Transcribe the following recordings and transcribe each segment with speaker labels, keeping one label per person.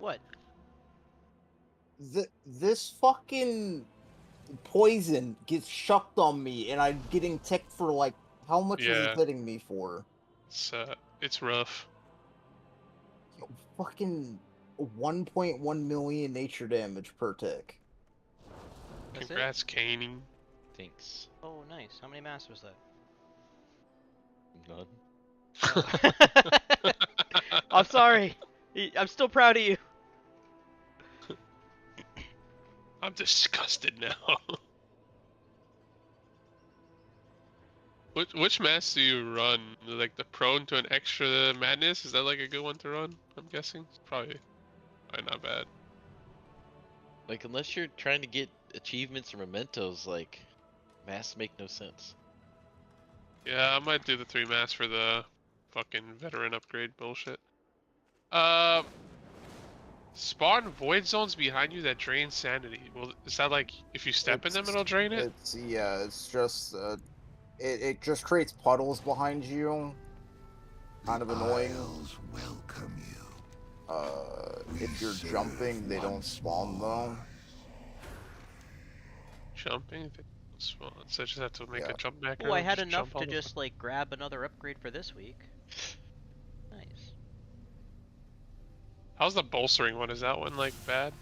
Speaker 1: What?
Speaker 2: This fucking poison gets shucked on me, and I'm getting ticked for like how much is it hitting me for?
Speaker 3: It's rough.
Speaker 2: Yo, fucking 1.1 million nature damage per tick.
Speaker 1: That's
Speaker 3: Congrats, Caney.
Speaker 4: Thanks.
Speaker 1: Oh, nice. How many masks was that?
Speaker 4: None.
Speaker 1: I'm sorry. I'm still proud of you.
Speaker 3: I'm disgusted now. Which mask do you run? Like the prone to an extra madness? Is that like a good one to run? I'm guessing. Probably not bad.
Speaker 4: Like, unless you're trying to get achievements or mementos, like, masks make no sense.
Speaker 3: Yeah, I might do the 3 masks for the fucking veteran upgrade bullshit. Spawn void zones behind you that drain sanity. Well, is that like if you step in them, it'll drain it?
Speaker 2: It's just it just creates puddles behind you. Kind of annoying.
Speaker 5: Welcome you.
Speaker 2: If you're jumping, they don't spawn though.
Speaker 3: Jumping? They don't spawn. So I just have to make a jump back.
Speaker 1: Oh, I had enough to just like grab another upgrade for this week. Nice.
Speaker 3: How's the bolstering one? Is that one like bad?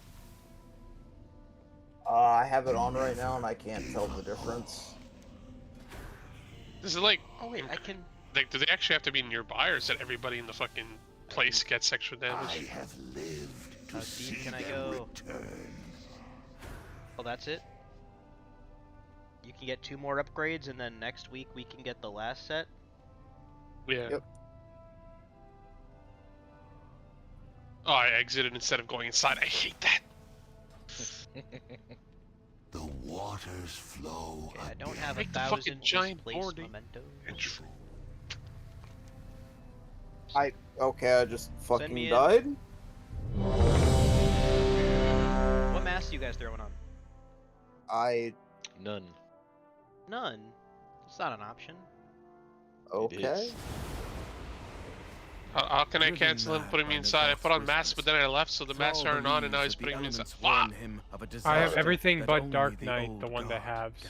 Speaker 2: I have it on right now and I can't tell the difference.
Speaker 3: Is it like?
Speaker 1: Oh wait, I can.
Speaker 3: Like, do they actually have to be nearby, or is that everybody in the fucking place gets extra damage?
Speaker 5: I have lived to
Speaker 1: How
Speaker 5: see
Speaker 1: deep can I
Speaker 5: them
Speaker 1: go?
Speaker 5: return.
Speaker 1: Oh, that's it? You can get 2 more upgrades, and then next week we can get the last set?
Speaker 3: Yeah.
Speaker 2: Yep.
Speaker 3: Oh, I exited instead of going inside. I hate that.
Speaker 5: The waters flow.
Speaker 1: Okay, I don't have
Speaker 3: Make the
Speaker 1: 1,000
Speaker 3: fucking giant
Speaker 1: displaced
Speaker 3: boarding.
Speaker 1: mementos.
Speaker 2: Okay, I just fucking
Speaker 1: me in.
Speaker 2: died.
Speaker 1: What mask are you guys throwing on?
Speaker 4: None.
Speaker 1: None. It's not an option.
Speaker 2: Okay.
Speaker 3: How can I cancel him putting me inside? I put on masks, but then I left, so the masks aren't on, and now he's putting me inside. Fuck!
Speaker 6: I have everything but Dark Knight, the one that halves.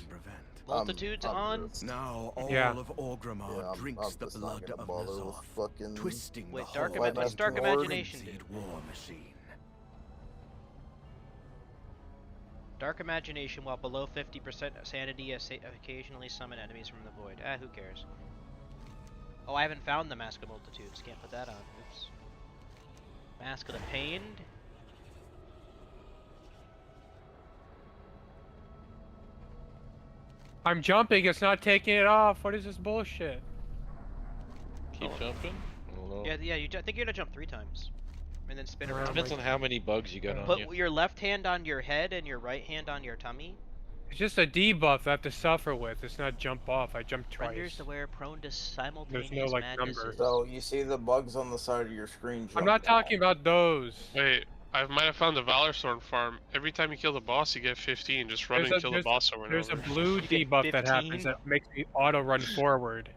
Speaker 1: Multitudes on?
Speaker 5: Now all
Speaker 6: Yeah.
Speaker 5: of Orgrimmar drinks the blood of N'Zoth,
Speaker 2: fucking
Speaker 5: twisting
Speaker 1: Wait,
Speaker 5: the whole
Speaker 1: what's Dark
Speaker 2: Horde.
Speaker 1: Imagination do?
Speaker 5: frenzied war machine.
Speaker 1: Dark Imagination, while below 50% sanity, occasionally summon enemies from the void. Ah, who cares? Oh, I haven't found the Mask of Multitudes. Can't put that on. Oops. Mask of the Pained.
Speaker 6: I'm jumping, it's not taking it off. What is this bullshit?
Speaker 4: Keep jumping? I don't know.
Speaker 1: Yeah, I think you're gonna jump 3 times. And then spin around.
Speaker 4: Depends on how many bugs you got on
Speaker 1: Put
Speaker 4: you.
Speaker 1: your left hand on your head and your right hand on your tummy.
Speaker 6: It's just a debuff I have to suffer with. It's not jump off. I jumped
Speaker 1: Renders
Speaker 6: twice.
Speaker 1: the wearer prone to simultaneous
Speaker 6: There's no, like,
Speaker 1: madnesses.
Speaker 6: number.
Speaker 2: So you see the bugs on the side of your screen.
Speaker 6: I'm not talking about those.
Speaker 3: Wait, I might have found the Valorthorn farm. Every time you kill the boss, you get 15. Just run and kill the boss over and
Speaker 6: There's
Speaker 3: over.
Speaker 6: a blue
Speaker 1: You get
Speaker 6: debuff that
Speaker 1: 15?
Speaker 6: happens that makes me auto run forward.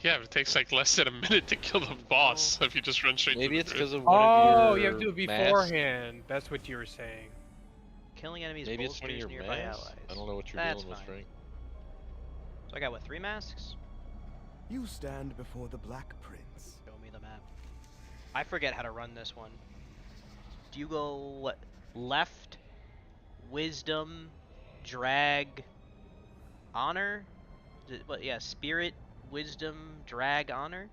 Speaker 3: Yeah, but it takes like less than a minute to kill the boss if you just run straight
Speaker 4: Maybe
Speaker 3: to
Speaker 4: it's
Speaker 3: the
Speaker 4: because of one
Speaker 6: Oh,
Speaker 4: of
Speaker 6: you
Speaker 4: your
Speaker 6: have to do it
Speaker 4: masks.
Speaker 6: beforehand. That's what you were saying.
Speaker 1: Killing enemies
Speaker 4: Maybe it's one of
Speaker 1: bolsters
Speaker 4: your
Speaker 1: nearby
Speaker 4: masks.
Speaker 1: allies.
Speaker 4: I don't know what you're
Speaker 1: That's
Speaker 4: dealing with,
Speaker 1: fine.
Speaker 4: Frank.
Speaker 1: So I got what, 3 masks?
Speaker 5: You stand before the Black Prince.
Speaker 1: Show me the map. I forget how to run this one. Do you go what? Left, wisdom, drag, honor? What? Yeah, spirit, wisdom, drag, honor.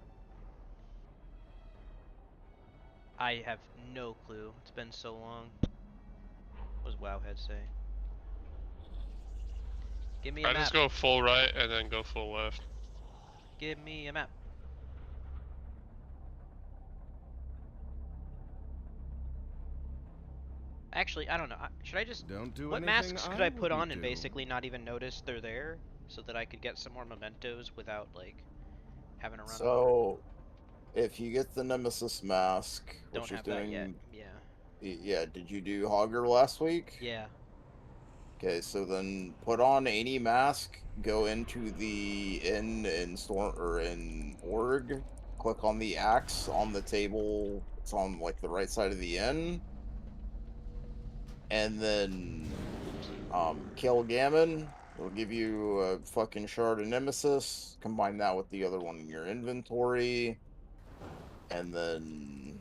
Speaker 1: I have no clue. It's been so long. What does Wowhead say? Give me a
Speaker 3: I
Speaker 1: map.
Speaker 3: just go full right and then go full left.
Speaker 1: Give me a map. Actually, I don't know. Should I just...
Speaker 5: Don't do
Speaker 1: What
Speaker 5: anything
Speaker 1: masks could I put
Speaker 5: wouldn't
Speaker 1: on and
Speaker 5: do.
Speaker 1: basically not even notice they're there? So that I could get some more mementos without, like, having to run over?
Speaker 2: So, if you get the Nemesis mask,
Speaker 1: Don't
Speaker 2: which is
Speaker 1: have that yet.
Speaker 2: doing...
Speaker 1: Yeah.
Speaker 2: Yeah, did you do Hogger last week?
Speaker 1: Yeah.
Speaker 2: Okay, so then put on any mask, go into the inn in Storm or in Org, click on the axe on the table. It's on like the right side of the inn. and then kill Gammon. It'll give you a fucking Shard of Nemesis. Combine that with the other one in your inventory, and then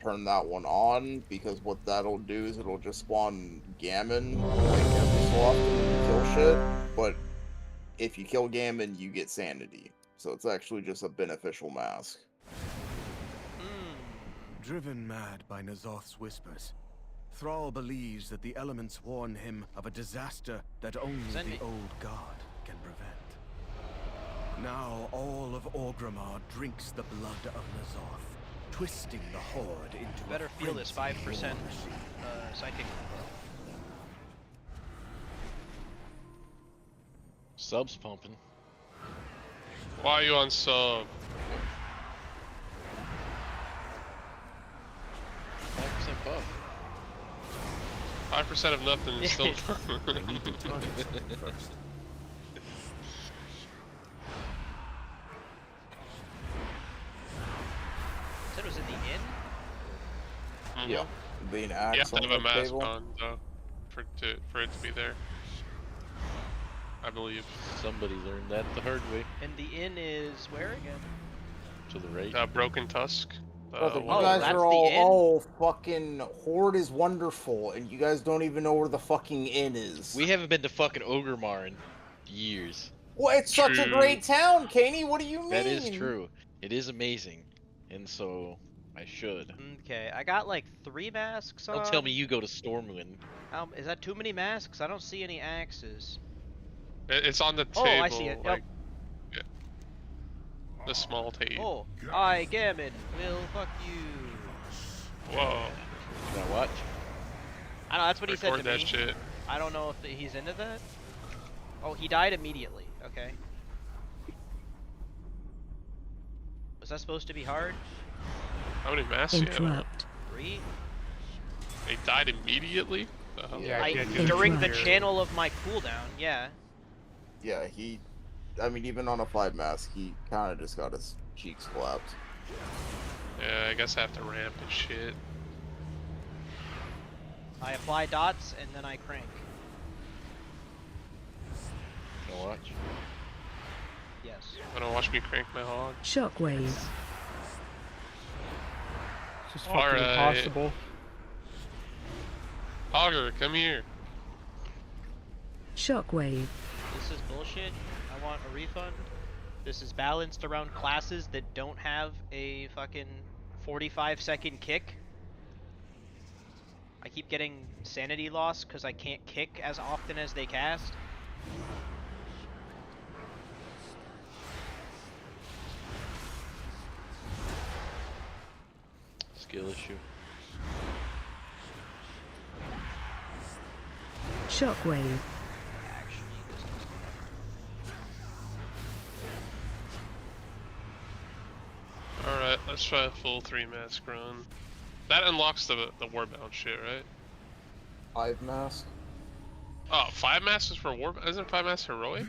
Speaker 2: turn that one on, because what that'll do is it'll just spawn Gammon like every so often and kill shit. But if you kill Gammon, you get sanity, so it's actually just a beneficial mask.
Speaker 5: Driven mad by Nazoth's whispers, Thrall believes that the elements warn him of a disaster that only the old god can prevent. Now all of Orgrimmar drinks the blood of Nazoth, twisting the Horde into
Speaker 1: Better
Speaker 5: a
Speaker 1: feel this 5%
Speaker 5: frenzied
Speaker 1: psychic.
Speaker 4: Subs pumping.
Speaker 3: Why are you on sub?
Speaker 4: 5% buff.
Speaker 3: 5% of nothing is still.
Speaker 1: Said it was in the inn?
Speaker 2: Yeah, being
Speaker 3: You
Speaker 2: axe
Speaker 3: have to
Speaker 2: on
Speaker 3: have a
Speaker 2: the
Speaker 3: mask
Speaker 2: table.
Speaker 3: on though, for it to be there. I believe.
Speaker 4: Somebody learned that the hard way.
Speaker 1: And the inn is where again?
Speaker 4: To the right.
Speaker 3: Broken Tusk.
Speaker 2: Brother, you
Speaker 1: Oh,
Speaker 2: guys
Speaker 1: that's
Speaker 2: are
Speaker 1: the
Speaker 2: all,
Speaker 1: inn?
Speaker 2: fucking Horde is wonderful, and you guys don't even know where the fucking inn is.
Speaker 4: We haven't been to fucking Orgrimmar in years.
Speaker 2: Well, it's such a
Speaker 3: True.
Speaker 2: great town, Caney. What do you mean?
Speaker 4: That is true. It is amazing. And so, I should.
Speaker 1: Okay, I got like 3 masks on.
Speaker 4: Don't tell me you go to Stormwind.
Speaker 1: Is that too many masks? I don't see any axes.
Speaker 3: It's on the
Speaker 1: Oh,
Speaker 3: table.
Speaker 1: I see it.
Speaker 3: Like, yeah. The small table.
Speaker 1: Oh, I Gammon will fuck you.
Speaker 3: Whoa.
Speaker 4: Can I watch?
Speaker 1: I know, that's what he said to
Speaker 3: Record that
Speaker 1: me.
Speaker 3: shit.
Speaker 1: I don't know if he's into that. Oh, he died immediately. Okay. Was that supposed to be hard?
Speaker 3: How many masks do you have?
Speaker 7: Interrupt.
Speaker 1: 3?
Speaker 3: They died immediately? The hell?
Speaker 6: Yeah, I can't do
Speaker 1: During
Speaker 6: that
Speaker 1: the
Speaker 6: here.
Speaker 1: channel of my cooldown, yeah.
Speaker 2: Yeah, I mean, even on a 5 mask, he kind of just got his cheeks slapped.
Speaker 3: Yeah, I guess I have to ramp and shit.
Speaker 1: I apply dots and then I crank.
Speaker 4: Can I watch?
Speaker 1: Yes.
Speaker 3: Wanna watch me crank my hog?
Speaker 7: Shockwave.
Speaker 6: It's just fucking
Speaker 3: Alright.
Speaker 6: impossible.
Speaker 3: Hogger, come here.
Speaker 7: Shockwave.
Speaker 1: This is bullshit. I want a refund. This is balanced around classes that don't have a fucking 45-second kick. I keep getting sanity loss because I can't kick as often as they cast.
Speaker 4: Skill issue.
Speaker 7: Shockwave.
Speaker 3: Alright, let's try a full 3 mask run. That unlocks the warbound shit, right?
Speaker 2: 5 mask?
Speaker 3: Oh, 5 masks is for warbound? Isn't 5 masks heroic?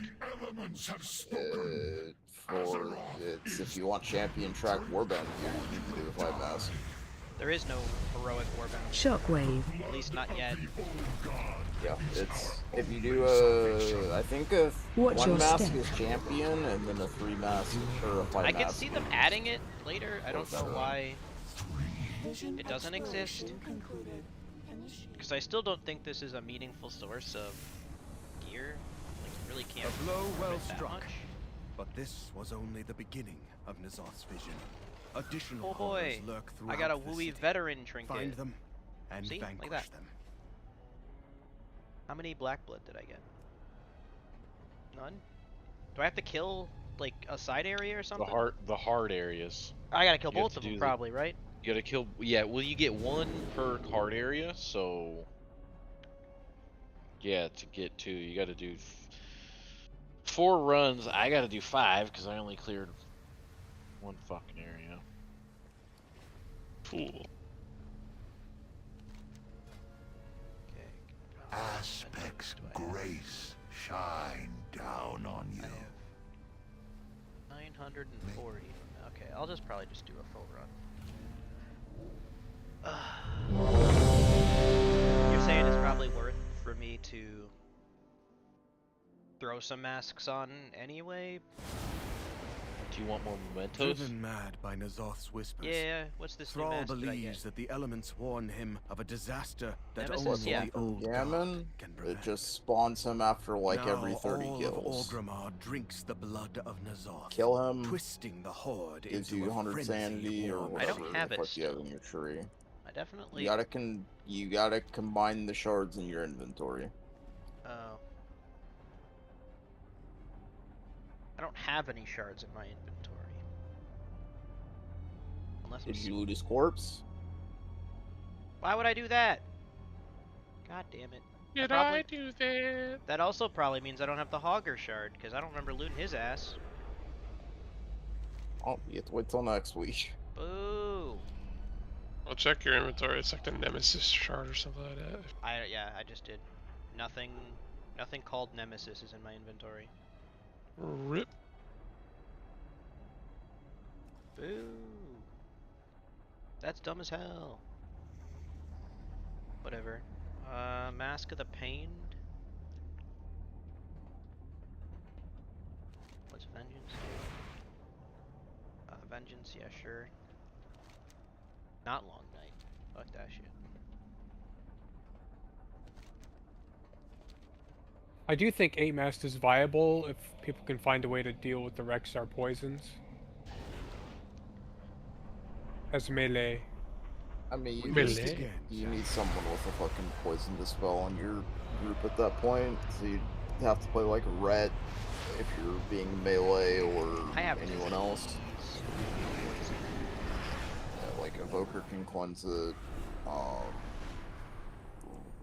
Speaker 2: It's if you want champion track warband gear, you need to do the 5 mask.
Speaker 1: There is no heroic warband.
Speaker 7: Shockwave.
Speaker 1: At least not yet.
Speaker 2: Yeah, it's if you do I think a
Speaker 7: Watch
Speaker 2: 1
Speaker 7: your
Speaker 2: mask
Speaker 7: step.
Speaker 2: is champion, and then a 3 mask or a 5
Speaker 1: I
Speaker 2: mask.
Speaker 1: can see them adding it later. I don't know why it doesn't exist. Because I still don't think this is a meaningful source of gear. Like, you really can't
Speaker 5: A blow well
Speaker 1: profit that
Speaker 5: struck.
Speaker 1: much.
Speaker 5: But this was only the beginning of Nazoth's vision. Additional
Speaker 1: Oh boy,
Speaker 5: horrors lurk throughout
Speaker 1: I got a
Speaker 5: the
Speaker 1: Wooey
Speaker 5: city.
Speaker 1: veteran trinket.
Speaker 5: Find them and
Speaker 1: See? Like
Speaker 5: vanquish
Speaker 1: that.
Speaker 5: them.
Speaker 1: How many black blood did I get? None? Do I have to kill, like, a side area or something?
Speaker 4: The hard areas.
Speaker 1: I gotta kill
Speaker 4: You have
Speaker 1: both
Speaker 4: to
Speaker 1: of them,
Speaker 4: do the-
Speaker 1: probably, right?
Speaker 4: You gotta kill. Yeah, well, you get 1 per hard area, so. Yeah, to get 2, you gotta do 4 runs. I gotta do 5 because I only cleared 1 fucking area.
Speaker 3: Cool.
Speaker 1: Okay.
Speaker 8: Aspect's grace shine down on you.
Speaker 1: 940. Okay, I'll just probably just do a full run. saying it's probably worth for me to throw some masks on anyway.
Speaker 4: Do you want more mementos?
Speaker 5: Driven mad by Nazoth's whispers,
Speaker 1: Yeah, what's this new
Speaker 5: Thrall
Speaker 1: mask that I
Speaker 5: believes
Speaker 1: get?
Speaker 5: that the elements warn him of a disaster that
Speaker 1: Nemesis,
Speaker 5: only
Speaker 1: yeah.
Speaker 5: the old
Speaker 2: Gammon,
Speaker 5: god can prevent.
Speaker 2: it just spawns him after like
Speaker 5: now
Speaker 2: every 30
Speaker 5: all
Speaker 2: kills.
Speaker 5: of Orgrimmar drinks the blood of Nazoth,
Speaker 2: Kill him,
Speaker 5: twisting the horde
Speaker 2: gives
Speaker 5: into
Speaker 2: you
Speaker 5: a
Speaker 2: 100
Speaker 5: frenzy
Speaker 2: sanity or
Speaker 5: war
Speaker 1: I don't
Speaker 2: whatever
Speaker 1: have
Speaker 2: the
Speaker 1: it
Speaker 2: fuck you have
Speaker 1: still.
Speaker 2: in your tree.
Speaker 1: I definitely.
Speaker 2: You gotta combine the shards in your inventory.
Speaker 1: Oh. I don't have any shards in my inventory. Unless
Speaker 2: Did
Speaker 1: I'm
Speaker 2: you loot his corpse?
Speaker 1: Why would I do that? God damn it.
Speaker 3: Did
Speaker 1: probably-
Speaker 3: I do that?
Speaker 1: That also probably means I don't have the Hogger shard, because I don't remember looting his ass.
Speaker 2: Oh, you have to wait till next week.
Speaker 1: Boo!
Speaker 3: I'll check your inventory. It's like the Nemesis shard or something like that.
Speaker 1: Yeah, I just did. Nothing called Nemesis is in my inventory.
Speaker 3: Rip.
Speaker 1: Boo! That's dumb as hell. Whatever. Mask of the Pained. What's Vengeance? Vengeance, yeah, sure. Not Long Night. Fuck that shit.
Speaker 6: I do think 8 Mast is viable if people can find a way to deal with the Rexar poisons. As melee.
Speaker 2: I mean, you,
Speaker 6: Really?
Speaker 2: just, you need someone with a fucking poison dispel on your group at that point, so you'd have to play like a ret if you're being melee or
Speaker 1: I have
Speaker 2: anyone else. Yeah, like Evoker can cleanse it,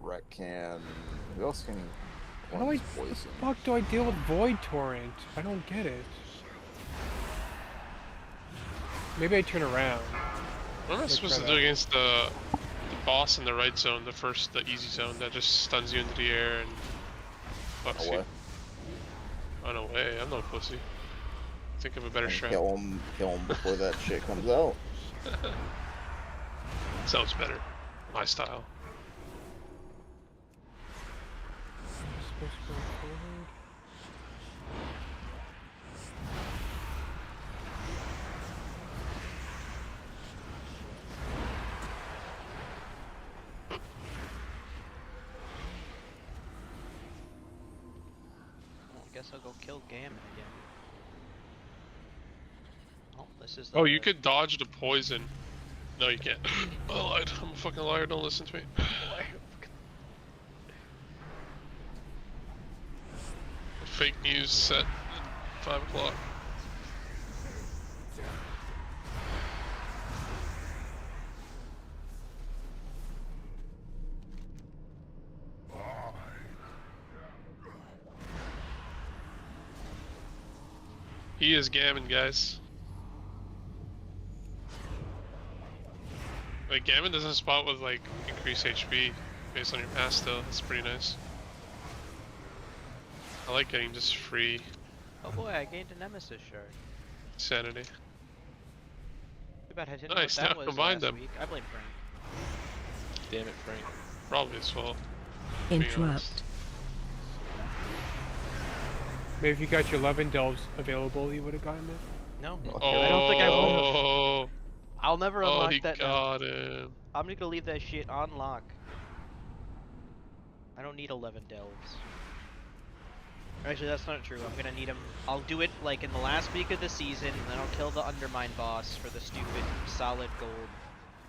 Speaker 2: Ret can... Who else can
Speaker 6: How do
Speaker 2: cleanse
Speaker 6: I
Speaker 2: poison?
Speaker 6: fuck do I deal with Void Torrent? I don't get it. Maybe I turn around.
Speaker 3: What am I
Speaker 6: Let's
Speaker 3: supposed
Speaker 6: try
Speaker 3: to do
Speaker 6: that.
Speaker 3: against the boss in the right zone, the easy zone that just stuns you into the air and fucks
Speaker 2: Away.
Speaker 3: you? Run away, I'm no pussy. Think of a better
Speaker 2: And
Speaker 3: strat.
Speaker 2: kill him before that shit comes out.
Speaker 3: Sounds better. My style.
Speaker 6: Supposed to go forward.
Speaker 1: Well, I guess I'll go kill Gammon again. Oh, this is the...
Speaker 3: Oh, you could dodge the poison. No, you can't. I lied. I'm a fucking liar. Don't listen to me. Fake news set at 5 o'clock. He is Gammon, guys. Like, Gammon doesn't spot with, like, increased HP based on your pass, though. That's pretty nice. I like getting just free
Speaker 1: Oh boy, I gained a Nemesis shard.
Speaker 3: sanity.
Speaker 1: Too bad I didn't
Speaker 3: Nice,
Speaker 1: know what that
Speaker 3: now
Speaker 1: was
Speaker 3: combine
Speaker 1: last
Speaker 3: them.
Speaker 1: week. I blame Frank.
Speaker 4: Damn it, Frank.
Speaker 3: Probably his fault. being honest.
Speaker 7: Interrupt.
Speaker 6: Maybe if you got your Levin Delves available, you would have gotten it.
Speaker 1: No,
Speaker 2: Oh,
Speaker 1: I don't think I would have.
Speaker 3: Oh,
Speaker 1: I'll never
Speaker 3: oh,
Speaker 1: unlock
Speaker 3: he
Speaker 1: that now.
Speaker 3: got him.
Speaker 1: I'm gonna leave that shit on lock. I don't need 11 delves. Actually, that's not true. I'm gonna need them. I'll do it like in the last week of the season, and then I'll kill the Undermine boss for the stupid solid gold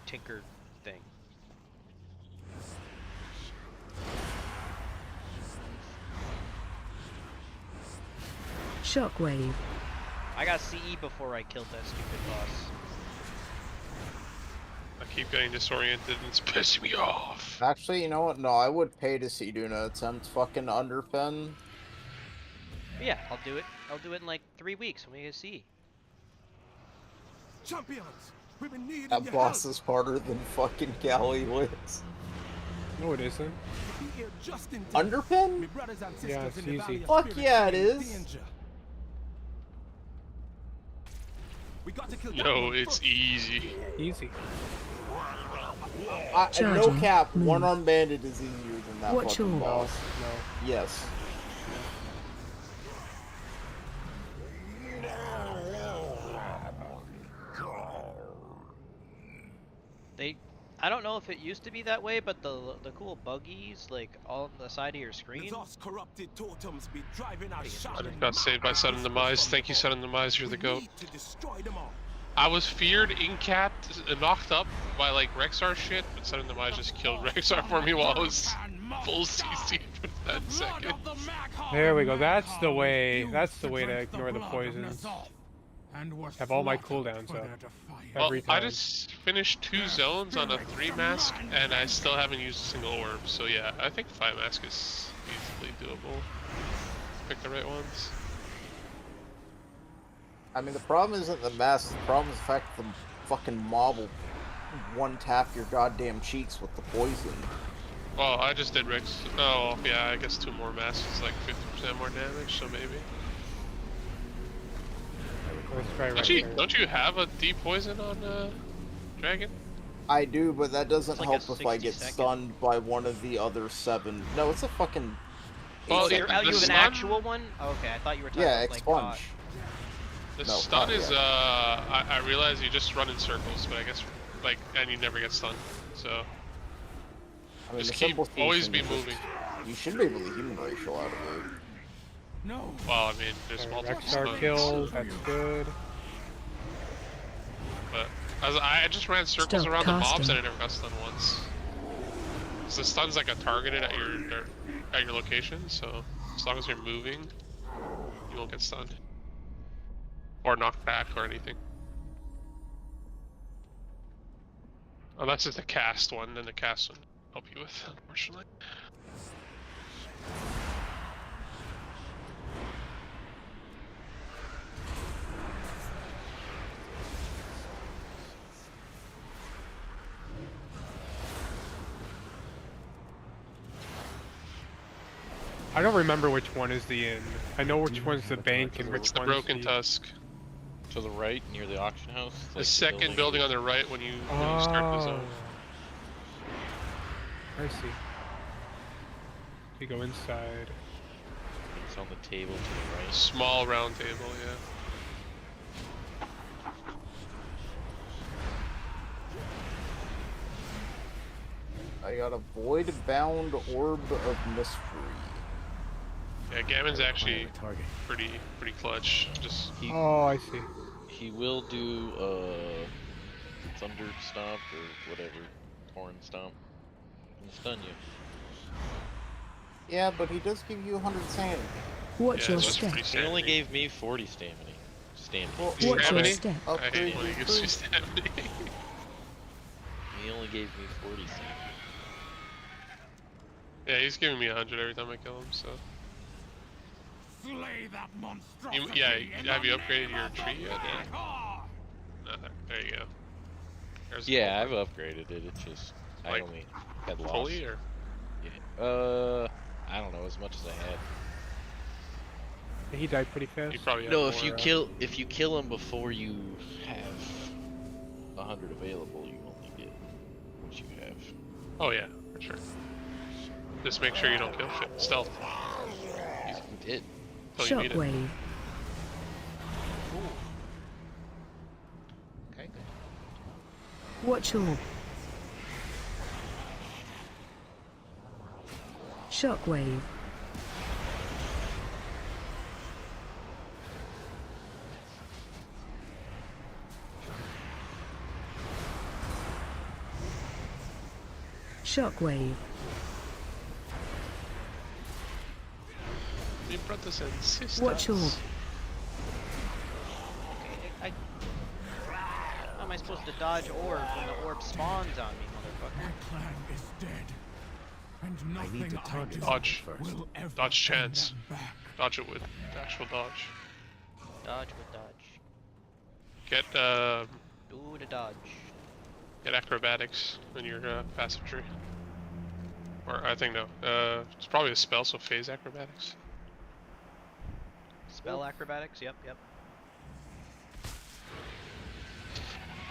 Speaker 1: tinker thing.
Speaker 7: Shockwave.
Speaker 1: I got CE before I killed that stupid boss.
Speaker 3: I keep getting disoriented and it's pissing me off.
Speaker 2: Actually, you know what? No, I would pay to see Duna attempt fucking underpin.
Speaker 1: But yeah, I'll do it. I'll do it in like 3 weeks when we get CE.
Speaker 5: Champions, we've been needing
Speaker 2: That
Speaker 5: your
Speaker 2: boss
Speaker 5: help.
Speaker 2: is harder than fucking Cali Wits.
Speaker 6: No, it isn't.
Speaker 5: Be here just in time.
Speaker 2: Underpin?
Speaker 5: Me brothers and
Speaker 6: Yeah,
Speaker 5: sisters
Speaker 6: it's
Speaker 5: in the Valley
Speaker 6: easy.
Speaker 5: of
Speaker 2: Fuck
Speaker 5: Spirit
Speaker 2: yeah, it
Speaker 5: are in
Speaker 2: is.
Speaker 5: danger. We got to kill
Speaker 3: Yo,
Speaker 5: Gammon
Speaker 3: it's
Speaker 5: first.
Speaker 3: easy.
Speaker 6: Easy.
Speaker 2: No
Speaker 7: Charging.
Speaker 2: cap,
Speaker 7: Move.
Speaker 2: one-armed bandit is easier than that
Speaker 7: Watch
Speaker 2: fucking
Speaker 7: your-
Speaker 2: boss.
Speaker 6: No.
Speaker 2: Yes.
Speaker 1: I don't know if it used to be that way, but the cool buggies like on the side of your screen.
Speaker 5: corrupted totems be driving our
Speaker 1: Pretty
Speaker 3: I
Speaker 1: interesting.
Speaker 3: just got saved by Sudden Demise. Thank you, Sudden Demise. You're the goat. I was feared in cat knocked up by like Rexar shit, but Sudden Demise just killed Rexar for me while I was full CC for that second.
Speaker 6: There we go. That's the way. That's the way to ignore the poisons. Have all my cooldowns up.
Speaker 3: Well,
Speaker 6: Every
Speaker 3: I
Speaker 6: time.
Speaker 3: just finished 2 zones on a 3 mask, and I still haven't used a single orb. So yeah, I think 5 mask is easily doable. Pick the right ones.
Speaker 2: I mean, the problem isn't the mess. The problem is the fact that the fucking mob will one-tap your goddamn cheeks with the poison.
Speaker 3: Well, I just did Rex. Oh, yeah, I guess 2 more masks is like 50% more damage, so maybe.
Speaker 6: Let's try
Speaker 3: Actually,
Speaker 6: right
Speaker 3: don't you have a deep poison on Dragon?
Speaker 2: I do, but that doesn't
Speaker 1: It's like
Speaker 2: help
Speaker 1: a
Speaker 2: if I
Speaker 1: 60
Speaker 2: get
Speaker 1: second.
Speaker 2: stunned by one of the other 7. No, it's a fucking...
Speaker 3: Well,
Speaker 1: Oh,
Speaker 3: it-
Speaker 1: you
Speaker 3: the
Speaker 1: have an
Speaker 3: stun-
Speaker 1: actual one? Oh, okay, I thought you were talking
Speaker 2: Yeah,
Speaker 1: about like
Speaker 2: expunge.
Speaker 3: The
Speaker 2: No,
Speaker 3: stun
Speaker 2: not
Speaker 3: is,
Speaker 2: yet.
Speaker 3: I realize you just run in circles, but I guess, like, and you never get stunned, so...
Speaker 2: I mean,
Speaker 3: Just
Speaker 2: the
Speaker 3: keep,
Speaker 2: simple
Speaker 3: always
Speaker 2: solution
Speaker 3: be
Speaker 2: is just-
Speaker 3: moving.
Speaker 2: You should be able to human racial out of it.
Speaker 5: No.
Speaker 3: Well, I mean, there's multiple
Speaker 6: Rexar
Speaker 3: stuns,
Speaker 6: kill. That's good.
Speaker 3: but I just ran circles
Speaker 7: Stop
Speaker 3: around the mobs
Speaker 7: casting.
Speaker 3: and I never got stunned once. 'Cause the stun's like a targeted at your location, so as long as you're moving, you won't get stunned. Or knocked back or anything. Unless it's a cast one, then the cast one help you with, unfortunately.
Speaker 6: I don't remember which one is the inn. I know which one's the bank and which
Speaker 3: It's the
Speaker 6: one's
Speaker 3: Broken
Speaker 6: the...
Speaker 3: Tusk.
Speaker 4: To the right, near the auction house.
Speaker 3: The second building on the right when you start the zone.
Speaker 6: I see. You go inside.
Speaker 4: It's on the table to the right.
Speaker 3: Small round table, yeah.
Speaker 2: I got a void-bound orb of mystery.
Speaker 3: Yeah, Gammon's actually pretty clutch. Just
Speaker 6: Oh, I see.
Speaker 4: He will do Thunder Stomp or whatever, Horn Stomp, and stun you.
Speaker 2: Yeah, but he does give you 100 sanity.
Speaker 7: Watch
Speaker 3: yeah,
Speaker 7: your
Speaker 3: that's
Speaker 7: step.
Speaker 3: pretty
Speaker 4: He only
Speaker 3: standard.
Speaker 4: gave me 40 stamina.
Speaker 2: Well,
Speaker 3: You
Speaker 7: Watch
Speaker 3: have
Speaker 7: your
Speaker 3: any?
Speaker 7: step.
Speaker 3: I
Speaker 2: Upgrade
Speaker 3: hate when he gives
Speaker 2: your
Speaker 3: you stamina.
Speaker 4: He only gave me 40 stamina.
Speaker 3: Yeah, he's giving me 100 every time I kill him, so.
Speaker 5: Slay that monstrosity.
Speaker 3: Yeah, have you upgraded your tree yet? No, there you go. There's the
Speaker 4: Yeah,
Speaker 3: full
Speaker 4: I've upgraded it. It's just I
Speaker 3: Like,
Speaker 4: only had lost.
Speaker 3: fully or?
Speaker 4: Yeah. I don't know, as much as I had.
Speaker 6: He died pretty fast.
Speaker 3: You probably have
Speaker 4: No,
Speaker 3: more,
Speaker 4: if you kill him before you have 100 available, you only get what you have.
Speaker 3: Oh yeah, for sure. Just make sure you don't kill shit. Stealth.
Speaker 4: You did.
Speaker 3: Until you need it.
Speaker 7: Shockwave.
Speaker 1: Okay, good.
Speaker 7: Watch orb. Shockwave. Shockwave.
Speaker 3: Mi brothers and sisters.
Speaker 7: Watch orb.
Speaker 1: Okay, how am I supposed to dodge orb when the orb spawns on me, motherfucker?
Speaker 5: My clan is dead. And nothing need to target do
Speaker 3: Dodge.
Speaker 5: will ever
Speaker 3: Dodge
Speaker 5: bring
Speaker 3: chance.
Speaker 5: them back.
Speaker 3: Dodge it with actual dodge.
Speaker 1: Dodge with dodge.
Speaker 3: Get
Speaker 1: Do the dodge.
Speaker 3: get acrobatics in your passive tree. Or I think no. It's probably a spell, so phase acrobatics.
Speaker 1: Spell acrobatics, yep.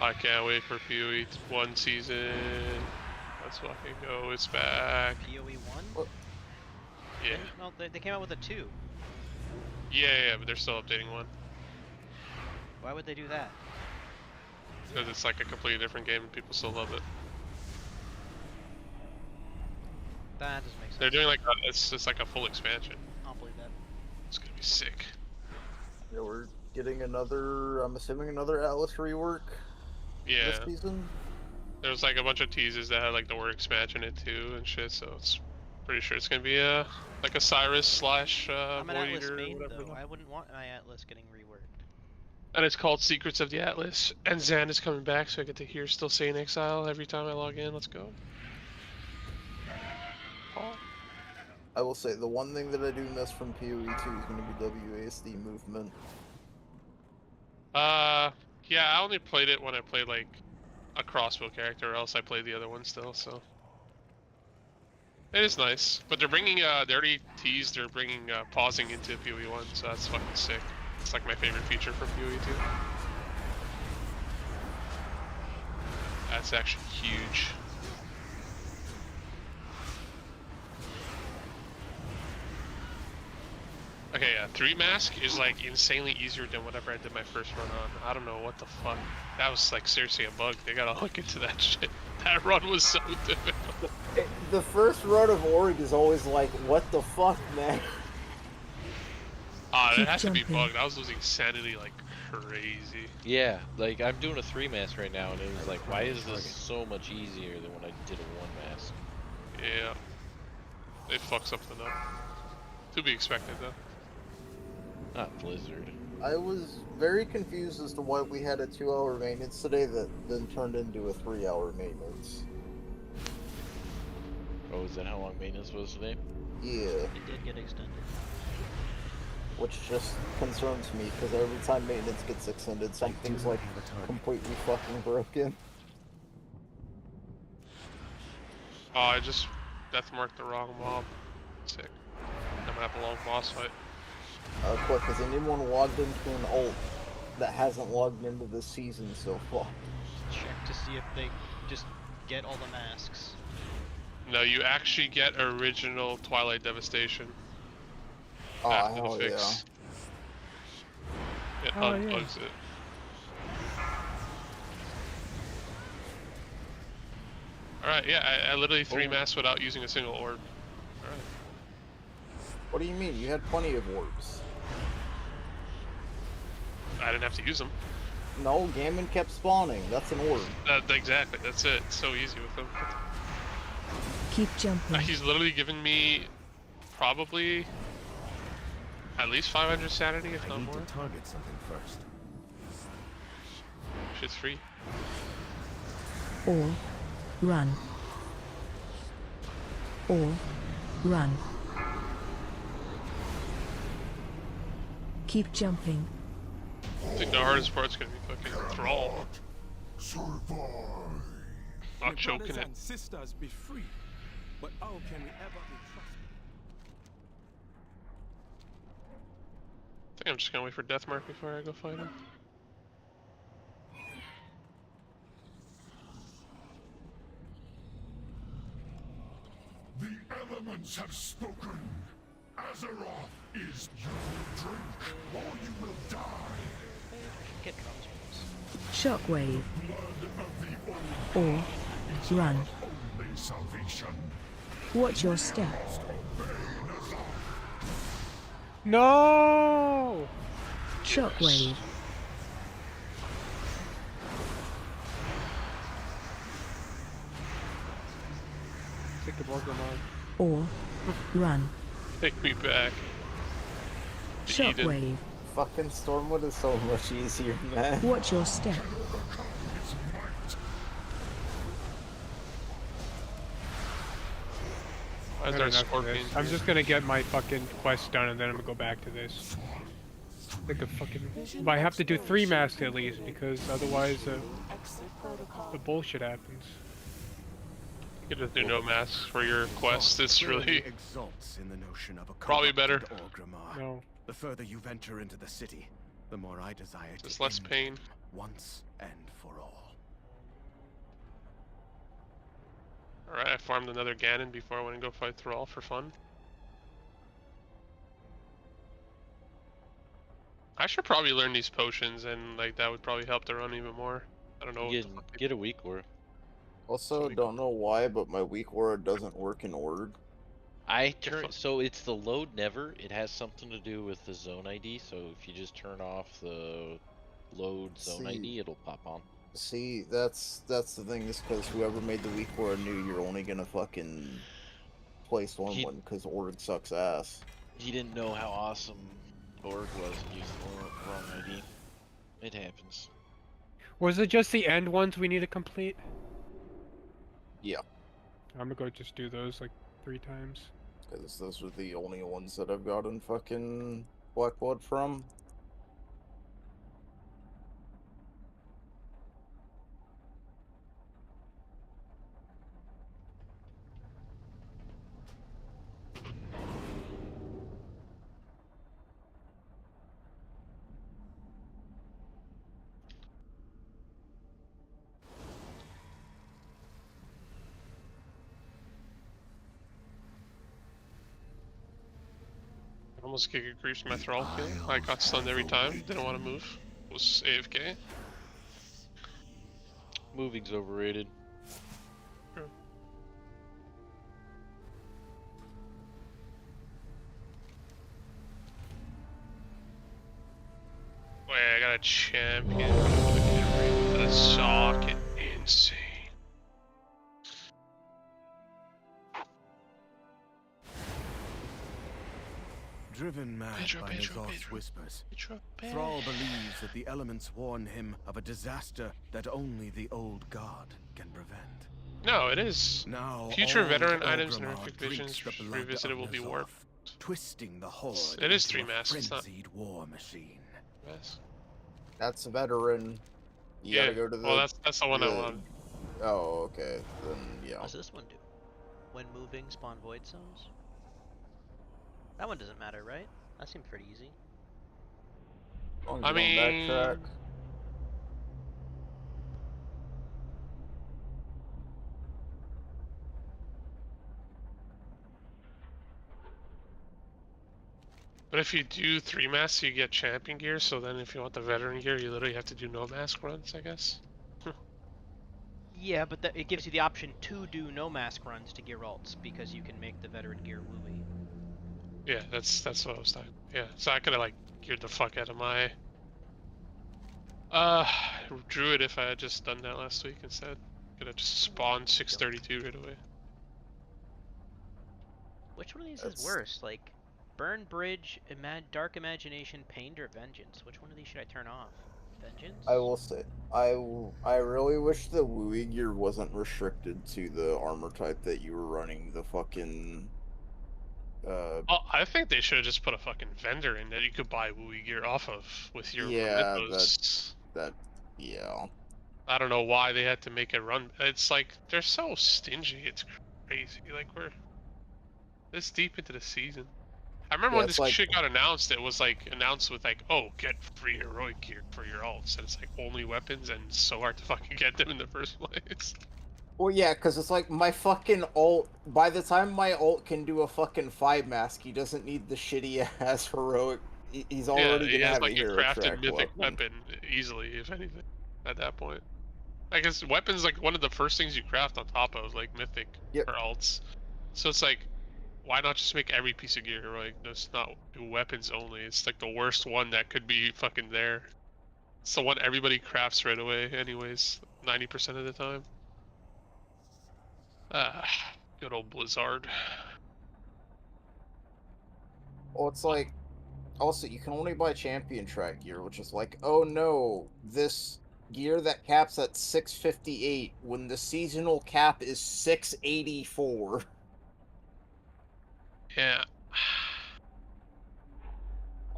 Speaker 3: I can't wait for PoE 1 season. Let's fucking go. It's back.
Speaker 1: PoE 1?
Speaker 3: Yeah.
Speaker 1: Well, they came out with a 2.
Speaker 3: Yeah, but they're still updating 1.
Speaker 1: Why would they do that?
Speaker 3: Because it's like a completely different game and people still love it.
Speaker 1: That doesn't make sense.
Speaker 3: They're doing like it's just like a full expansion.
Speaker 1: I'll believe that.
Speaker 3: It's gonna be sick.
Speaker 2: Yeah, we're getting another, I'm assuming another Atlas rework
Speaker 3: Yeah.
Speaker 2: this season.
Speaker 3: There's like a bunch of teasers that had like the word expansion in it too and shit, so it's pretty sure it's gonna be like a Cyrus slash
Speaker 1: I'm an
Speaker 3: Void
Speaker 1: Atlas
Speaker 3: Eater or
Speaker 1: main,
Speaker 3: whatever.
Speaker 1: though. I wouldn't want my Atlas getting reworked.
Speaker 3: And it's called Secrets of the Atlas. And Zan is coming back, so I get to hear Still Say in Exile every time I log in. Let's go. Paul.
Speaker 2: I will say, the one thing that I do miss from PoE 2 is going to be WASD movement.
Speaker 3: Yeah, I only played it when I played like a crossbow character, or else I played the other one still, so. It is nice. But they're bringing, they already teased they're bringing pausing into PoE 1, so that's fucking sick. It's like my favorite feature from PoE 2. That's actually huge. Okay, yeah, 3 mask is like insanely easier than whatever I did my first run on. I don't know what the fuck. That was like seriously a bug. They gotta look into that shit. That run was so difficult.
Speaker 2: The first run of Org is always like, what the fuck, man?
Speaker 3: It has to be bugged. I was losing sanity like crazy.
Speaker 4: Yeah, like I'm doing a 3-mask right now, and it was like, why is this so much easier than when I did a 1-mask?
Speaker 3: Yeah. They fucked something up. To be expected though.
Speaker 4: Not Blizzard.
Speaker 2: I was very confused as to why we had a 2-hour maintenance today that then turned into a 3-hour maintenance.
Speaker 4: Oh, is that how long maintenance was today?
Speaker 2: Yeah.
Speaker 1: It did get extended.
Speaker 2: Which just concerns me, because every time maintenance gets extended, something's like completely fucking broken.
Speaker 3: Oh, I just death marked the wrong mob. Sick. I'm gonna have a long boss fight.
Speaker 2: Quick, has anyone logged into an ult that hasn't logged into this season so far?
Speaker 1: Check to see if they just get all the masks.
Speaker 3: No, you actually get original Twilight Devastation.
Speaker 2: Oh,
Speaker 3: after
Speaker 2: hell
Speaker 3: the fix.
Speaker 2: yeah.
Speaker 3: It
Speaker 6: Oh,
Speaker 3: unplugs it. Alright, yeah, I literally 3-masked without using a single orb. Alright.
Speaker 2: What do you mean? You had plenty of orbs.
Speaker 3: I didn't have to use them.
Speaker 2: No, Gammon kept spawning. That's an orb.
Speaker 3: Exactly, that's it. It's so easy with him.
Speaker 7: Keep jumping.
Speaker 3: He's literally given me probably at least 500 sanity, if not more.
Speaker 5: target something first.
Speaker 3: Shit's free.
Speaker 7: Or run. Or run. Keep jumping.
Speaker 3: I think the hardest part's gonna be fucking Thrall.
Speaker 8: Survive.
Speaker 3: Not choking it.
Speaker 5: And sisters be free. But how can we ever be trusted?
Speaker 3: I think I'm just gonna wait for Deathmark before I go fight him.
Speaker 8: The elements have spoken. Azeroth is your drink, or you will die.
Speaker 1: Get drums.
Speaker 7: Shockwave.
Speaker 8: Blood of the old
Speaker 7: Or run.
Speaker 8: only salvation.
Speaker 7: Watch your step.
Speaker 6: No!
Speaker 7: Shockwave.
Speaker 6: Take the blood on.
Speaker 7: Or run.
Speaker 3: Take me back.
Speaker 7: Shockwave.
Speaker 2: Fucking Stormwood is so much easier, man.
Speaker 7: Watch your step.
Speaker 3: Why is
Speaker 6: I
Speaker 3: there
Speaker 6: don't
Speaker 3: a
Speaker 6: know for
Speaker 3: scorpion?
Speaker 6: this. I'm just gonna get my fucking quest done and then I'm gonna go back to this. Like a fucking. But I have to do 3 masks at least because otherwise the bullshit happens.
Speaker 3: You can just do no masks for your quest. It's really
Speaker 5: exalts in the notion of a
Speaker 3: probably better.
Speaker 5: Orgrimmar.
Speaker 6: No.
Speaker 5: The further you venture into the city, the more I desire
Speaker 3: Just
Speaker 5: to
Speaker 3: less
Speaker 5: end
Speaker 3: pain.
Speaker 5: once and for all.
Speaker 3: Alright, I farmed another Ganon before I went and go fight Thrall for fun. I should probably learn these potions, and like that would probably help the run even more. I don't know what the fuck.
Speaker 4: Get a weak worth.
Speaker 2: Also, don't know why, but my weak aura doesn't work in Org.
Speaker 4: So it's the load never. It has something to do with the zone ID. So if you just turn off the load zone ID, it'll pop on.
Speaker 2: See, that's the thing. Is because whoever made the weak aura knew you're only gonna fucking play Stormwind because Org sucks ass.
Speaker 4: He didn't know how awesome Org was and used the wrong ID. It happens.
Speaker 6: Was it just the end ones we need to complete?
Speaker 2: Yeah.
Speaker 6: I'm gonna go just do those like 3 times.
Speaker 2: Because those are the only ones that I've gotten fucking Black Blood from.
Speaker 3: I almost Giga Griefs my Thrall kill. I got stunned every time, didn't want to move. Was AFK.
Speaker 4: Moving's overrated.
Speaker 3: True. Wait, I got a champion. That's fucking insane.
Speaker 5: Driven mad by N'Zoth's whispers, Thrall believes that the elements warn him of a disaster that only the old god can prevent.
Speaker 3: No, it is.
Speaker 5: Now
Speaker 3: Future
Speaker 5: old
Speaker 3: veteran items and
Speaker 5: Orgrimmar
Speaker 3: horrific
Speaker 5: drinks
Speaker 3: visions
Speaker 5: the blood
Speaker 3: revisited
Speaker 5: of
Speaker 3: will be
Speaker 5: N'Zoth,
Speaker 3: warped.
Speaker 5: twisting the horde
Speaker 3: It is
Speaker 5: into
Speaker 3: 3
Speaker 5: a
Speaker 3: masks, it's not.
Speaker 5: frenzied war machine.
Speaker 3: Yes.
Speaker 2: That's a veteran. You
Speaker 3: Yeah.
Speaker 2: gotta go to the.
Speaker 3: Well, that's the one I want.
Speaker 2: Oh, okay. Then yeah.
Speaker 1: What does this one do? When moving, spawn void zones? That one doesn't matter, right? That seemed pretty easy.
Speaker 3: I mean,
Speaker 2: backtrack.
Speaker 3: but if you do 3 masks, you get champion gear. So then, if you want the veteran gear, you literally have to do no mask runs, I guess.
Speaker 1: Yeah, but it gives you the option to do no mask runs to gear alts because you can make the veteran gear wooey.
Speaker 3: Yeah, that's what I was talking. Yeah, so I could have like geared the fuck out of my druid if I had just done that last week instead. Could have just spawned 632 right away.
Speaker 1: Which one of these is worse? Like, Burn Bridge, Dark Imagination, Pain, or Vengeance? Which one of these should I turn off? Vengeance?
Speaker 2: I will say, I really wish the Wooey gear wasn't restricted to the armor type that you were running. The fucking.
Speaker 3: Well, I think they should have just put a fucking vendor in that you could buy Wooey gear off of with your mementos.
Speaker 2: Yeah.
Speaker 3: I don't know why they had to make it run. It's like they're so stingy. It's crazy. Like we're this deep into the season. I remember when this shit got announced. It was like announced with like, "Oh, get free heroic gear for your alts," and it's like only weapons, and it's so hard to fucking get them in the first place.
Speaker 2: Well, yeah, because it's like my fucking ult. By the time my ult can do a fucking 5 mask, he doesn't need the shitty ass heroic. He's already gonna have
Speaker 3: like
Speaker 2: a hero
Speaker 3: crafted
Speaker 2: track
Speaker 3: mythic weapon easily, if anything. At that point, I guess weapons like one of the first things you craft on top of like mythic for alts. So it's like, why not just make every piece of gear heroic? Just not do weapons only. It's like the worst one that could be fucking there. It's the one everybody crafts right away, anyways. 90% of the time. Good old Blizzard.
Speaker 2: Well, it's like, also, you can only buy champion track gear, which is like, oh no, this gear that caps at 658 when the seasonal cap is 684.
Speaker 3: Yeah.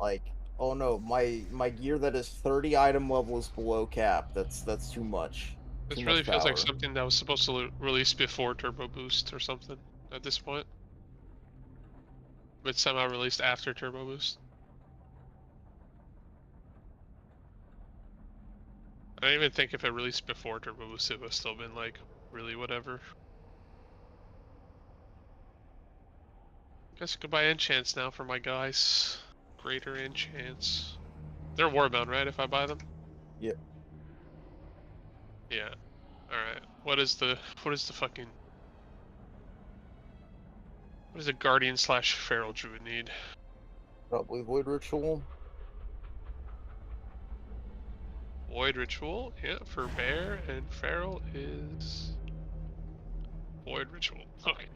Speaker 2: Like, oh no, my gear that is 30 item levels below cap. That's too much.
Speaker 3: This really feels like something that was supposed to release before Turbo Boost or something at this point. But somehow released after Turbo Boost. I don't even think if it released before Turbo Boost, it would have still been like really whatever. Guess goodbye enchants now for my guys. Greater enchants. They're warbound, right? If I buy them.
Speaker 2: Yep.
Speaker 3: Yeah. All right. What is the fucking? What does a guardian / feral druid need?
Speaker 2: Probably Void Ritual.
Speaker 3: Void Ritual, yeah, for bear, and feral is Void Ritual. Okay.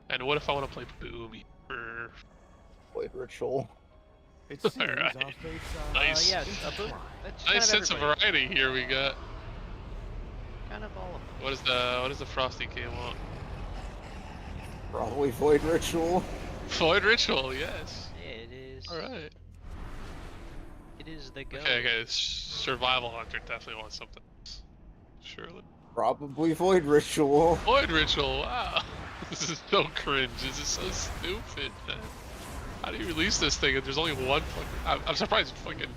Speaker 3: And what if I want to play Boomy for?
Speaker 2: Void Ritual.
Speaker 5: It seems
Speaker 3: Alright.
Speaker 5: our fates are
Speaker 3: Nice.
Speaker 1: Yeah, a boom. That's
Speaker 3: Nice
Speaker 1: kind
Speaker 3: sense of variety here we got.
Speaker 1: Kind of all of them.
Speaker 3: What does the Frosty King want?
Speaker 2: Probably Void Ritual.
Speaker 3: Void Ritual, yes.
Speaker 1: It is.
Speaker 3: All right.
Speaker 1: It is the go.
Speaker 3: Okay. Survival Hunter definitely wants something else. Surely.
Speaker 2: Probably Void Ritual.
Speaker 3: Void Ritual, wow. This is so cringe. This is so stupid, man. How do you release this thing if there's only one fucking... I'm surprised fucking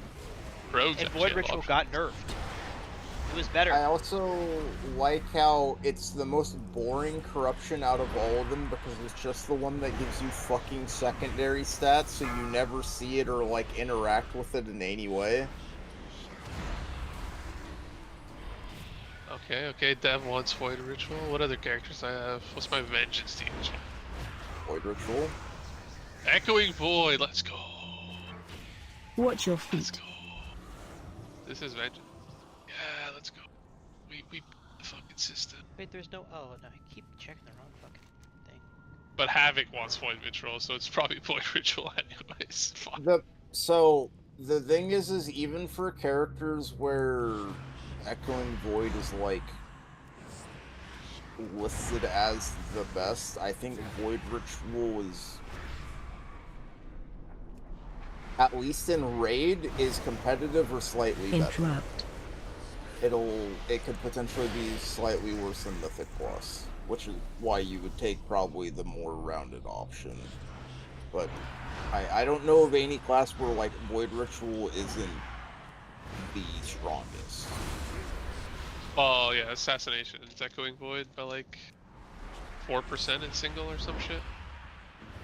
Speaker 3: Rogues
Speaker 1: And
Speaker 3: actually
Speaker 1: Void
Speaker 3: have
Speaker 1: Ritual
Speaker 3: options.
Speaker 1: got nerfed. It was better.
Speaker 2: I also like how it's the most boring corruption out of all of them because it's just the one that gives you fucking secondary stats, so you never see it or like interact with it in any way.
Speaker 3: Okay, Dev wants Void Ritual. What other characters I have? What's my Vengeance team?
Speaker 2: Void Ritual.
Speaker 3: Echoing Void, let's go.
Speaker 7: Watch your
Speaker 3: Let's
Speaker 7: feet.
Speaker 3: go. This is Vengeance. Yeah, let's go. We beat the fucking system.
Speaker 1: Wait, there's no. Oh no, I keep checking the wrong fucking thing.
Speaker 3: But Havoc wants Void Ritual, so it's probably Void Ritual anyways. Fuck.
Speaker 2: So the thing is even for characters where Echoing Void is like listed as the best, I think Void Ritual is, at least in raid, is competitive or slightly better.
Speaker 7: Interrupt.
Speaker 2: It could potentially be slightly worse than Mythic Plus, which is why you would take probably the more rounded option. But I don't know of any class where like Void Ritual isn't the strongest.
Speaker 3: Oh yeah, Assassination. It's Echoing Void by like 4% in single or some shit.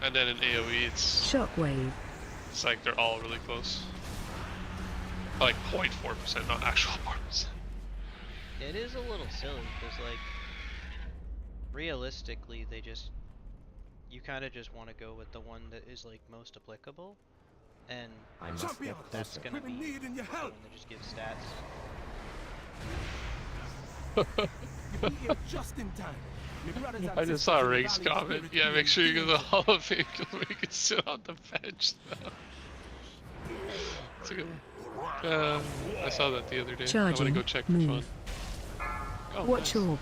Speaker 3: And then in AoE
Speaker 7: Shockwave.
Speaker 3: it's like they're all really close. Like 0.4%, not actual 4%.
Speaker 1: It is a little silly because, like, realistically, you kind of just want to go with the one that is like most applicable, and that's gonna be the one that just gives stats.
Speaker 5: just in time.
Speaker 3: I just saw Riggs comment. Yeah, make sure you go to the Hall of Fame so we can sit on the bench though. It's a good one. I saw that the other day. I'm gonna
Speaker 7: Charging.
Speaker 3: go check for
Speaker 7: Move.
Speaker 3: fun. Oh,
Speaker 7: Watch
Speaker 3: nice.
Speaker 7: your.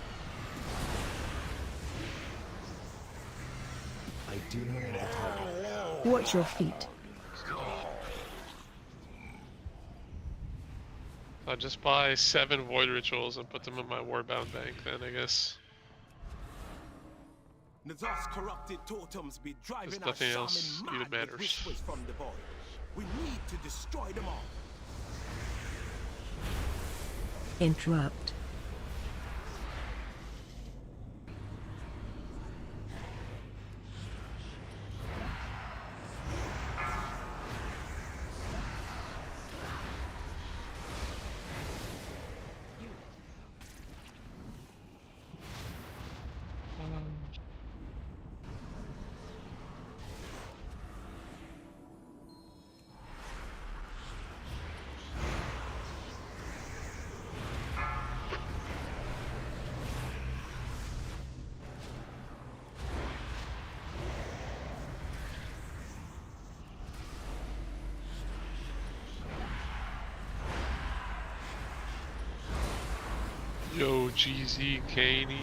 Speaker 5: I do not want to target.
Speaker 7: Watch your feet.
Speaker 3: I'll just buy 7 Void Rituals and put them in my Warbound bank then, I guess.
Speaker 5: Nazar's corrupted totems be driving
Speaker 3: There's
Speaker 5: our
Speaker 3: nothing
Speaker 5: shaman
Speaker 3: else
Speaker 5: mad
Speaker 3: even
Speaker 5: with
Speaker 3: matters.
Speaker 5: whispers from the void. We need to destroy them all.
Speaker 7: Interrupt.
Speaker 3: Yo, GZ, Caney.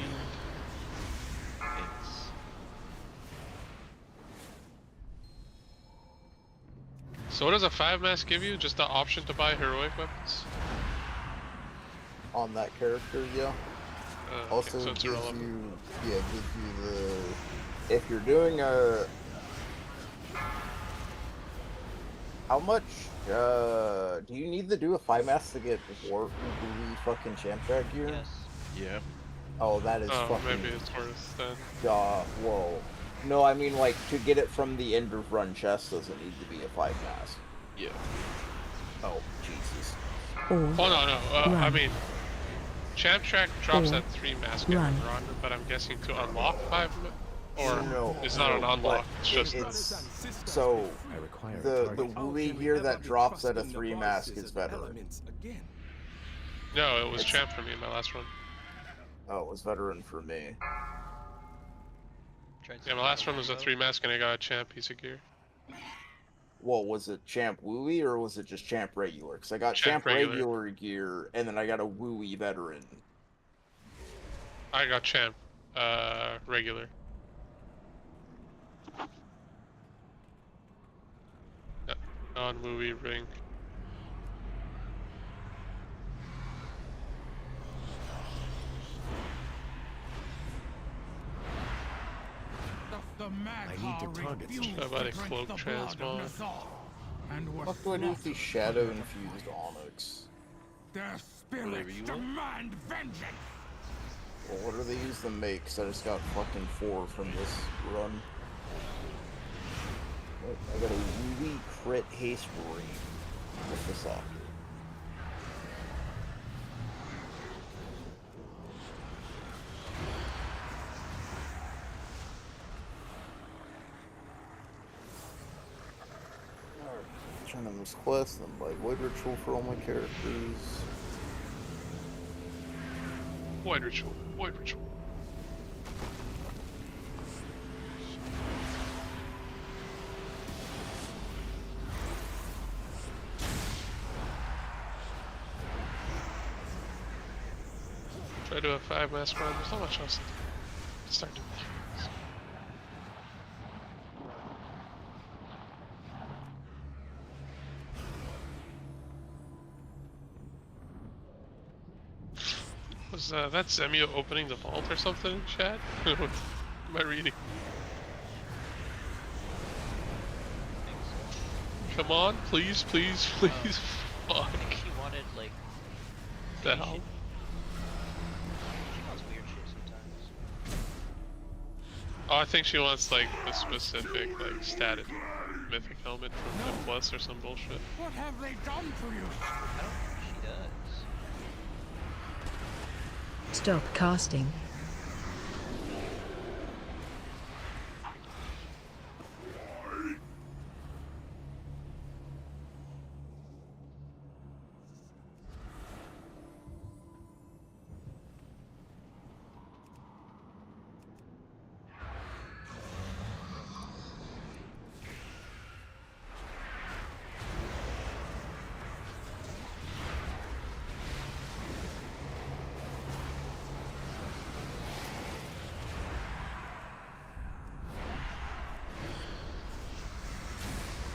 Speaker 4: Thanks.
Speaker 3: So what does a 5-mask give you? Just the option to buy heroic weapons?
Speaker 2: On that character, yeah. Also
Speaker 3: okay, so it's
Speaker 2: gives
Speaker 3: irrelevant.
Speaker 2: you, gives you the, if you're doing a, how much Do you need to do a 5-mask to get War fucking champ track gear?
Speaker 1: Yes.
Speaker 4: Yeah.
Speaker 2: Oh, that is
Speaker 3: Oh,
Speaker 2: fucking.
Speaker 3: maybe it's worth then.
Speaker 2: Whoa. No, I mean, like, to get it from the end of run chest doesn't need to be a 5-mask.
Speaker 4: Yeah.
Speaker 2: Oh, Jesus.
Speaker 7: Or
Speaker 3: Oh no, I
Speaker 7: run.
Speaker 3: mean, champ track drops
Speaker 7: Or
Speaker 3: at 3 mask every
Speaker 7: run.
Speaker 3: run, but I'm guessing to unlock 5, or
Speaker 2: No,
Speaker 3: it's not an
Speaker 2: no,
Speaker 3: unlock.
Speaker 2: but
Speaker 3: It's just
Speaker 2: it's so
Speaker 5: I require a
Speaker 2: the
Speaker 5: target.
Speaker 2: Wooly gear that drops at a 3 mask is veteran.
Speaker 3: no. It was
Speaker 2: It's-
Speaker 3: champ for me in my last run.
Speaker 2: Oh, it was veteran for me.
Speaker 1: Tried
Speaker 3: Yeah, my
Speaker 1: something
Speaker 3: last
Speaker 1: a
Speaker 3: run was a
Speaker 1: while
Speaker 3: 3
Speaker 1: ago.
Speaker 3: mask and I got a champ piece of gear.
Speaker 2: Well, was it champ Wooly or was it just champ regular? Because I got
Speaker 3: Champ
Speaker 2: champ
Speaker 3: regular.
Speaker 2: regular gear and then I got a Wooly veteran.
Speaker 3: I got champ, regular. Yeah, non-movie ring.
Speaker 5: I need to target
Speaker 3: How about a cloak transmog?
Speaker 2: What do I do with the shadow infused onyx?
Speaker 8: Their
Speaker 4: Whatever
Speaker 8: spirits
Speaker 4: you want.
Speaker 8: demand vengeance.
Speaker 2: Well, what do they use to make? Because I just got fucking 4 from this run. I got a Wooly crit haste ring with the socket. Turn on this quest and buy Void Ritual for all my characters.
Speaker 3: Void ritual. Void ritual. Try to do a 5 mask run. There's not much else to do. Start doing that. Was that Zemio opening the vault or something in chat? What am I reading? Come on, please, please, please.
Speaker 1: I
Speaker 3: Fuck.
Speaker 1: think she wanted like.
Speaker 3: The hell?
Speaker 1: She wants weird shit sometimes.
Speaker 3: Oh, I think she wants like the specific like static mythic helmet from the Plus or some bullshit.
Speaker 8: What have they done to you?
Speaker 1: I don't think she does.
Speaker 7: stop casting.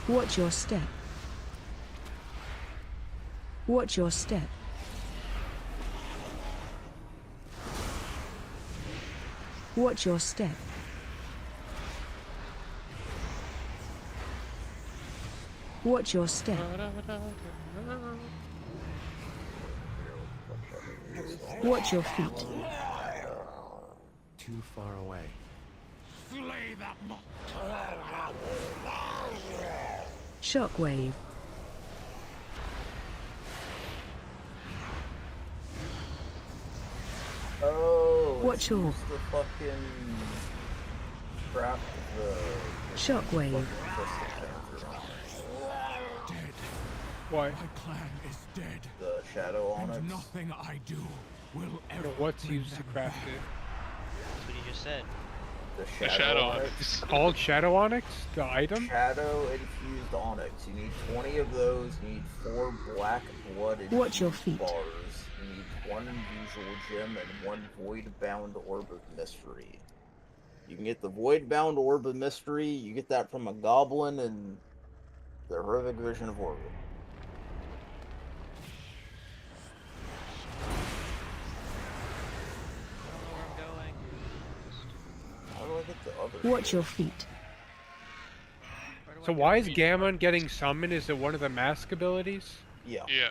Speaker 7: Watch your step. Watch your step. Watch your step. Watch your step. Watch your feet.
Speaker 5: Too far away.
Speaker 8: Slay that monster.
Speaker 7: Shockwave.
Speaker 2: Oh,
Speaker 7: Watch your
Speaker 2: use the fucking crap the
Speaker 7: shockwave.
Speaker 8: Dead.
Speaker 6: Why?
Speaker 8: My clan is dead.
Speaker 2: the shadow onyx.
Speaker 8: And nothing I do will
Speaker 6: You
Speaker 8: ever
Speaker 6: know what's
Speaker 8: bring
Speaker 6: used to
Speaker 8: them
Speaker 6: craft
Speaker 8: back.
Speaker 6: it?
Speaker 1: That's what you just said.
Speaker 2: The
Speaker 3: The Shadow
Speaker 2: onyx.
Speaker 6: It's called Shadow Onyx, the item?
Speaker 2: Shadow infused onyx. You need 20 of those. You need 4 black blood infused
Speaker 7: Watch your feet.
Speaker 2: bars. You need 1 unusual gem and 1 void bound orb of mystery. You can get the void bound orb of mystery. You get that from a goblin and the horrific vision of Orb.
Speaker 1: I don't know where I'm going.
Speaker 2: How do I get the other?
Speaker 7: Watch your feet.
Speaker 1: Where do
Speaker 6: So why is Gammon getting summoned? Is it one of the mask abilities?
Speaker 2: Yeah.
Speaker 3: Yeah,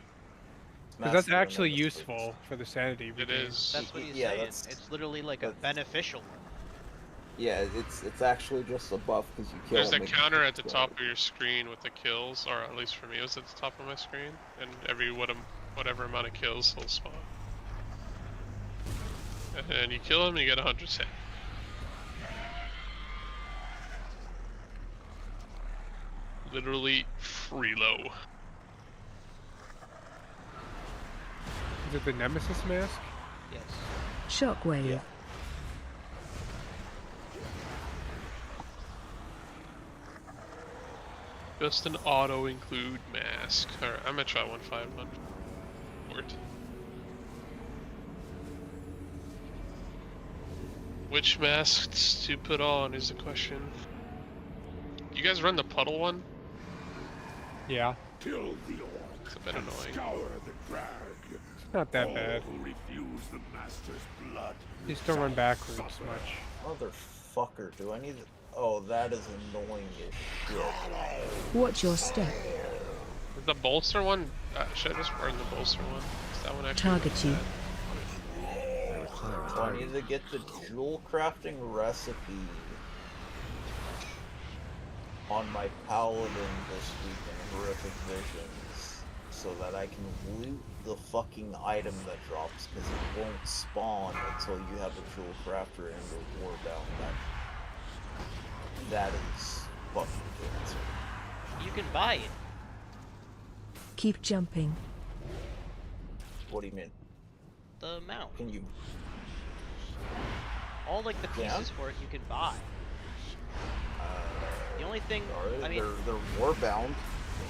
Speaker 6: Because that's
Speaker 2: Master
Speaker 6: actually
Speaker 2: Nemesis.
Speaker 6: useful for the sanity
Speaker 3: it
Speaker 6: regain.
Speaker 3: is.
Speaker 1: That's what he's
Speaker 2: Yeah,
Speaker 1: saying.
Speaker 2: that's-
Speaker 1: It's literally like a
Speaker 2: that's-
Speaker 1: beneficial one.
Speaker 2: Yeah, it's actually just a buff because you kill
Speaker 3: There's a
Speaker 2: him.
Speaker 3: counter at the top of your screen with the kills, or at least for me, it was at the top of my screen, and every whatever amount of kills will spawn. And you kill him, you get 100 cent. Literally free low.
Speaker 6: Is it the Nemesis mask?
Speaker 1: Yes.
Speaker 7: Shockwave.
Speaker 2: Yeah.
Speaker 3: Just an auto include mask. Alright, I'm gonna try 1-500. Worked. Which masks to put on is the question. You guys run the puddle one?
Speaker 6: Yeah.
Speaker 8: Kill the orc.
Speaker 3: It's a bit
Speaker 8: and
Speaker 3: annoying.
Speaker 8: Scour the drag.
Speaker 6: It's not that bad.
Speaker 8: All who refuse the master's blood.
Speaker 6: Just don't run backwards much.
Speaker 2: Motherfucker, do I need to... Oh, that is annoying as shit.
Speaker 7: Watch your step.
Speaker 3: The bolster one? Should I just run the bolster one? Is that one actually
Speaker 7: Target you.
Speaker 2: So I need to get the jewel crafting recipe on my paladin this week in Horrific Visions so that I can loot the fucking item that drops because it won't spawn until you have a jewel crafter and the warbound. That is fucking cancer.
Speaker 1: You can buy it.
Speaker 7: Keep jumping.
Speaker 2: What do you mean?
Speaker 1: The mount.
Speaker 2: Can you?
Speaker 1: All like the
Speaker 2: Yeah?
Speaker 1: pieces for it you can buy. The only thing, I mean,
Speaker 2: They're warbound.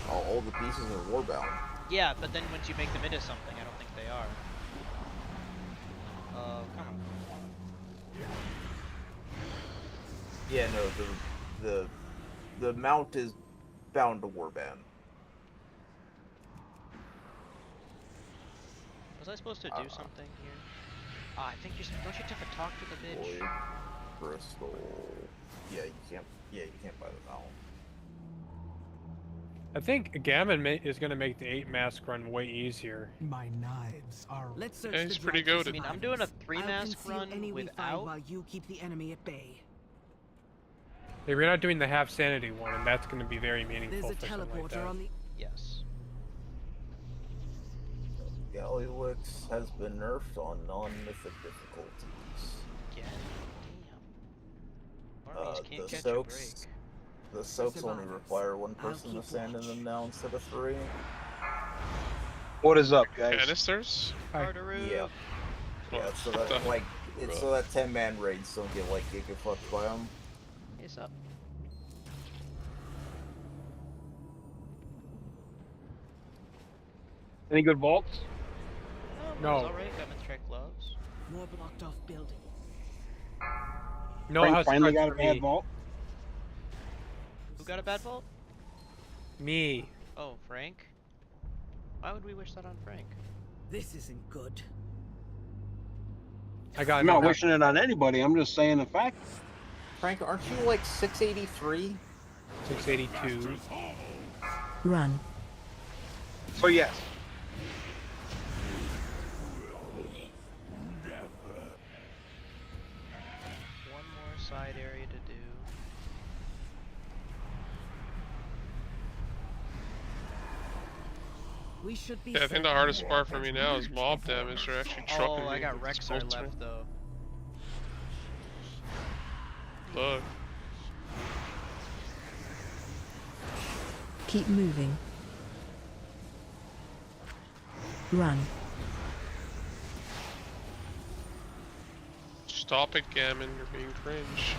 Speaker 2: All the pieces are warbound.
Speaker 1: yeah, but then once you make them into something, I don't think they are. Come on.
Speaker 2: Yeah, no, the mount is bound to warband.
Speaker 1: Was I supposed to do something here? Ah, I think don't you have to talk to the bitch?
Speaker 2: Void crystal. Yeah, you can't. Yeah, you can't buy the mount.
Speaker 6: I think Gammon is going to make the 8 mask run way easier.
Speaker 9: My knives are. Let's search
Speaker 3: Yeah, he's
Speaker 9: the
Speaker 3: pretty
Speaker 9: drive for
Speaker 3: good.
Speaker 1: I mean, I'm doing a 3
Speaker 9: I'll
Speaker 1: mask
Speaker 9: conceal
Speaker 1: run
Speaker 9: any we find
Speaker 1: without.
Speaker 9: while you keep the enemy at bay.
Speaker 6: Yeah, we're not doing the half sanity one, and that's going to be very meaningful
Speaker 9: There's a
Speaker 6: for something like
Speaker 9: teleporter
Speaker 6: that.
Speaker 9: on the.
Speaker 1: Yes.
Speaker 2: Gallywix has been nerfed on non-mythic difficulties.
Speaker 1: Again. Damn. Armies can't
Speaker 2: The
Speaker 1: catch a break.
Speaker 2: soaks. The soaks only require one person to stand in them now instead of 3.
Speaker 10: What is up, guys?
Speaker 3: Canisters?
Speaker 1: Cardaroo.
Speaker 2: Yeah. Yeah, so that like it's so that 10-man raids don't get like gigafucked by them.
Speaker 1: It's up.
Speaker 10: Any good vaults?
Speaker 6: No.
Speaker 1: Alright, got my track gloves.
Speaker 9: More blocked off building.
Speaker 6: No,
Speaker 10: Frank
Speaker 6: house
Speaker 10: finally
Speaker 6: starts
Speaker 10: got a
Speaker 6: for
Speaker 10: bad
Speaker 6: me.
Speaker 10: vault.
Speaker 1: Who got a bad vault?
Speaker 6: Me.
Speaker 1: Oh, Frank. Why would we wish that on Frank?
Speaker 9: This isn't good.
Speaker 6: I got
Speaker 10: I'm not
Speaker 6: no
Speaker 10: wishing it on anybody. I'm just saying the fact.
Speaker 2: Frank, aren't you like 683?
Speaker 6: 682.
Speaker 7: Run.
Speaker 10: So yes,
Speaker 1: One more side area to do.
Speaker 9: We should be.
Speaker 3: Yeah, I think the hardest part for me now is mob damage. They're actually trucking
Speaker 1: Oh, I
Speaker 3: me
Speaker 1: got
Speaker 3: with this
Speaker 1: Rexar
Speaker 3: bolster.
Speaker 1: left though.
Speaker 3: Look.
Speaker 7: Keep moving. Run.
Speaker 3: Stop it, Gammon. You're being cringe.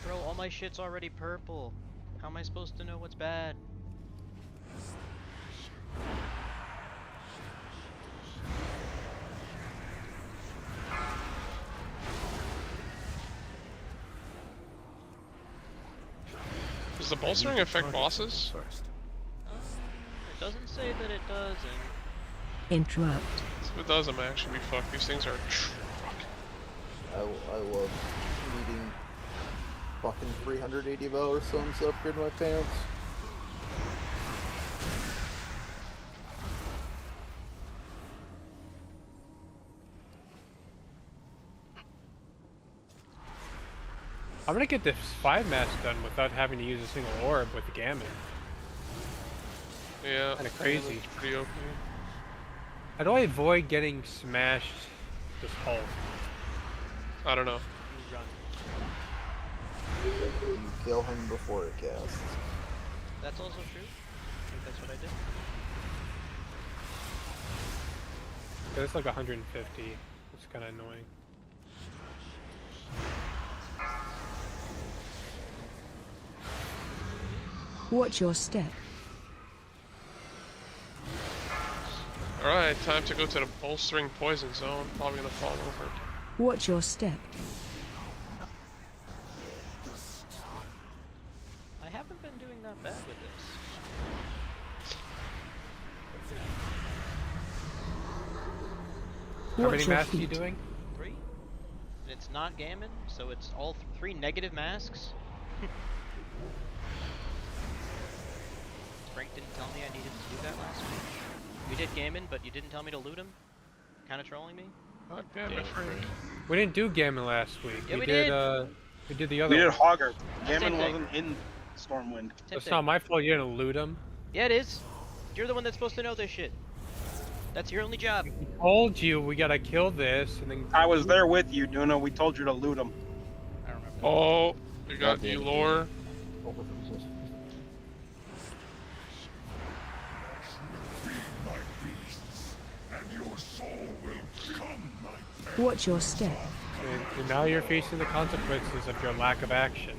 Speaker 1: Bro, all my shit's already purple. How am I supposed to know what's bad?
Speaker 3: Does the bolstering affect bosses?
Speaker 5: First.
Speaker 1: It doesn't say that it does, and
Speaker 7: Interrupt.
Speaker 3: If it does, I'm actually be fucked. These things are truck.
Speaker 2: I love meeting Fucking 380 hours some to upgrade my pants.
Speaker 6: I'm gonna get this 5 mask done without having to use a single orb with the Gammon.
Speaker 3: Yeah.
Speaker 6: Kinda crazy.
Speaker 3: It's pretty OP.
Speaker 6: How do I avoid getting smashed this hull?
Speaker 3: I don't know.
Speaker 1: You run.
Speaker 2: You kill him before it casts.
Speaker 1: That's also true. I think that's what I did.
Speaker 6: It's like 150. It's kind of annoying.
Speaker 7: Watch your step.
Speaker 3: Alright, time to go to the bolstering poison zone. Probably gonna fall over.
Speaker 7: Watch your step.
Speaker 1: I haven't been doing that bad with this.
Speaker 6: How many
Speaker 7: Watch your
Speaker 6: masks are you
Speaker 7: feet.
Speaker 6: doing?
Speaker 1: 3. And it's not Gammon, so it's all 3 negative masks. Frank didn't tell me I needed to do that last week. We did Gammon, but you didn't tell me to loot him. Kinda trolling me.
Speaker 3: God damn it, Frank.
Speaker 6: We didn't do Gammon last week.
Speaker 1: Yeah, we
Speaker 6: did.
Speaker 1: did.
Speaker 6: We did the other
Speaker 10: We did
Speaker 6: one.
Speaker 10: Hogger.
Speaker 1: Same
Speaker 10: Gammon
Speaker 1: thing.
Speaker 10: wasn't in Stormwind.
Speaker 1: Same
Speaker 6: It's
Speaker 1: thing.
Speaker 6: not my fault you didn't loot him.
Speaker 1: Yeah, it is. You're the one that's supposed to know this shit. That's your only job.
Speaker 6: We told you we gotta kill this, and then
Speaker 10: I was there with you, Duna. We told you to loot him.
Speaker 1: I don't remember.
Speaker 3: Oh, we got
Speaker 4: Goddamn.
Speaker 3: new lore.
Speaker 7: Watch your step.
Speaker 6: and now you're facing the consequences of your lack of action.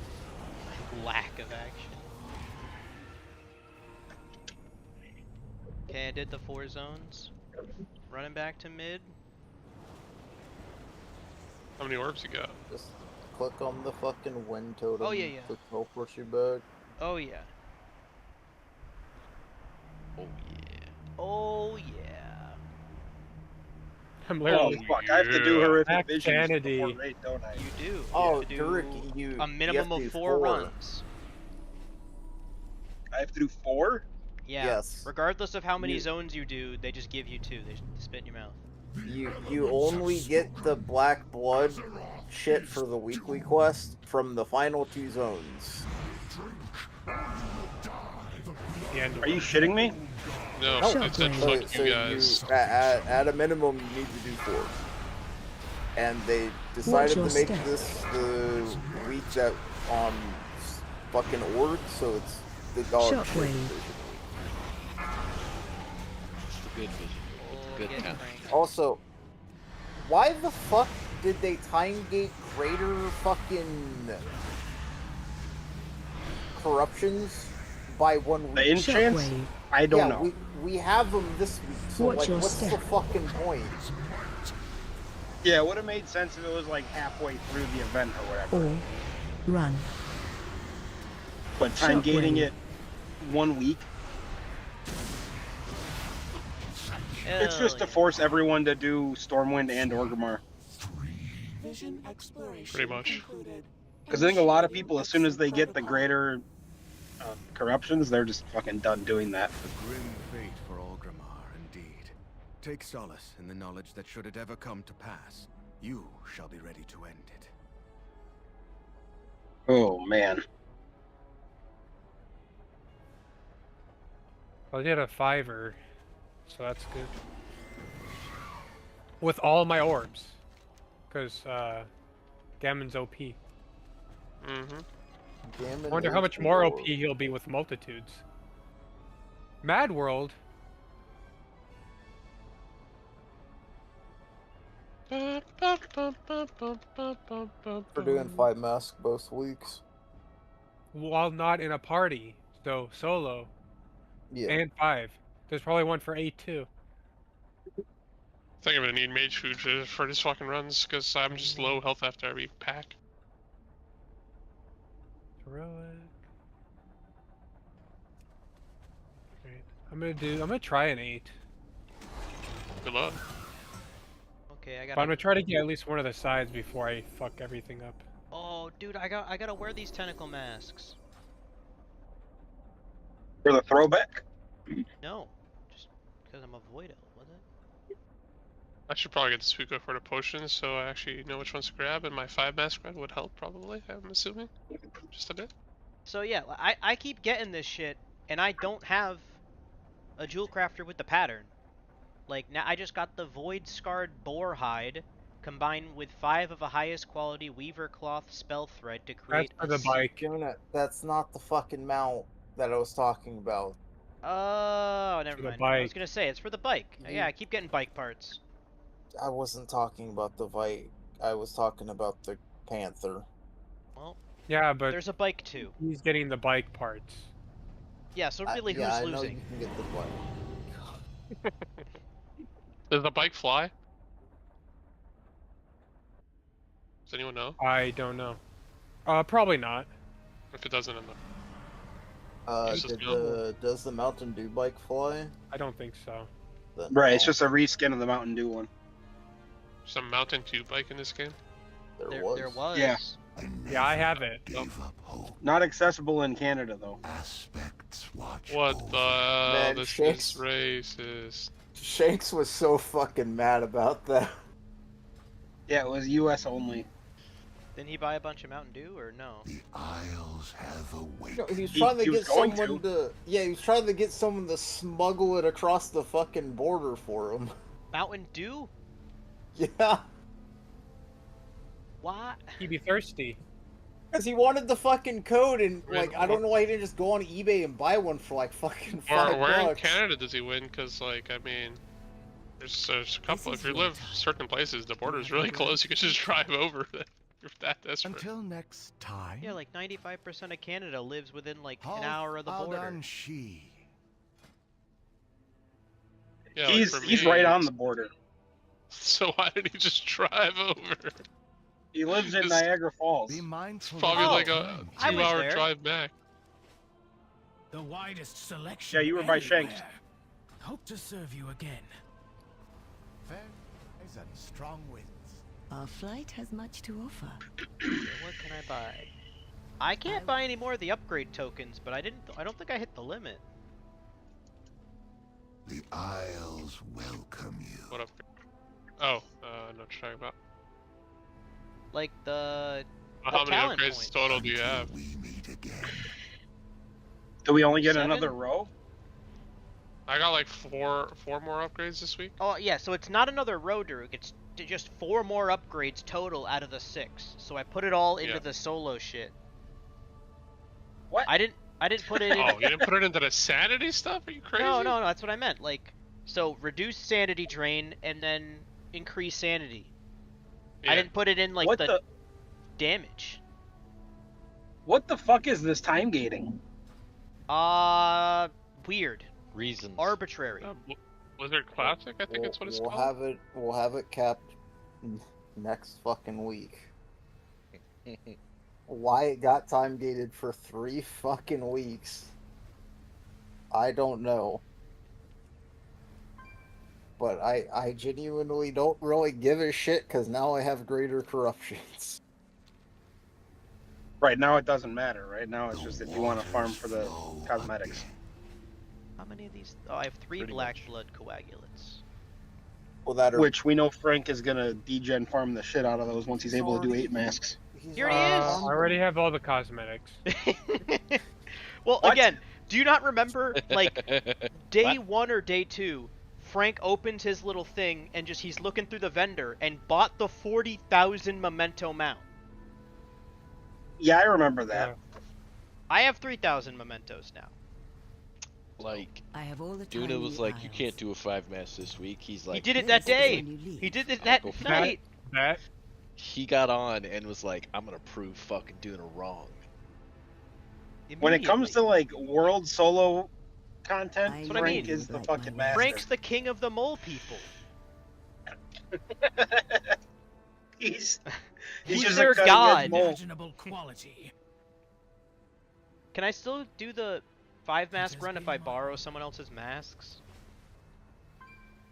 Speaker 1: Lack of action. Okay, I did the 4 zones. Running back to mid.
Speaker 3: How many orbs you got?
Speaker 2: Just click on the fucking wind totem.
Speaker 1: Oh, yeah, yeah.
Speaker 2: To teleport you back.
Speaker 1: Oh yeah.
Speaker 4: Oh yeah.
Speaker 1: Oh yeah.
Speaker 6: I'm
Speaker 10: Oh
Speaker 6: literally.
Speaker 10: fuck! I have to do horrific
Speaker 6: Back
Speaker 10: visions
Speaker 6: sanity.
Speaker 10: before raid, don't I?
Speaker 1: You do. You
Speaker 2: Oh,
Speaker 1: have to
Speaker 2: Dirk,
Speaker 1: do
Speaker 2: you
Speaker 1: a minimum
Speaker 2: have to
Speaker 1: of
Speaker 2: do
Speaker 1: 4
Speaker 2: 4.
Speaker 1: runs.
Speaker 10: I have to do 4.
Speaker 1: Yeah.
Speaker 2: Yes.
Speaker 1: Regardless of how many
Speaker 2: You-
Speaker 1: zones you do, they just give you 2. They spit in your mouth.
Speaker 2: You only get the black blood shit for the weekly quest from the final 2 zones.
Speaker 6: The end.
Speaker 10: Are you shitting me?
Speaker 3: No,
Speaker 2: No.
Speaker 3: it said
Speaker 7: So-
Speaker 3: fuck you guys.
Speaker 2: At a minimum, you need to do 4. And they decided
Speaker 7: your
Speaker 2: to make
Speaker 7: step?
Speaker 2: this the week that on fucking Org, so it's the dog shit
Speaker 7: Shockwave.
Speaker 2: version.
Speaker 4: It's the good vision. It's
Speaker 1: Oh,
Speaker 4: good
Speaker 1: get
Speaker 4: count.
Speaker 1: cranked.
Speaker 2: Also, why the fuck did they time gate greater fucking corruptions by 1
Speaker 10: The
Speaker 2: week?
Speaker 10: enchants?
Speaker 7: Shockwave.
Speaker 10: I don't
Speaker 2: Yeah,
Speaker 10: know.
Speaker 2: we have them this week, so
Speaker 7: Watch
Speaker 2: like,
Speaker 7: your
Speaker 2: what's the
Speaker 7: step.
Speaker 2: fucking point?
Speaker 10: Yeah, it would have made sense if it was like halfway through the event or whatever.
Speaker 7: Or run.
Speaker 10: But time gating
Speaker 7: Shockwave.
Speaker 10: it 1 week, it's just to
Speaker 1: Hell
Speaker 10: force everyone to do Stormwind and Orgrimmar.
Speaker 3: Pretty much.
Speaker 10: Because I think a lot of people, as soon as they get the greater corruptions, they're just fucking done doing that.
Speaker 5: A grim fate for Orgrimmar, indeed. Take solace in the knowledge that should it ever come to pass, you shall be ready to end it.
Speaker 10: Oh man.
Speaker 6: I did a 5er, so that's good. With all my orbs, because Gammon's OP.
Speaker 3: Mm-hmm.
Speaker 2: Damn
Speaker 6: I
Speaker 2: it,
Speaker 6: wonder how
Speaker 2: is
Speaker 6: much more
Speaker 2: Lord.
Speaker 6: OP he'll be with multitudes. Mad World.
Speaker 2: We're doing 5 masks both weeks.
Speaker 6: While not in a party, so solo
Speaker 2: Yeah.
Speaker 6: and 5. There's probably one for 8 too.
Speaker 3: I think I'm gonna need mage food for this fucking runs, because I'm just low health after every pack.
Speaker 6: Heroic. Great. I'm gonna try an 8.
Speaker 3: Good luck.
Speaker 1: Okay, I
Speaker 6: But I'm
Speaker 1: got.
Speaker 6: gonna try to get at least one of the sides before I fuck everything up.
Speaker 1: Oh, dude, I gotta wear these tentacle masks.
Speaker 10: For the throwback?
Speaker 1: No, just because I'm a void elf, was it?
Speaker 3: I should probably get the Suiko for the potions, so I actually know which ones to grab, and my 5 mask run would help probably, I'm assuming. Just a bit.
Speaker 1: So yeah, I keep getting this shit, and I don't have a jewel crafter with the pattern. Like, now I just got the void scarred boar hide combined with 5 of a highest quality weaver cloth spell thread to
Speaker 6: That's
Speaker 1: create
Speaker 6: for
Speaker 1: a
Speaker 6: the bike.
Speaker 2: That's not the fucking mount that I was talking about.
Speaker 1: Oh, never
Speaker 6: For the
Speaker 1: mind. I was
Speaker 6: bike.
Speaker 1: gonna say it's for the bike. Yeah, I keep getting bike parts.
Speaker 2: I wasn't talking about the bike. I was talking about the panther.
Speaker 1: Well,
Speaker 6: Yeah, but
Speaker 1: there's a bike too.
Speaker 6: he's getting the bike parts.
Speaker 1: Yeah, so really,
Speaker 2: Yeah,
Speaker 1: who's
Speaker 2: I know
Speaker 1: losing?
Speaker 2: you can get the bike.
Speaker 3: Does the bike fly? Does anyone know?
Speaker 6: I don't know. Probably not.
Speaker 3: If it doesn't, I'm not.
Speaker 2: Does the Mountain Dew bike fly?
Speaker 6: I don't think so.
Speaker 2: Then
Speaker 10: Right, it's
Speaker 2: no.
Speaker 10: just a reskin of the Mountain Dew one.
Speaker 3: Some Mountain 2 bike in this game?
Speaker 2: There
Speaker 1: There was.
Speaker 10: Yeah.
Speaker 6: Yeah, I have it.
Speaker 8: Gave up hope.
Speaker 10: Not accessible in Canada, though.
Speaker 8: Aspects watch
Speaker 3: What
Speaker 8: over.
Speaker 3: the
Speaker 2: Man,
Speaker 3: this
Speaker 2: Shanks-
Speaker 3: is racist.
Speaker 2: Shanks was so fucking mad about that.
Speaker 10: Yeah, it was US only.
Speaker 1: Didn't he buy a bunch of Mountain Dew or no?
Speaker 8: The Isles have
Speaker 2: No,
Speaker 8: awakened.
Speaker 2: he was trying to
Speaker 10: he was
Speaker 2: get
Speaker 10: going
Speaker 2: someone to. Yeah, he was trying to get someone to smuggle it across the fucking border for him.
Speaker 1: Mountain Dew?
Speaker 2: Yeah,
Speaker 1: What?
Speaker 6: He'd be thirsty.
Speaker 2: because he wanted the fucking code, and
Speaker 3: Really?
Speaker 2: like I don't know why he didn't just go on eBay and buy one for like fucking
Speaker 3: Or
Speaker 2: $5.
Speaker 3: where in Canada does he win? Because, like, I mean, there's a couple.
Speaker 7: This
Speaker 3: If you
Speaker 7: is
Speaker 3: live
Speaker 7: your
Speaker 3: certain places, the border's really close. You could just drive over if you're that desperate.
Speaker 8: Until next time.
Speaker 1: Yeah, like 95% of Canada lives within like an hour of the border.
Speaker 8: Aldan Shi.
Speaker 3: Yeah, like, for
Speaker 10: He's
Speaker 3: me,
Speaker 10: right on the border.
Speaker 3: So why did he just drive over?
Speaker 10: He lives in
Speaker 3: It's-
Speaker 10: Niagara Falls.
Speaker 8: Be mindful.
Speaker 3: Probably
Speaker 1: Oh,
Speaker 3: like a
Speaker 1: I was
Speaker 3: 2-hour
Speaker 1: there.
Speaker 3: drive back.
Speaker 11: The widest selection.
Speaker 10: Yeah, you were by
Speaker 11: anywhere.
Speaker 10: Shanks.
Speaker 11: Hope to serve you again.
Speaker 8: Fair eyes and strong winds.
Speaker 7: Our flight has much to offer.
Speaker 1: So what can I buy? I can't buy any more of the upgrade tokens, but I don't think I hit the limit.
Speaker 8: The Isles welcome you.
Speaker 3: What up? Oh, no, what you're talking about.
Speaker 1: Like the
Speaker 3: How many
Speaker 1: talent
Speaker 3: upgrades
Speaker 1: points.
Speaker 3: total do you have?
Speaker 8: We meet again.
Speaker 10: Do we only get
Speaker 1: 7?
Speaker 10: another row?
Speaker 3: I got like four more upgrades this week.
Speaker 1: Oh yeah, so it's not another row, Daruk. It's just 4 more upgrades total out of the 6. So I put it all into
Speaker 3: Yeah.
Speaker 1: the solo shit.
Speaker 10: What?
Speaker 1: I didn't put it in.
Speaker 3: Oh, you didn't put it into the sanity stuff? Are you crazy?
Speaker 1: No, that's what I meant. Like, so reduce sanity drain and then increase sanity. I
Speaker 3: Yeah.
Speaker 1: didn't put it in like
Speaker 10: What
Speaker 1: the damage.
Speaker 10: What the fuck is this time gating?
Speaker 1: Weird,
Speaker 4: Reasons.
Speaker 1: arbitrary.
Speaker 3: Wizard Classic, I think it's what it's
Speaker 2: we'll
Speaker 3: called.
Speaker 2: We'll have it capped next fucking week. Why it got time gated for 3 fucking weeks, I don't know. But I genuinely don't really give a shit because now I have greater corruptions.
Speaker 10: Right now it doesn't matter. Right now it's just if you want to farm for the cosmetics.
Speaker 1: How many of these? Oh, I have 3
Speaker 4: Pretty
Speaker 1: black
Speaker 4: much.
Speaker 1: blood coagulants.
Speaker 2: Well, that are,
Speaker 10: Which we know Frank is gonna degen farm the shit out of those once he's able to do
Speaker 2: Sorry.
Speaker 10: 8 masks.
Speaker 1: Here he is.
Speaker 6: I already have all the cosmetics.
Speaker 1: Well,
Speaker 10: What?
Speaker 1: again, do you not remember like day
Speaker 4: What?
Speaker 1: 1 or day 2? Frank opened his little thing and he's looking through the vendor and bought the 40,000 memento mount.
Speaker 10: Yeah, I remember that.
Speaker 1: I have 3,000 mementos now.
Speaker 4: Like,
Speaker 7: I have all the time
Speaker 4: Duna was
Speaker 7: the
Speaker 4: like, you
Speaker 7: Isles.
Speaker 4: can't do a 5 mass this week. He's like,
Speaker 1: He did it
Speaker 7: Yes,
Speaker 1: that day.
Speaker 7: when you leave.
Speaker 1: He did it
Speaker 4: I'll
Speaker 1: that
Speaker 4: go for
Speaker 1: night.
Speaker 6: That
Speaker 4: he got on and was like, I'm gonna prove fucking Duna wrong.
Speaker 10: When it comes to
Speaker 1: Immediately.
Speaker 10: like world solo content,
Speaker 7: I
Speaker 1: what I
Speaker 10: Frank
Speaker 1: mean.
Speaker 10: is the
Speaker 7: Like
Speaker 10: fucking
Speaker 7: my
Speaker 10: master.
Speaker 1: Frank's the king of the mole people.
Speaker 10: he's
Speaker 1: He's
Speaker 10: just
Speaker 1: their
Speaker 10: a cutting-edge
Speaker 1: god.
Speaker 10: mole.
Speaker 11: Imaginable quality.
Speaker 1: Can I still do the 5 mask
Speaker 11: has
Speaker 1: run if
Speaker 11: been
Speaker 1: I
Speaker 11: my-
Speaker 1: borrow someone else's masks?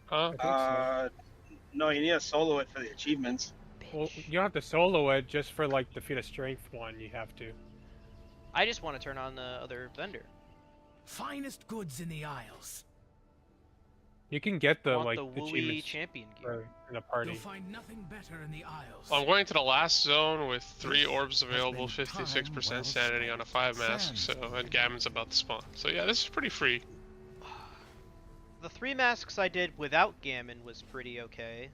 Speaker 3: Huh?
Speaker 6: I think so.
Speaker 10: No, you need to solo it for the achievements.
Speaker 1: Bitch.
Speaker 6: Well, you don't have to solo it just for like the feat of strength one. You have to.
Speaker 1: I just want to turn on the other vendor.
Speaker 11: Finest goods in the Isles.
Speaker 6: You can get the
Speaker 1: want
Speaker 6: like
Speaker 1: the Wooey
Speaker 6: achievements
Speaker 1: champion gear.
Speaker 6: in a party.
Speaker 11: You'll find nothing better in the Isles.
Speaker 3: Well, I'm going to the last zone with 3
Speaker 8: This
Speaker 3: orbs
Speaker 8: has
Speaker 3: available,
Speaker 8: been
Speaker 3: 56%
Speaker 8: time well
Speaker 3: sanity on a 5 mask, so
Speaker 8: Sands
Speaker 3: and Gammon's about to spawn. So yeah, this is pretty free.
Speaker 1: The 3 masks I did without Gammon was pretty okay.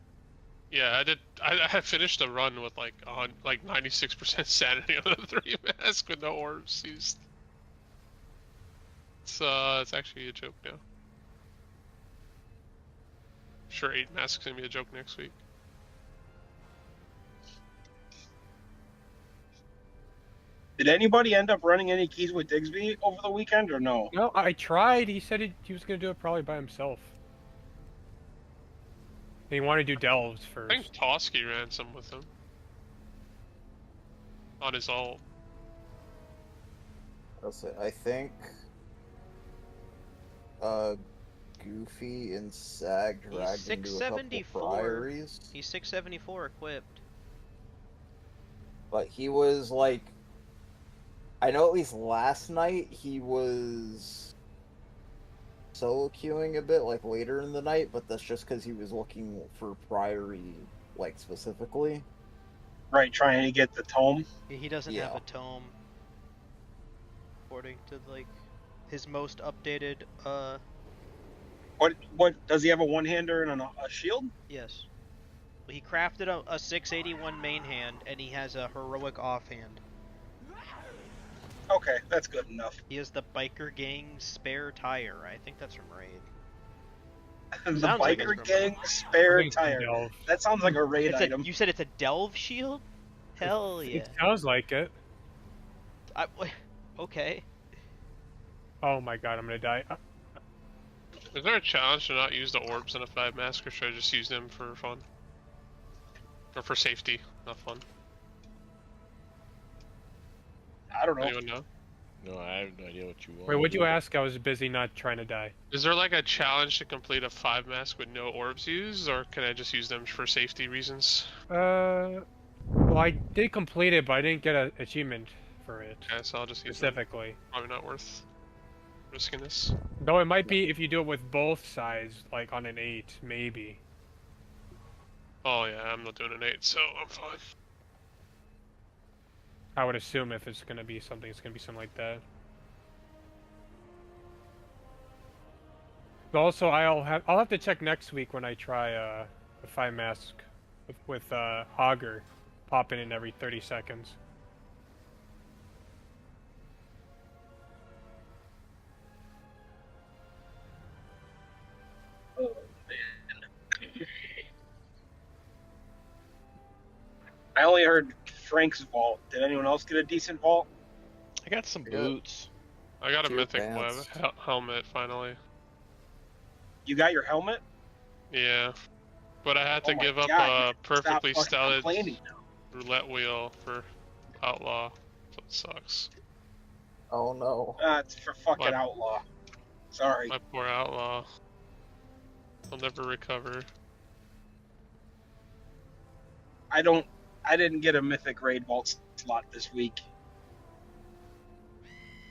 Speaker 3: Yeah, I finished a run with like 96% sanity on the 3 mask with no orbs used. It's actually a joke now. Sure, 8 masks gonna be a joke next week.
Speaker 10: Did anybody end up running any keys with Digsby over the weekend or no?
Speaker 6: No, I tried. He said he was gonna do it probably by himself. He wanted to do delves first.
Speaker 3: I think Toski ran some with him. On his ult.
Speaker 2: I think Goofy and Sag
Speaker 1: He's
Speaker 2: dragged into a couple
Speaker 1: 674.
Speaker 2: priories.
Speaker 1: He's 674 equipped.
Speaker 2: But he was like, I know at least last night he was solo queuing a bit, like later in the night, but that's just because he was looking for priory, like specifically.
Speaker 10: Right, trying to get the tome.
Speaker 1: He doesn't have
Speaker 2: Yeah.
Speaker 1: a tome. According to like his most updated
Speaker 10: What does he have, a one-hander and a shield?
Speaker 1: yes. He crafted a 681 main hand and he has a heroic offhand.
Speaker 10: Okay, that's good enough.
Speaker 1: He has the biker gang spare tire. I think that's from Raid.
Speaker 10: The
Speaker 1: Sounds like
Speaker 10: biker
Speaker 1: it's
Speaker 10: gang
Speaker 1: from-
Speaker 10: spare
Speaker 6: I think
Speaker 10: tire.
Speaker 6: delve.
Speaker 10: That sounds like a raid
Speaker 1: It's
Speaker 10: item.
Speaker 1: you said it's a delve shield? Hell yeah.
Speaker 6: It sounds like it.
Speaker 1: Okay.
Speaker 6: Oh my god, I'm gonna die.
Speaker 3: Is there a challenge to not use the orbs in a 5 mask, or should I just use them for fun? Or for safety, not fun?
Speaker 10: I don't know.
Speaker 3: Anyone know?
Speaker 4: No, I have no idea what you want.
Speaker 6: Wait, what'd you ask? I was busy not trying to die.
Speaker 3: Is there like a challenge to complete a 5 mask with no orbs used, or can I just use them for safety reasons?
Speaker 6: Well, I did complete it, but I didn't get an achievement for it
Speaker 3: Okay, so I'll just use them.
Speaker 6: specifically.
Speaker 3: Probably not worth risking this.
Speaker 6: Though it might be if you do it with both sides, like on an 8, maybe.
Speaker 3: Oh yeah, I'm not doing an 8, so I'm fine.
Speaker 6: I would assume if it's gonna be something, it's gonna be something like that. But also, I'll have to check next week when I try the 5 mask with Hogger popping in every 30 seconds.
Speaker 10: Oh, man. I only heard Frank's vault. Did anyone else get a decent vault?
Speaker 4: I got some
Speaker 2: Yep.
Speaker 4: boots.
Speaker 3: I got a
Speaker 2: 2
Speaker 3: mythic
Speaker 2: pants.
Speaker 3: web helmet finally.
Speaker 10: You got your helmet?
Speaker 3: Yeah. But I had to
Speaker 10: Oh my
Speaker 3: give up
Speaker 10: God,
Speaker 3: a perfectly
Speaker 10: Stop fucking
Speaker 3: stelled
Speaker 10: complaining now.
Speaker 3: roulette wheel for Outlaw. So it sucks.
Speaker 2: Oh no.
Speaker 10: It's for fucking
Speaker 3: What?
Speaker 10: outlaw. Sorry.
Speaker 3: My poor Outlaw. I'll never recover.
Speaker 10: I didn't get a mythic raid vault slot this week.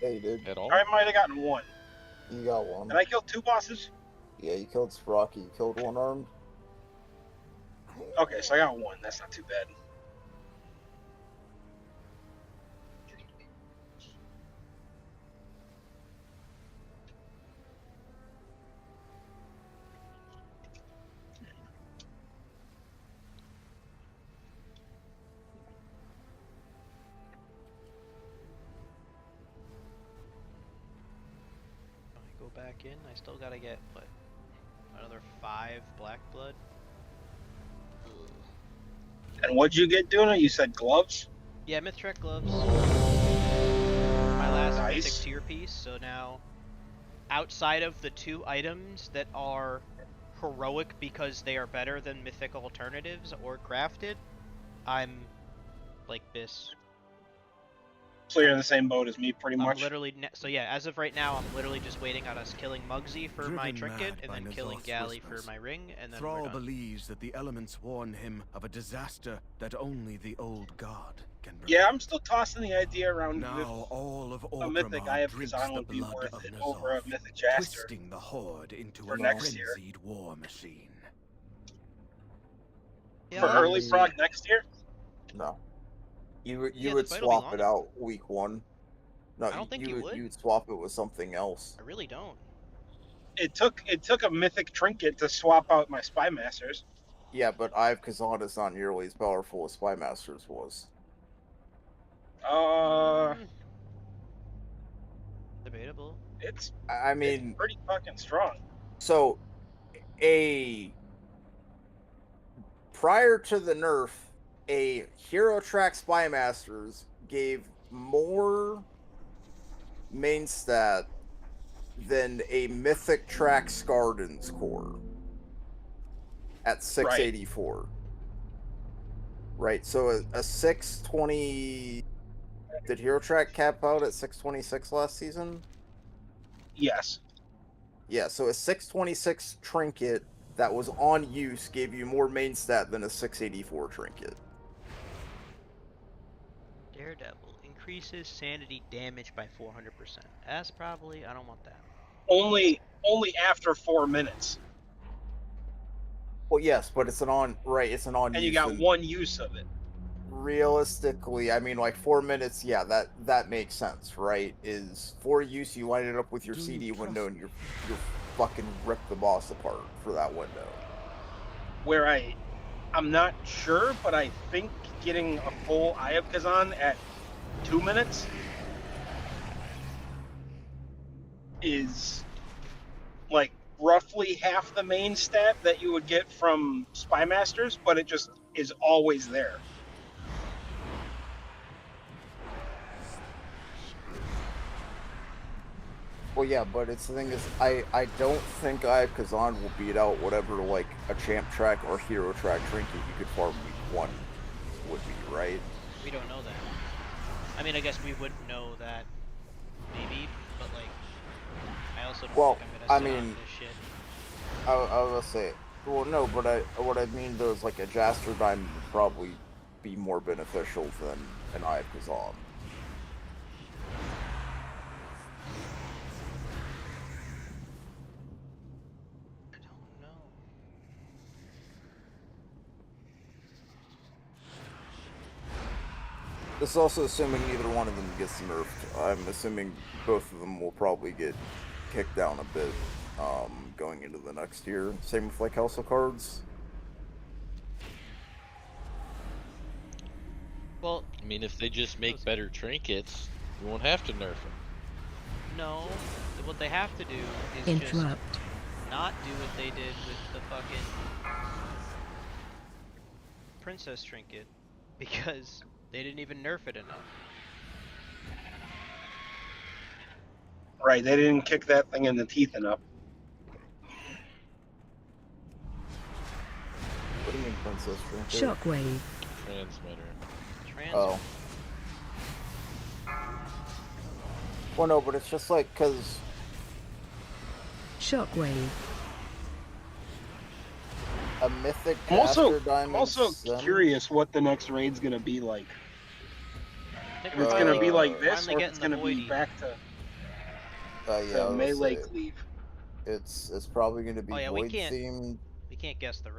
Speaker 2: Yeah, you did.
Speaker 4: At all?
Speaker 10: I might have gotten one.
Speaker 2: You got one.
Speaker 10: Did I kill 2 bosses?
Speaker 2: Yeah, you killed Sprocky. You killed one armed.
Speaker 10: Okay, so I got one. That's not too bad.
Speaker 1: I go back in. I still gotta get what? Another 5 black blood.
Speaker 10: And what'd you get doing it? You said gloves?
Speaker 1: Yeah, Mythrek gloves. My last
Speaker 10: Nice.
Speaker 1: mythic tier piece. So now, outside of the 2 items that are heroic because they are better than mythic alternatives or crafted, I'm like this.
Speaker 10: So you're in the same boat as me, pretty
Speaker 1: I'm
Speaker 10: much.
Speaker 1: literally so yeah. As of right now, I'm literally just waiting on us killing Muggsy for my
Speaker 5: Driven
Speaker 1: trinket,
Speaker 5: mad
Speaker 1: and
Speaker 5: by
Speaker 1: then killing
Speaker 5: Nazoth's
Speaker 1: Galley for
Speaker 5: whispers,
Speaker 1: my ring, and then
Speaker 5: Thrall
Speaker 1: we're done.
Speaker 5: believes that the elements warn him of a disaster that only the old god can prevent.
Speaker 10: Yeah, I'm still tossing the idea around
Speaker 5: Now
Speaker 10: if
Speaker 5: all of
Speaker 10: a mythic
Speaker 5: Orgrimmar
Speaker 10: Eye of
Speaker 5: drinks
Speaker 10: Kazan
Speaker 5: the
Speaker 10: would be
Speaker 5: blood
Speaker 10: worth
Speaker 5: of
Speaker 10: it over a
Speaker 5: Nazoth,
Speaker 10: mythic Jaster
Speaker 5: twisting the horde into
Speaker 10: for
Speaker 5: a
Speaker 10: next year.
Speaker 5: frenzied war machine.
Speaker 1: Yeah,
Speaker 10: For
Speaker 1: I'll have
Speaker 10: early
Speaker 1: to see.
Speaker 10: prog next year?
Speaker 2: No. You
Speaker 1: Yeah, the
Speaker 2: would
Speaker 1: fight will be
Speaker 2: swap
Speaker 1: long
Speaker 2: it
Speaker 1: enough.
Speaker 2: out week 1. No,
Speaker 1: I don't think you would.
Speaker 2: you would swap it with something else.
Speaker 1: I really don't.
Speaker 10: It took a mythic trinket to swap out my Spy Masters.
Speaker 2: Yeah, but Eye of Kazan is not nearly as powerful as Spy Masters was.
Speaker 1: Debatable.
Speaker 10: It's
Speaker 2: I mean,
Speaker 10: it's pretty fucking strong.
Speaker 2: So, prior to the nerf, a Hero Track Spy Masters gave more main stat than a Mythic Track Skarden's core at 684. Right, so a 620... Did Hero Track cap out at 626 last season?
Speaker 10: Yes.
Speaker 2: Yeah, so a 626 trinket that was on use gave you more main stat than a 684 trinket.
Speaker 1: Daredevil increases sanity damage by 400%. That's probably, I don't want that.
Speaker 10: Only after 4 minutes.
Speaker 2: Well, yes, but it's an on use.
Speaker 10: And you got one use of it.
Speaker 2: Realistically, I mean, like 4 minutes, yeah, that makes sense, right? Is 4 use, you line it up with your CD window, and you're fucking rip the boss apart for that window.
Speaker 10: Where I'm not sure, but I think getting a full Eye of Kazan at 2 minutes is like roughly half the main stat that you would get from Spy Masters, but it just is always there.
Speaker 2: Well, yeah, but the thing is, I don't think Eye of Kazan will beat out whatever, like, a Champ Track or Hero Track trinket you could farm week 1 would be, right?
Speaker 1: We don't know that. I mean, I guess we wouldn't know that, maybe, but, like, I also don't think I'm gonna sit on this shit.
Speaker 2: I was gonna say, well, no, but what I mean, though, is, like, a Jaster Diamond would probably be more beneficial than an Eye of Kazan. This is also assuming neither one of them gets nerfed. I'm assuming both of them will probably get kicked down a bit going into the next year. Same with like House of Cards.
Speaker 1: Well,
Speaker 4: I mean, if they just make better trinkets, you won't have to nerf them.
Speaker 1: No, what they have to do is just not do what they did with the fucking Princess Trinket, because they didn't even nerf it enough.
Speaker 10: Right, they didn't kick that thing in the teeth enough.
Speaker 2: What do you mean Princess Trinket?
Speaker 7: Shockwave.
Speaker 4: Transmitter.
Speaker 2: Oh. Well, no, but it's just like, cause...
Speaker 7: Shockwave.
Speaker 2: A mythic
Speaker 10: I'm also
Speaker 2: Diamond
Speaker 10: curious what the next raid's gonna be like. If it's gonna be like this, or if it's gonna be back to melee cleave.
Speaker 2: It's probably gonna be Void themed.
Speaker 1: We can't guess the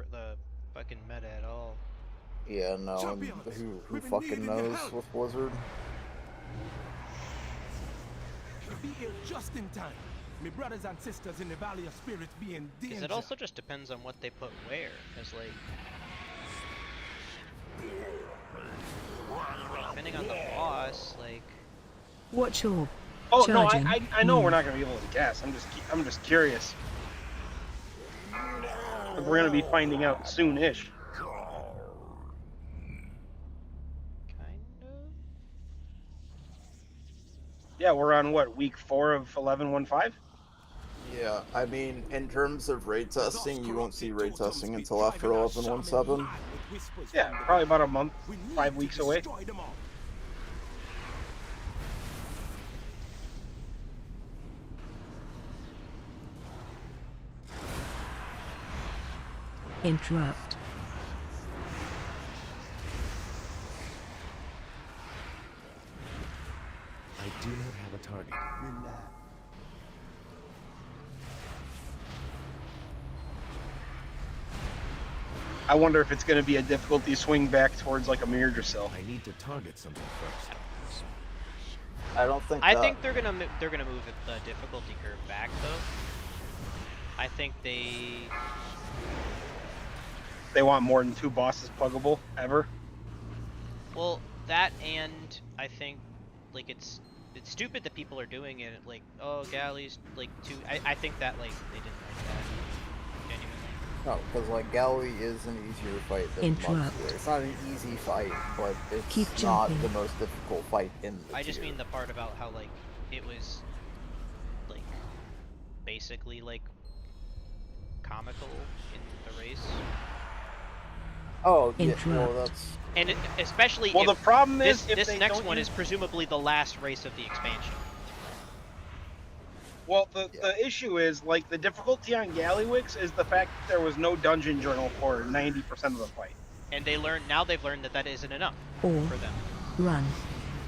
Speaker 1: fucking meta at all.
Speaker 2: Yeah, no, and who fucking knows with Blizzard?
Speaker 8: Be here just in time. My brothers and sisters in the Valley of Spirits be in danger.
Speaker 1: Because it also just depends on what they put where. Because, like, depending on the boss, like.
Speaker 7: Watch your.
Speaker 10: Oh no, I know we're not gonna be able to guess. I'm just curious. We're gonna be finding out soon-ish. Yeah, we're on what, week 4 of 11.15?
Speaker 2: Yeah, I mean, in terms of raid testing, you won't see raid testing until after 11.17.
Speaker 10: Yeah, probably about a month, 5 weeks away.
Speaker 7: Interrupt.
Speaker 5: I do not have a target.
Speaker 10: I wonder if it's going to be a difficulty swing back towards like a Mirdrasil.
Speaker 5: I need to target something first.
Speaker 2: I don't think.
Speaker 1: I think they're gonna move the difficulty curve back though. I think they
Speaker 10: want more than 2 bosses pluggable ever.
Speaker 1: Well, that, and I think like it's stupid that people are doing it. Like, oh, Galley's like too. I think that like they didn't like that genuinely.
Speaker 2: No, because like Galley is an easier fight than Monster. It's not an easy fight, but it's not the most difficult fight in the
Speaker 1: I just
Speaker 2: tier.
Speaker 1: mean the part about how like it was like basically like comical in the race.
Speaker 2: Oh, yeah, well that's...
Speaker 1: And especially
Speaker 10: well,
Speaker 1: if
Speaker 10: the problem is
Speaker 1: this next one is presumably the last race of the expansion.
Speaker 10: Well, the issue is, like, the difficulty on Gallywix is the fact that there was no dungeon journal for 90% of the fight.
Speaker 1: And they've learned that isn't enough
Speaker 7: or
Speaker 1: for them.
Speaker 7: Run.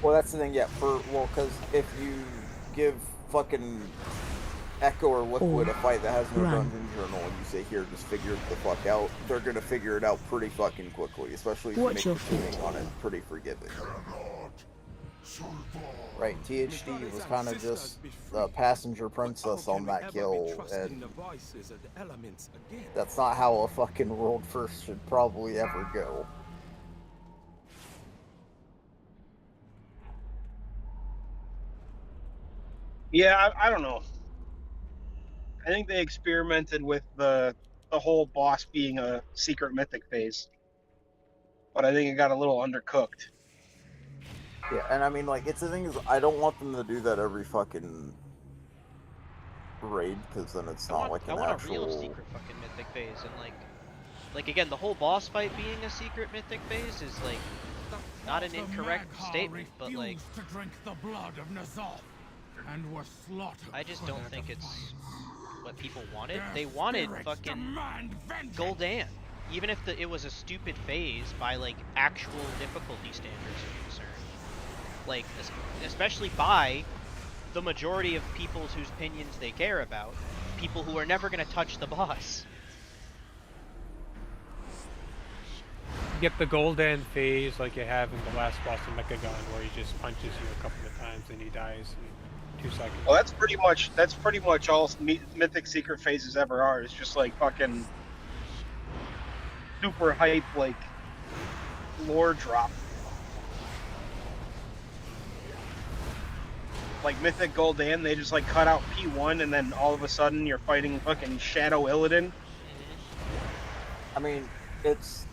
Speaker 2: Well, that's the thing, yeah, because if you give fucking Echo or Liquid a fight that has no dungeon journal and you say, here, just figure it the fuck out, they're gonna figure it out pretty fucking quickly, especially if you make the tuning on it pretty forgiving. Right, THD was kind of just a passenger princess on that kill, and that's not how a fucking world first should probably ever go.
Speaker 10: Yeah, I don't know. I think they experimented with the whole boss being a secret mythic phase, but I think it got a little undercooked.
Speaker 2: Yeah, and I mean, like, it's the thing is, I don't want them to do that every fucking raid, because then it's not like an actual... I want a real
Speaker 1: secret fucking mythic phase, and like again, the whole boss fight being a secret mythic phase is like not an incorrect statement, but like
Speaker 11: to drink the blood of N'Zoth and were slaughtered.
Speaker 1: I just don't think it's what people wanted. They wanted fucking Gul'dan, even if it was a stupid phase by like actual difficulty standards are concerned. Like, especially by the majority of people whose opinions they care about, people who are never going to touch the boss.
Speaker 6: Get the Gul'dan phase like you have in the last boss of Mechagon, where he just punches you a couple of times and he dies in 2 seconds.
Speaker 10: Well, that's pretty much all mythic secret phases ever are. It's just like fucking super hype, like lore drop. Like Mythic Gul'dan, they just like cut out P1 and then all of a sudden you're fighting fucking Shadow Illidan.
Speaker 2: I mean, it's...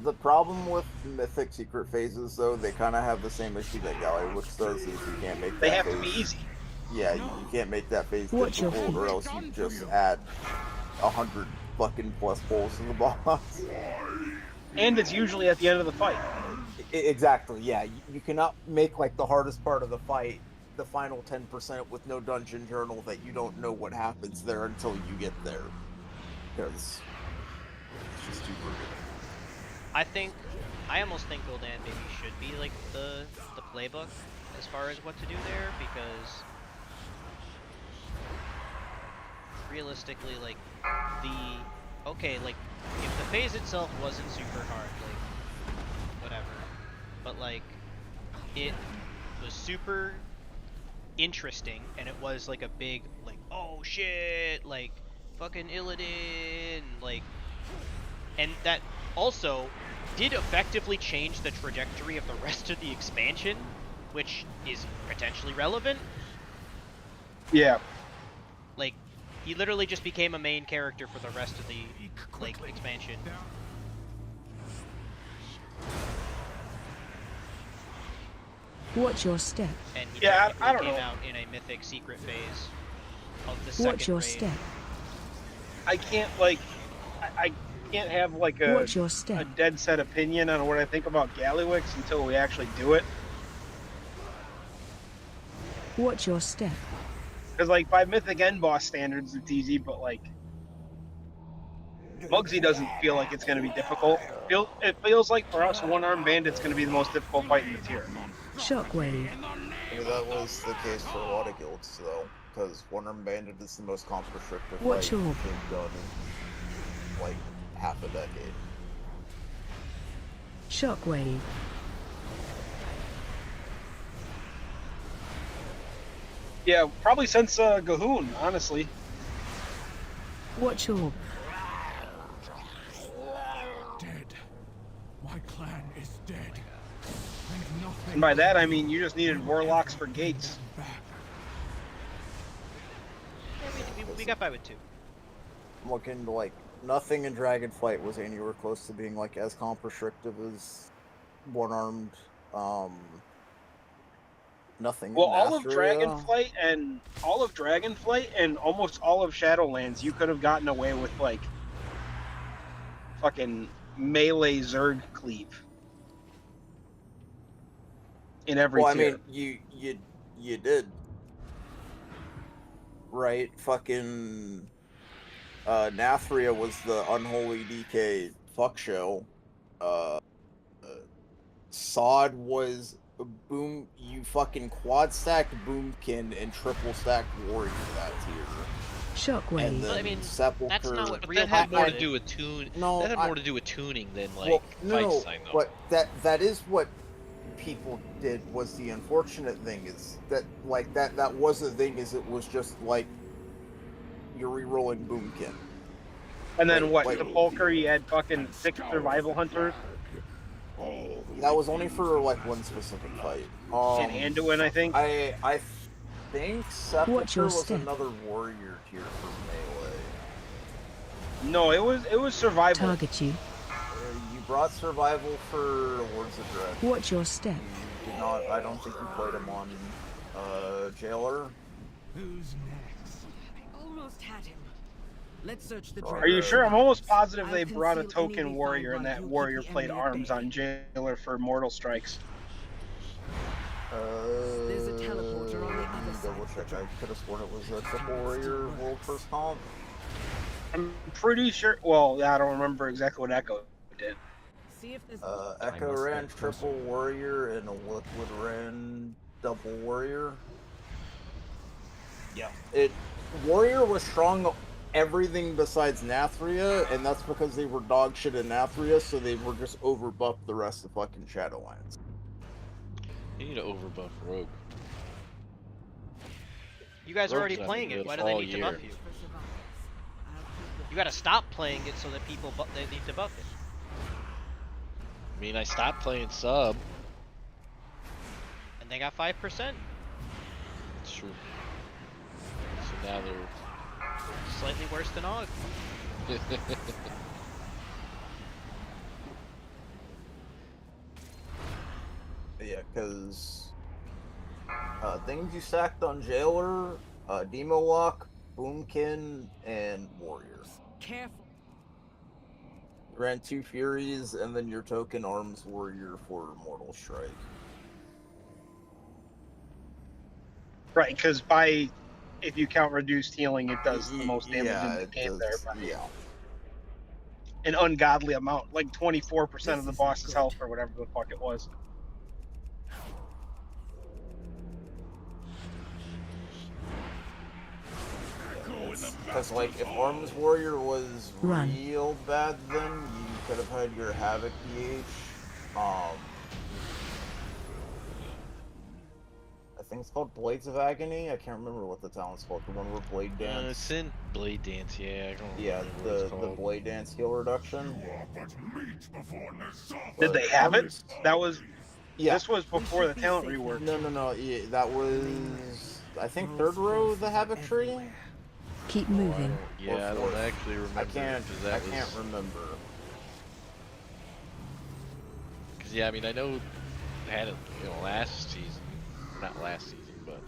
Speaker 2: The problem with Mythic secret phases, though, they kind of have the same issue that Gallywix does, is you can't make that
Speaker 10: They have
Speaker 2: phase...
Speaker 10: to be easy.
Speaker 2: Yeah, you can't make that phase difficult, or else you just add 100 fucking plus pulls to the boss.
Speaker 10: And it's usually at the end of the fight.
Speaker 2: Exactly, yeah. You cannot make, like, the hardest part of the fight the final 10% with no dungeon journal that you don't know what happens there until you get there. Because it's just too brutal.
Speaker 1: I almost think Gul'dan maybe should be like the playbook as far as what to do there, because realistically, like if the phase itself wasn't super hard, like whatever, but like it was super interesting, and it was like a big like, oh shit, like fucking Illidan, like, and that also did effectively change the trajectory of the rest of the expansion, which is potentially relevant.
Speaker 10: Yeah.
Speaker 1: Like, he literally just became a main character for the rest of the like expansion.
Speaker 7: Watch your step.
Speaker 1: And he
Speaker 10: I don't
Speaker 1: came
Speaker 10: know.
Speaker 1: out in a mythic secret phase of the second
Speaker 7: Watch your
Speaker 1: raid.
Speaker 7: step.
Speaker 10: I can't like I can't have like a
Speaker 7: Watch your step.
Speaker 10: dead set opinion on what I think about Gallywix until we actually do it.
Speaker 7: Watch your step.
Speaker 10: Because like by mythic end boss standards it's easy, but like Muggsy doesn't feel like it's going to be difficult. It feels like for us, one-armed bandit's going to be the most difficult fight in the tier.
Speaker 7: Shockwave.
Speaker 2: I mean, that was the case for a lot of guilds, though, because one-armed bandit is the most comp restrictive fight
Speaker 7: What's your-
Speaker 2: they've done in, like, half a decade.
Speaker 7: Shockwave.
Speaker 10: Yeah, probably since Gahoon, honestly.
Speaker 7: Watch your...
Speaker 11: Dead. My clan is dead. And nothing
Speaker 10: And by that, I mean you just needed warlocks for gates.
Speaker 11: back.
Speaker 1: Yeah, we got by with 2.
Speaker 2: I'm looking to, like, nothing in Dragonflight was anywhere close to being, like, as comp restrictive as one-armed, nothing
Speaker 10: Well,
Speaker 2: in
Speaker 10: all of
Speaker 2: Nathria.
Speaker 10: Dragonflight and almost all of Shadowlands, you could have gotten away with like fucking melee Zerg cleave in every
Speaker 2: Well, I
Speaker 10: tier.
Speaker 2: mean, you did, right? Fucking Nathria was the unholy DK fuck show. Sod was a boom. You fucking quad stacked Boomkin and triple stacked Warrior that tier.
Speaker 7: Shockwave.
Speaker 2: And then
Speaker 1: Well, I mean,
Speaker 2: Sepulcher.
Speaker 1: that's not what
Speaker 4: But
Speaker 1: real
Speaker 4: that had more to
Speaker 1: did.
Speaker 4: do with tune.
Speaker 2: No,
Speaker 4: that had
Speaker 2: I-
Speaker 4: more to do with tuning than like
Speaker 2: Well,
Speaker 4: fight
Speaker 2: no,
Speaker 4: design, though.
Speaker 2: but that is what people did. Was the unfortunate thing is that like that was the thing, is it was just like you're re-rolling Boomkin.
Speaker 10: And then what?
Speaker 2: Like-
Speaker 10: Sepulcher, you had fucking 6 survival hunters
Speaker 2: That was only for like one specific fight.
Speaker 10: and Anduin, I think.
Speaker 2: I think
Speaker 7: Watch
Speaker 2: Sepulcher
Speaker 7: your
Speaker 2: was
Speaker 7: step.
Speaker 2: another warrior tier for melee.
Speaker 10: No, it was survival.
Speaker 7: Target you.
Speaker 2: You brought survival for Lords of Dread.
Speaker 7: Watch your step.
Speaker 2: You did not. I don't think you played him on Jailer.
Speaker 11: Who's next?
Speaker 9: I almost had him. Let's search the
Speaker 10: Are you sure? I'm almost positive they
Speaker 9: I'll
Speaker 10: brought a
Speaker 9: conceal any
Speaker 10: token
Speaker 9: we
Speaker 10: warrior
Speaker 9: find
Speaker 10: and
Speaker 9: while
Speaker 10: that
Speaker 9: you
Speaker 10: warrior
Speaker 9: keep the
Speaker 10: played
Speaker 9: enemy at
Speaker 10: arms
Speaker 9: bay.
Speaker 10: on Jailer for Mortal Strikes.
Speaker 9: There's a teleporter on the other side
Speaker 2: Double
Speaker 9: of the
Speaker 2: check. I
Speaker 9: drop.
Speaker 2: could have sworn it was a triple warrior world first comp.
Speaker 10: I'm pretty sure. Well, I don't remember exactly what Echo did.
Speaker 9: See if there's
Speaker 2: Echo ran triple warrior and a liquid ran double warrior. Yeah. Warrior was strong everything besides Nathria, and that's because they were dog shit in Nathria, so they were just overbuffed the rest of fucking Shadowlands.
Speaker 4: You need to overbuff Rogue.
Speaker 1: You guys are already
Speaker 4: Rogue's not
Speaker 1: playing
Speaker 4: been
Speaker 1: it.
Speaker 4: good
Speaker 1: Why do they
Speaker 4: all
Speaker 1: need to
Speaker 4: year.
Speaker 1: buff you? You gotta stop playing it so that people they need to buff it.
Speaker 4: I mean, I stopped playing sub.
Speaker 1: And they got 5%.
Speaker 4: It's true. So now they're
Speaker 1: Slightly worse than Og.
Speaker 2: Yeah, because things you stacked on Jailer, Demo Lock, Boomkin, and Warrior.
Speaker 9: careful.
Speaker 2: Ran 2 Furies, and then your token Arms Warrior for Mortal Strike.
Speaker 10: Right, because if you count reduced healing, it does the most damage in the
Speaker 2: it
Speaker 10: game
Speaker 2: does,
Speaker 10: there. By
Speaker 2: yeah.
Speaker 10: an ungodly amount, like 24% of the boss's health or whatever the fuck it was.
Speaker 2: Because, like, if Arms Warrior was
Speaker 7: Run.
Speaker 2: real bad, then you could have had your Havoc PH. I think it's called Blades of Agony. I can't remember what the talent's called. The one where Blade Dance.
Speaker 4: It's in Blade Dance, yeah. I don't
Speaker 2: Yeah,
Speaker 4: remember what it's
Speaker 2: the
Speaker 4: called.
Speaker 2: Blade Dance heal reduction.
Speaker 10: Did they have it?
Speaker 2: Arms-
Speaker 10: That was.
Speaker 2: Yeah.
Speaker 10: This was before the talent rework.
Speaker 2: No. Yeah, that was, I think, third row of the Havoc tree.
Speaker 7: Keep moving.
Speaker 4: Yeah, I don't actually remember.
Speaker 2: I can't.
Speaker 4: 'cause that
Speaker 2: I can't
Speaker 4: was-
Speaker 2: remember.
Speaker 4: Cause yeah, I mean, I know they had it, last season, not last season, but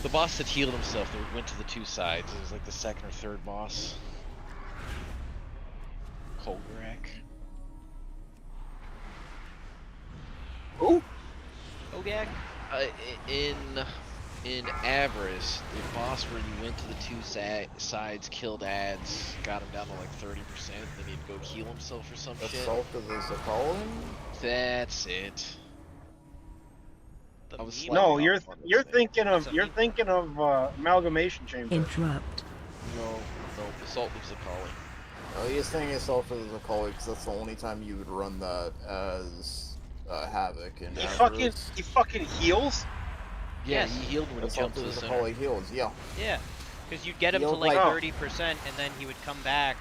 Speaker 4: the boss that healed himself, they went to the 2 sides. It was like the second or third boss. Kolgarak.
Speaker 10: Who?
Speaker 1: Ogag?
Speaker 4: In in Avarice, the boss where you went to the two sides, killed ads, got him down to like 30%, then he'd go heal himself or some shit.
Speaker 2: Assault of the Zakali?
Speaker 4: That's it.
Speaker 1: The
Speaker 4: I was
Speaker 1: meme?
Speaker 4: slightly
Speaker 10: No,
Speaker 4: off
Speaker 10: you're
Speaker 4: on this
Speaker 10: you're
Speaker 4: thing.
Speaker 10: thinking of
Speaker 1: That's a meme.
Speaker 10: Amalgamation Chamber.
Speaker 7: Interrupt.
Speaker 4: No, Assault of Zakali.
Speaker 2: Oh, he's saying Assault of the Zakali because that's the only time you would run that as Havoc in Avarice.
Speaker 10: He fucking heals.
Speaker 4: Yeah,
Speaker 1: Yes.
Speaker 4: he healed when he
Speaker 2: Assault
Speaker 4: jumped to
Speaker 2: of
Speaker 4: the
Speaker 2: the
Speaker 4: center.
Speaker 2: Zakali heals, yeah.
Speaker 1: Yeah, because you'd get him to
Speaker 2: Healed
Speaker 1: like
Speaker 2: like-
Speaker 1: 30%, and then he would come back,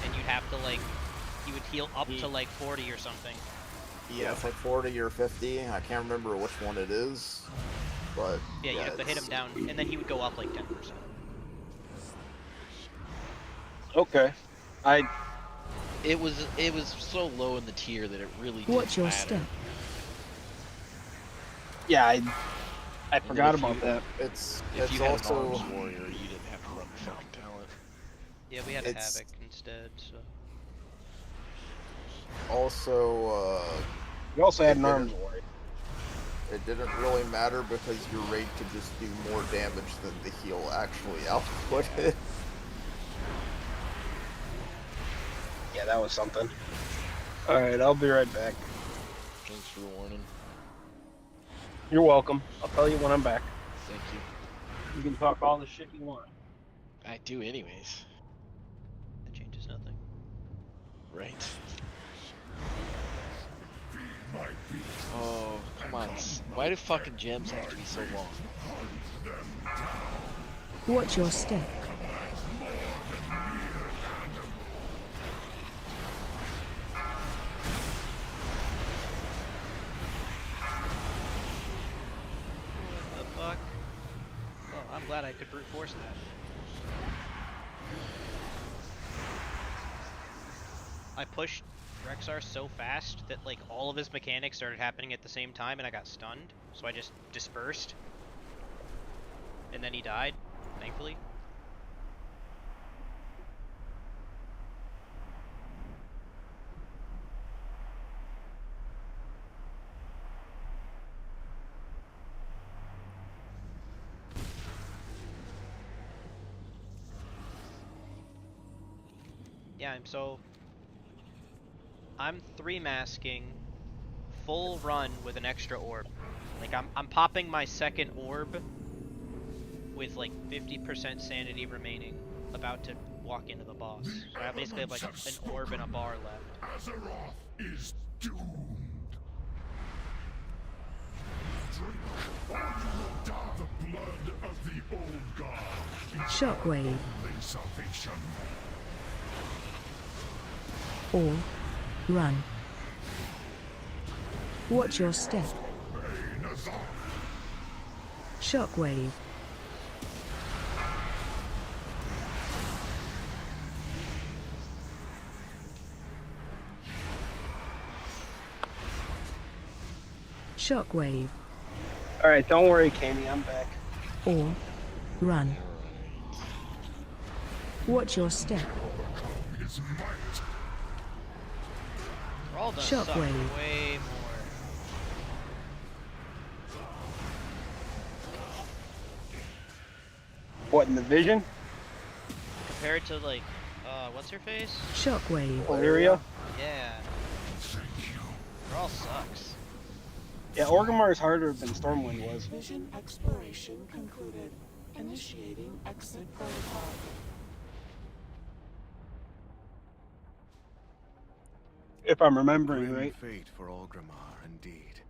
Speaker 1: and you'd have to like, he would heal up to like 40 or something.
Speaker 2: Yeah, it's like 40 or 50. I can't remember which one it is. But
Speaker 1: Yeah, you'd have to hit him down, and then he would go up like 10%.
Speaker 10: Okay.
Speaker 4: It was so low in the tier that it really didn't
Speaker 7: Watch your
Speaker 4: matter.
Speaker 7: step.
Speaker 10: Yeah, I
Speaker 4: And
Speaker 10: forgot
Speaker 4: if
Speaker 10: about
Speaker 4: you-
Speaker 10: that.
Speaker 2: It's
Speaker 4: If you had
Speaker 2: also
Speaker 4: an arms warrior, you didn't have to run the fucking talent.
Speaker 1: Yeah, we had a
Speaker 2: It's-
Speaker 1: Havoc instead, so.
Speaker 2: also
Speaker 10: You also had an
Speaker 2: It
Speaker 10: arms
Speaker 2: didn't-
Speaker 10: warrior.
Speaker 2: it didn't really matter because your raid could just do more damage than the heal actually outputted.
Speaker 10: Yeah, that was something. All right, I'll be right back.
Speaker 4: Thanks for the warning.
Speaker 10: You're welcome. I'll tell you when I'm back.
Speaker 4: Thank you.
Speaker 10: You can talk all the shit you want.
Speaker 4: I do anyways.
Speaker 1: That changes nothing.
Speaker 4: Right. Oh, come on. Why do fucking gems have to be so long?
Speaker 7: Watch your step.
Speaker 1: What the fuck? Oh, I'm glad I could brute force that. I pushed Rexar so fast that like all of his mechanics started happening at the same time and I got stunned, so I just dispersed. And then he died, thankfully. Yeah, I'm 3-masking full run with an extra orb. Like I'm popping my second orb with like 50% sanity remaining, about to walk into the boss. So I basically have like an orb and a bar left.
Speaker 11: Azeroth is doomed. Drink, or you will die the blood of the old god.
Speaker 7: Shockwave.
Speaker 11: Only salvation.
Speaker 7: Or run. Watch your step. Shockwave. Shockwave.
Speaker 10: All right, don't worry, Kami, I'm back.
Speaker 7: Or run. Watch your step.
Speaker 1: We're all done suck
Speaker 7: Shockwave.
Speaker 1: way more.
Speaker 10: What, in the vision?
Speaker 1: Compared to like, what's her face?
Speaker 7: Shockwave.
Speaker 10: Valyria?
Speaker 1: Yeah. We're all sucks.
Speaker 10: Yeah, Orgrimmar is harder than Stormwind was.
Speaker 12: Vision exploration concluded. Initiating exit protocol.
Speaker 10: If I'm remembering
Speaker 5: Grim
Speaker 10: right.
Speaker 5: fate for Orgrimmar, indeed.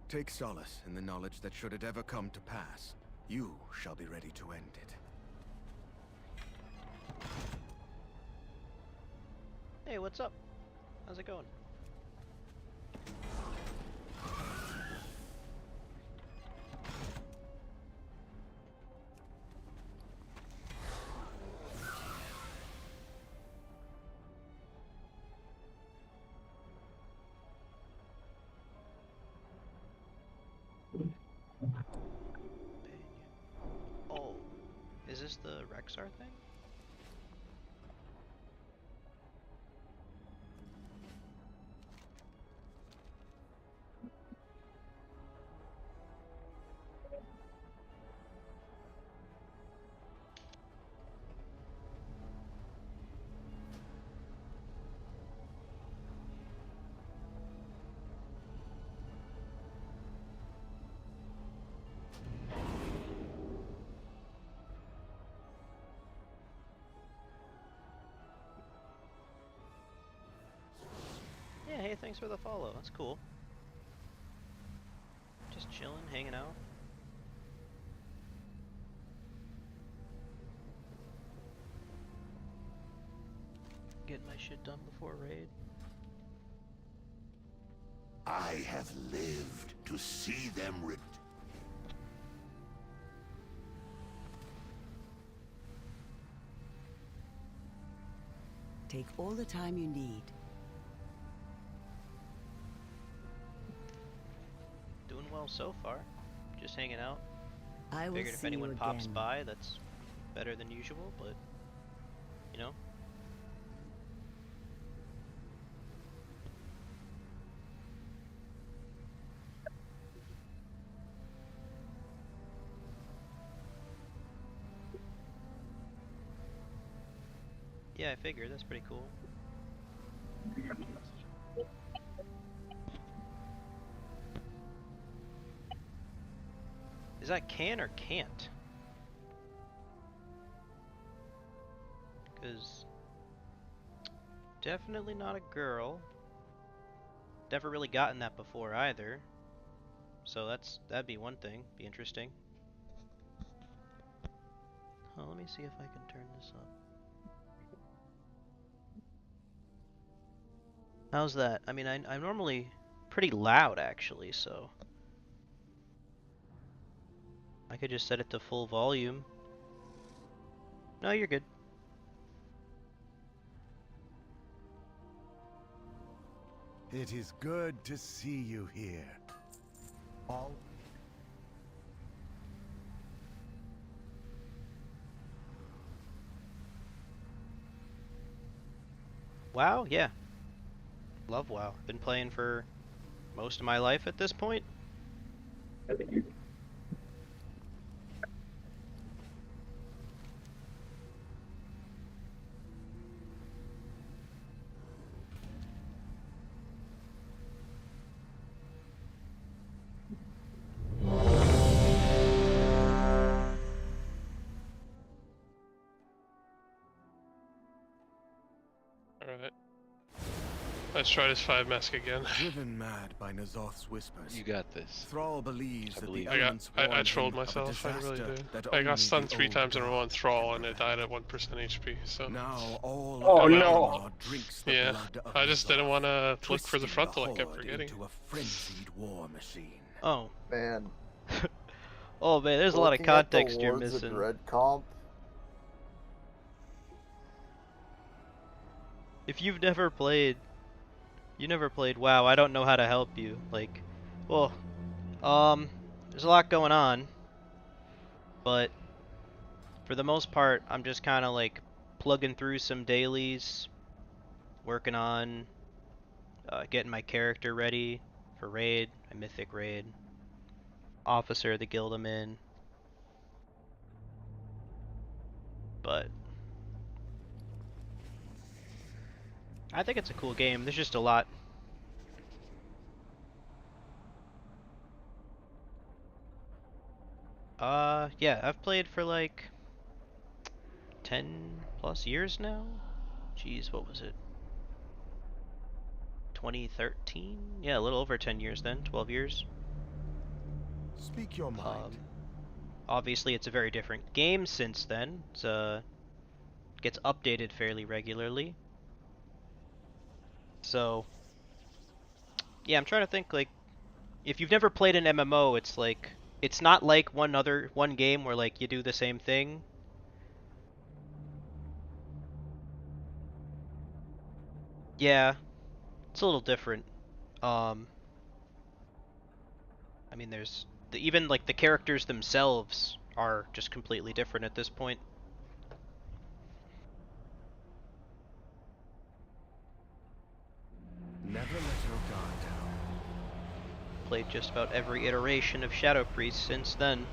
Speaker 5: Take solace in the knowledge that should it ever come to pass, you shall be ready to end it.
Speaker 1: Hey, what's up? How's it going? Oh, is this the Rexar thing? thanks for the follow. That's cool. Just chilling, hanging out. Getting my shit done before raid.
Speaker 11: I have lived to see them
Speaker 9: Take all the time you need.
Speaker 1: Doing well so far. Just hanging out.
Speaker 9: I will
Speaker 1: Figured if
Speaker 9: see
Speaker 1: anyone
Speaker 9: you
Speaker 1: pops
Speaker 9: again.
Speaker 1: by, that's better than usual, but you know. Yeah, I figured. That's pretty cool. Is that can or can't? Because definitely not a girl. Never really gotten that before either. So that'd be one thing. Be interesting. Oh, let me see if I can turn this up. How's that? I mean, I'm normally pretty loud actually, so I could just set it to full volume. No, you're good.
Speaker 5: It is good to see you here. All
Speaker 1: WoW? Yeah. Love WoW. Been playing for most of my life at this point.
Speaker 3: Alright. Let's try this 5 mask again.
Speaker 5: driven mad by Nazoth's whispers.
Speaker 4: You got this.
Speaker 5: Thrall believes
Speaker 4: I
Speaker 5: that
Speaker 4: believe
Speaker 5: the
Speaker 4: you.
Speaker 5: elements
Speaker 3: I
Speaker 5: warn
Speaker 3: trolled
Speaker 5: him of a
Speaker 3: myself, I really
Speaker 5: disaster
Speaker 3: did.
Speaker 5: that
Speaker 3: I
Speaker 5: only
Speaker 3: got stunned
Speaker 5: the
Speaker 3: 3
Speaker 5: old
Speaker 3: times in a row
Speaker 5: god
Speaker 3: on Thrall
Speaker 5: can
Speaker 3: and it
Speaker 5: prevent.
Speaker 3: died at 1% HP, so...
Speaker 5: Now all
Speaker 10: Oh,
Speaker 5: of
Speaker 10: no.
Speaker 5: Valinor drinks the
Speaker 3: Yeah,
Speaker 5: blood of
Speaker 3: I just didn't
Speaker 5: Nazoth,
Speaker 3: want to look for the
Speaker 5: twisting
Speaker 3: frontal, I kept
Speaker 5: horde
Speaker 3: forgetting.
Speaker 5: into a frenzied war machine.
Speaker 1: Oh.
Speaker 2: Man,
Speaker 1: Oh man, there's a lot of
Speaker 2: looking at the
Speaker 1: context you're
Speaker 2: Lords of
Speaker 1: missing.
Speaker 2: Dread comp,
Speaker 1: If you've never played, WoW, I don't know how to help you. Like, well, there's a lot going on, but for the most part, I'm just kind of like plugging through some dailies, working on getting my character ready for raid, a mythic raid, officer of the guild I'm in. But I think it's a cool game. There's just a lot. Yeah, I've played for like 10 plus years now. Jeez, what was it? 2013? Yeah, a little over 10 years then, 12 years.
Speaker 5: Speak your mind.
Speaker 1: Obviously, it's a very different game since then. It's gets updated fairly regularly. So, yeah, I'm trying to think, like, if you've never played an MMO, it's like, it's not like one game where like you do the same thing. Yeah, it's a little different. I mean, there's even like the characters themselves are just completely different at this point.
Speaker 5: Never let your guard down.
Speaker 1: Played just about every iteration of Shadow Priest since then.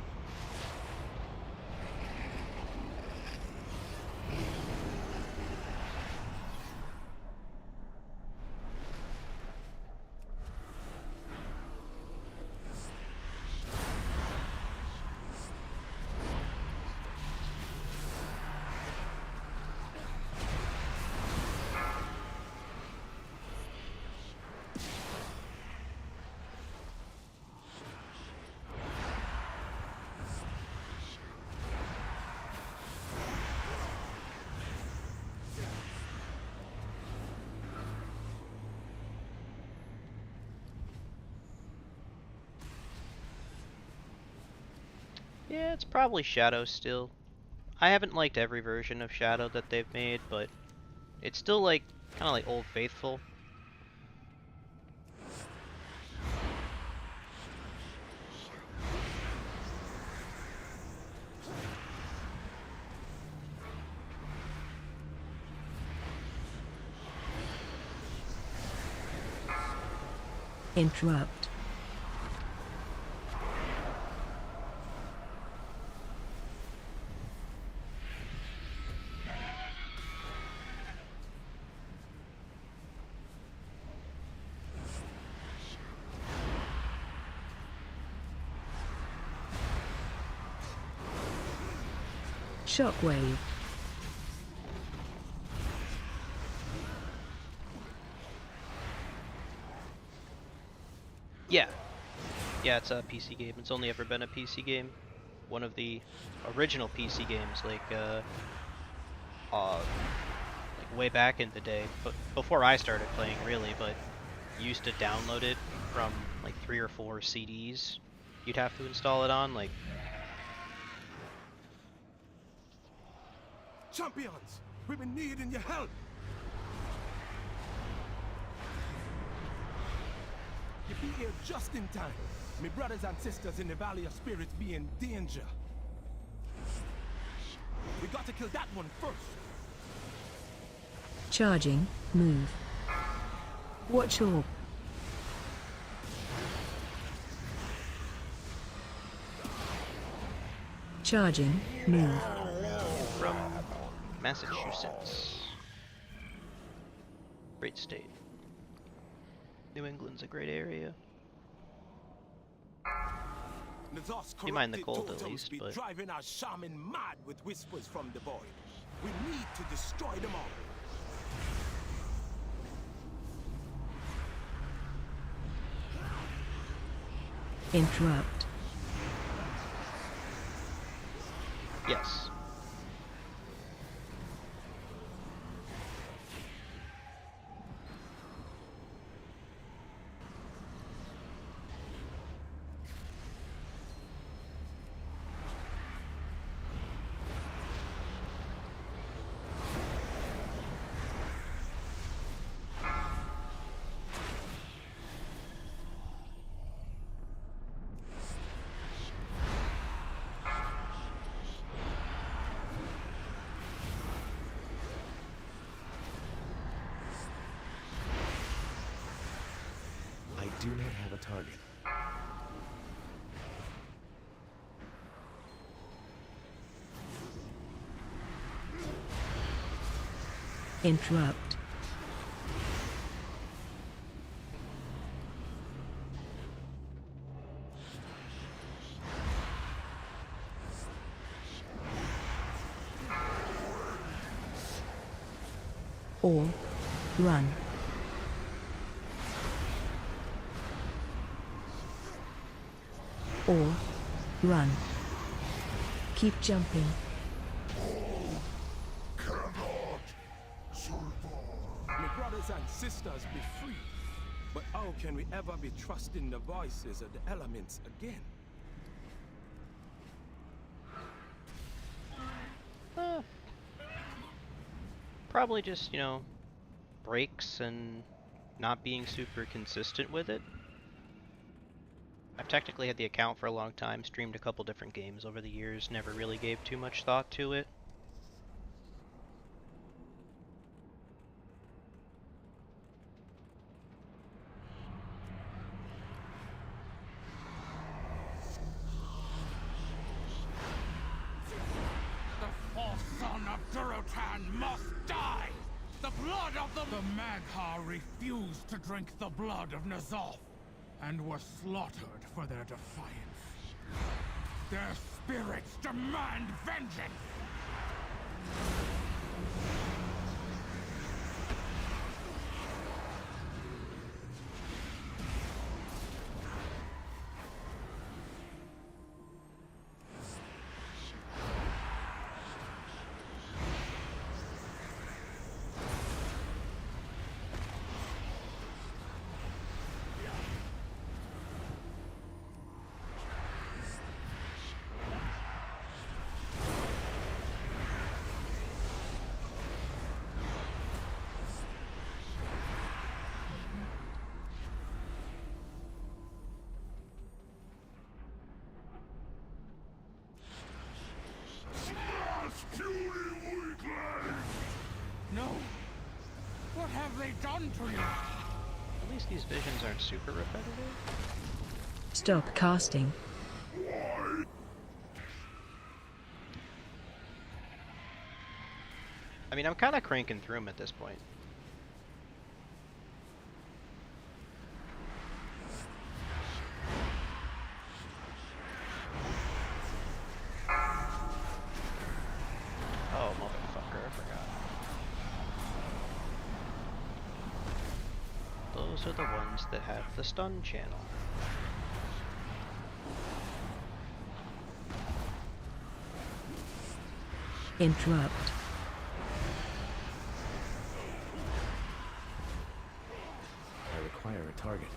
Speaker 1: Yeah, it's probably Shadow still. I haven't liked every version of Shadow that they've made, but it's still like kind of like Old Faithful.
Speaker 7: Interrupt. Shockwave.
Speaker 1: Yeah. Yeah, it's a PC game. It's only ever been a PC game. One of the original PC games, like way back in the day, but before I started playing, really. But you used to download it from like 3 or 4 CDs. You'd have to install it on, like.
Speaker 8: Champions, we've been needing your help. You be here just in time. My brothers and sisters in the Valley of Spirits be in danger. We got to kill that one first.
Speaker 7: Charging. Move. Watch your. Charging. Move.
Speaker 1: From Massachusetts. Great state. New England's a great area. You mind the cold at least, but
Speaker 8: driving our shaman mad with whispers from the void. We need to destroy them all.
Speaker 7: Interrupt.
Speaker 1: yes.
Speaker 5: I do not have a target.
Speaker 7: Interrupt. Or run. Or run. Keep jumping.
Speaker 8: My brothers and sisters be free. But how can we ever be trusting the voices of the elements again?
Speaker 1: Probably just, breaks and not being super consistent with it. I've technically had the account for a long time, streamed a couple different games over the years, never really gave too much thought to it.
Speaker 12: The fourth son of Durotan must die! The blood of the Magha refused to drink the blood of N'Zoth, and were slaughtered for their defiance. Their spirits demand vengeance! No. What have they done to you?
Speaker 1: At least these visions aren't super repetitive.
Speaker 7: Stop casting.
Speaker 1: I mean, I'm kind of cranking through them at this point. Oh, motherfucker, I forgot. Those are the ones that have the stun channel.
Speaker 7: Interrupt.
Speaker 5: I require a target.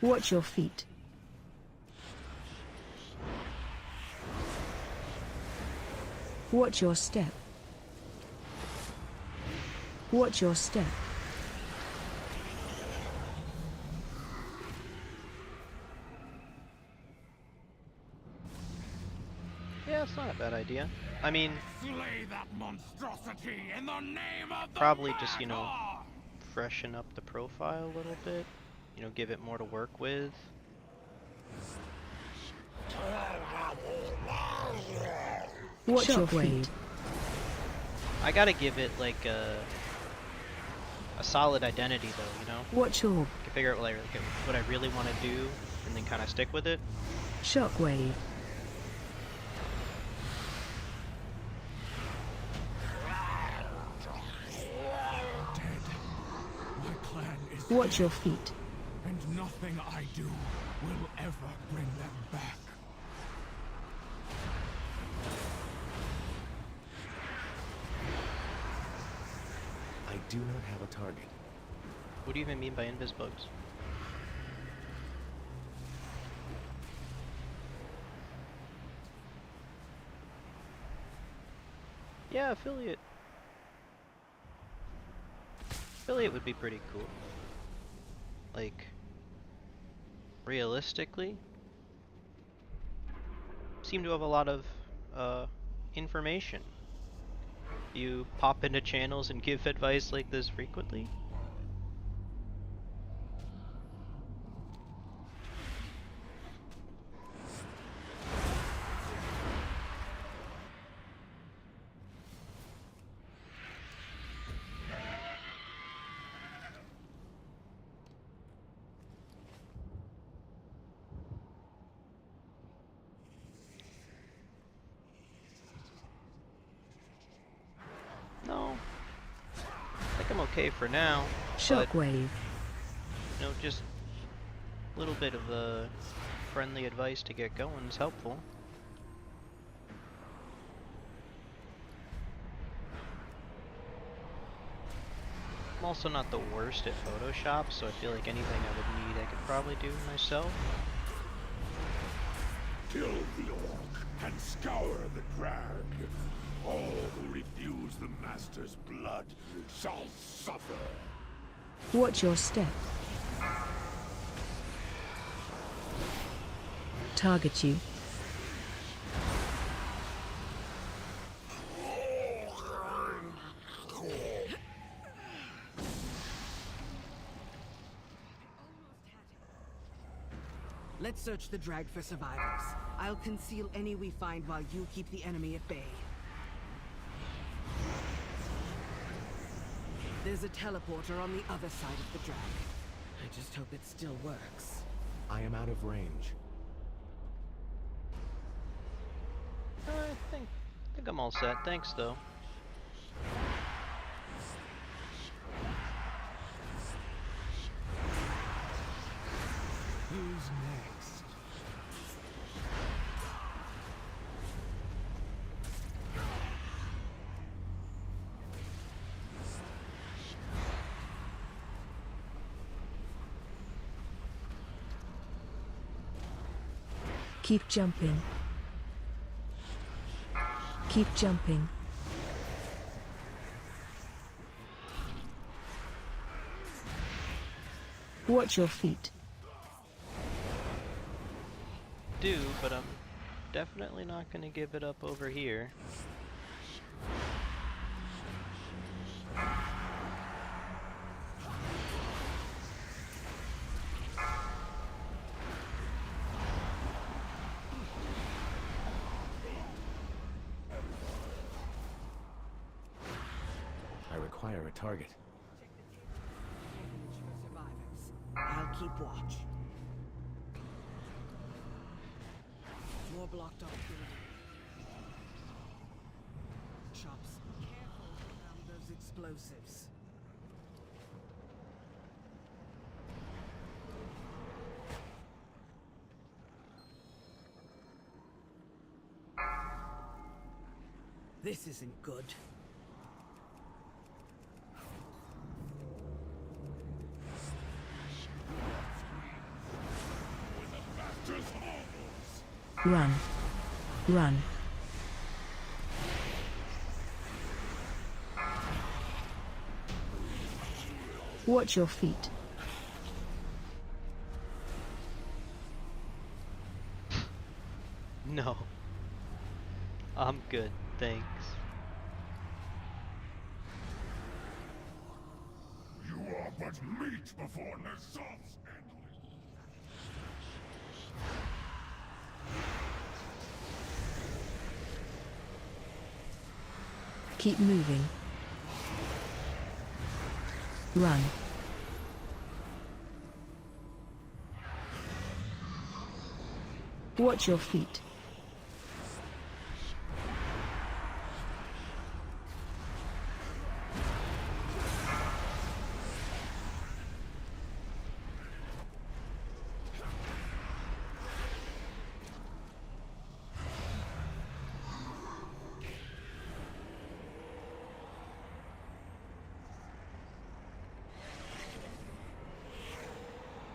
Speaker 7: Watch your feet. Watch your step. Watch your step.
Speaker 1: Yeah, it's not a bad idea. I mean,
Speaker 12: Slay that monstrosity in the name of the
Speaker 1: probably just, you know,
Speaker 12: Madhar!
Speaker 1: freshen up the profile a little bit. You know, give it more to work with.
Speaker 7: Watch your feet.
Speaker 1: I gotta give it like a solid identity though, you know?
Speaker 7: Watch your
Speaker 1: I can figure out what I really want to do and then kind of stick with it.
Speaker 7: shockwave.
Speaker 12: My clan is
Speaker 7: Watch
Speaker 12: dead,
Speaker 7: your feet.
Speaker 12: and nothing I do will ever bring them back.
Speaker 5: I do not have a target.
Speaker 1: What do you even mean by invis bugs? Yeah, affiliate. Affiliate would be pretty cool. Like, realistically, seem to have a lot of information. You pop into channels and give advice like this frequently? No. I think I'm okay for now. But,
Speaker 7: Shockwave.
Speaker 1: you know, just a little bit of friendly advice to get going is helpful. I'm also not the worst at Photoshop, so I feel like anything I would need I could probably do myself.
Speaker 11: Kill the orc and scour the crag. All who refuse the Master's blood shall suffer.
Speaker 7: Watch your step. Target you.
Speaker 9: Let's search the drag for survivors. I'll conceal any we find while you keep the enemy at bay. There's a teleporter on the other side of the drag. I just hope it still works.
Speaker 5: I am out of range.
Speaker 1: I think I'm all set. Thanks, though.
Speaker 12: Who's next?
Speaker 7: Keep jumping. Keep jumping. Watch your feet.
Speaker 1: Do, but I'm definitely not gonna give it up over here.
Speaker 5: I require a target.
Speaker 9: I'll keep watch. More blocked off building. Chops. Careful around those explosives. This isn't good.
Speaker 7: Run. Run. Watch your feet.
Speaker 1: No. I'm good, thanks.
Speaker 11: You are but meat before Nazov's endless.
Speaker 7: Keep moving. Run. Watch your feet.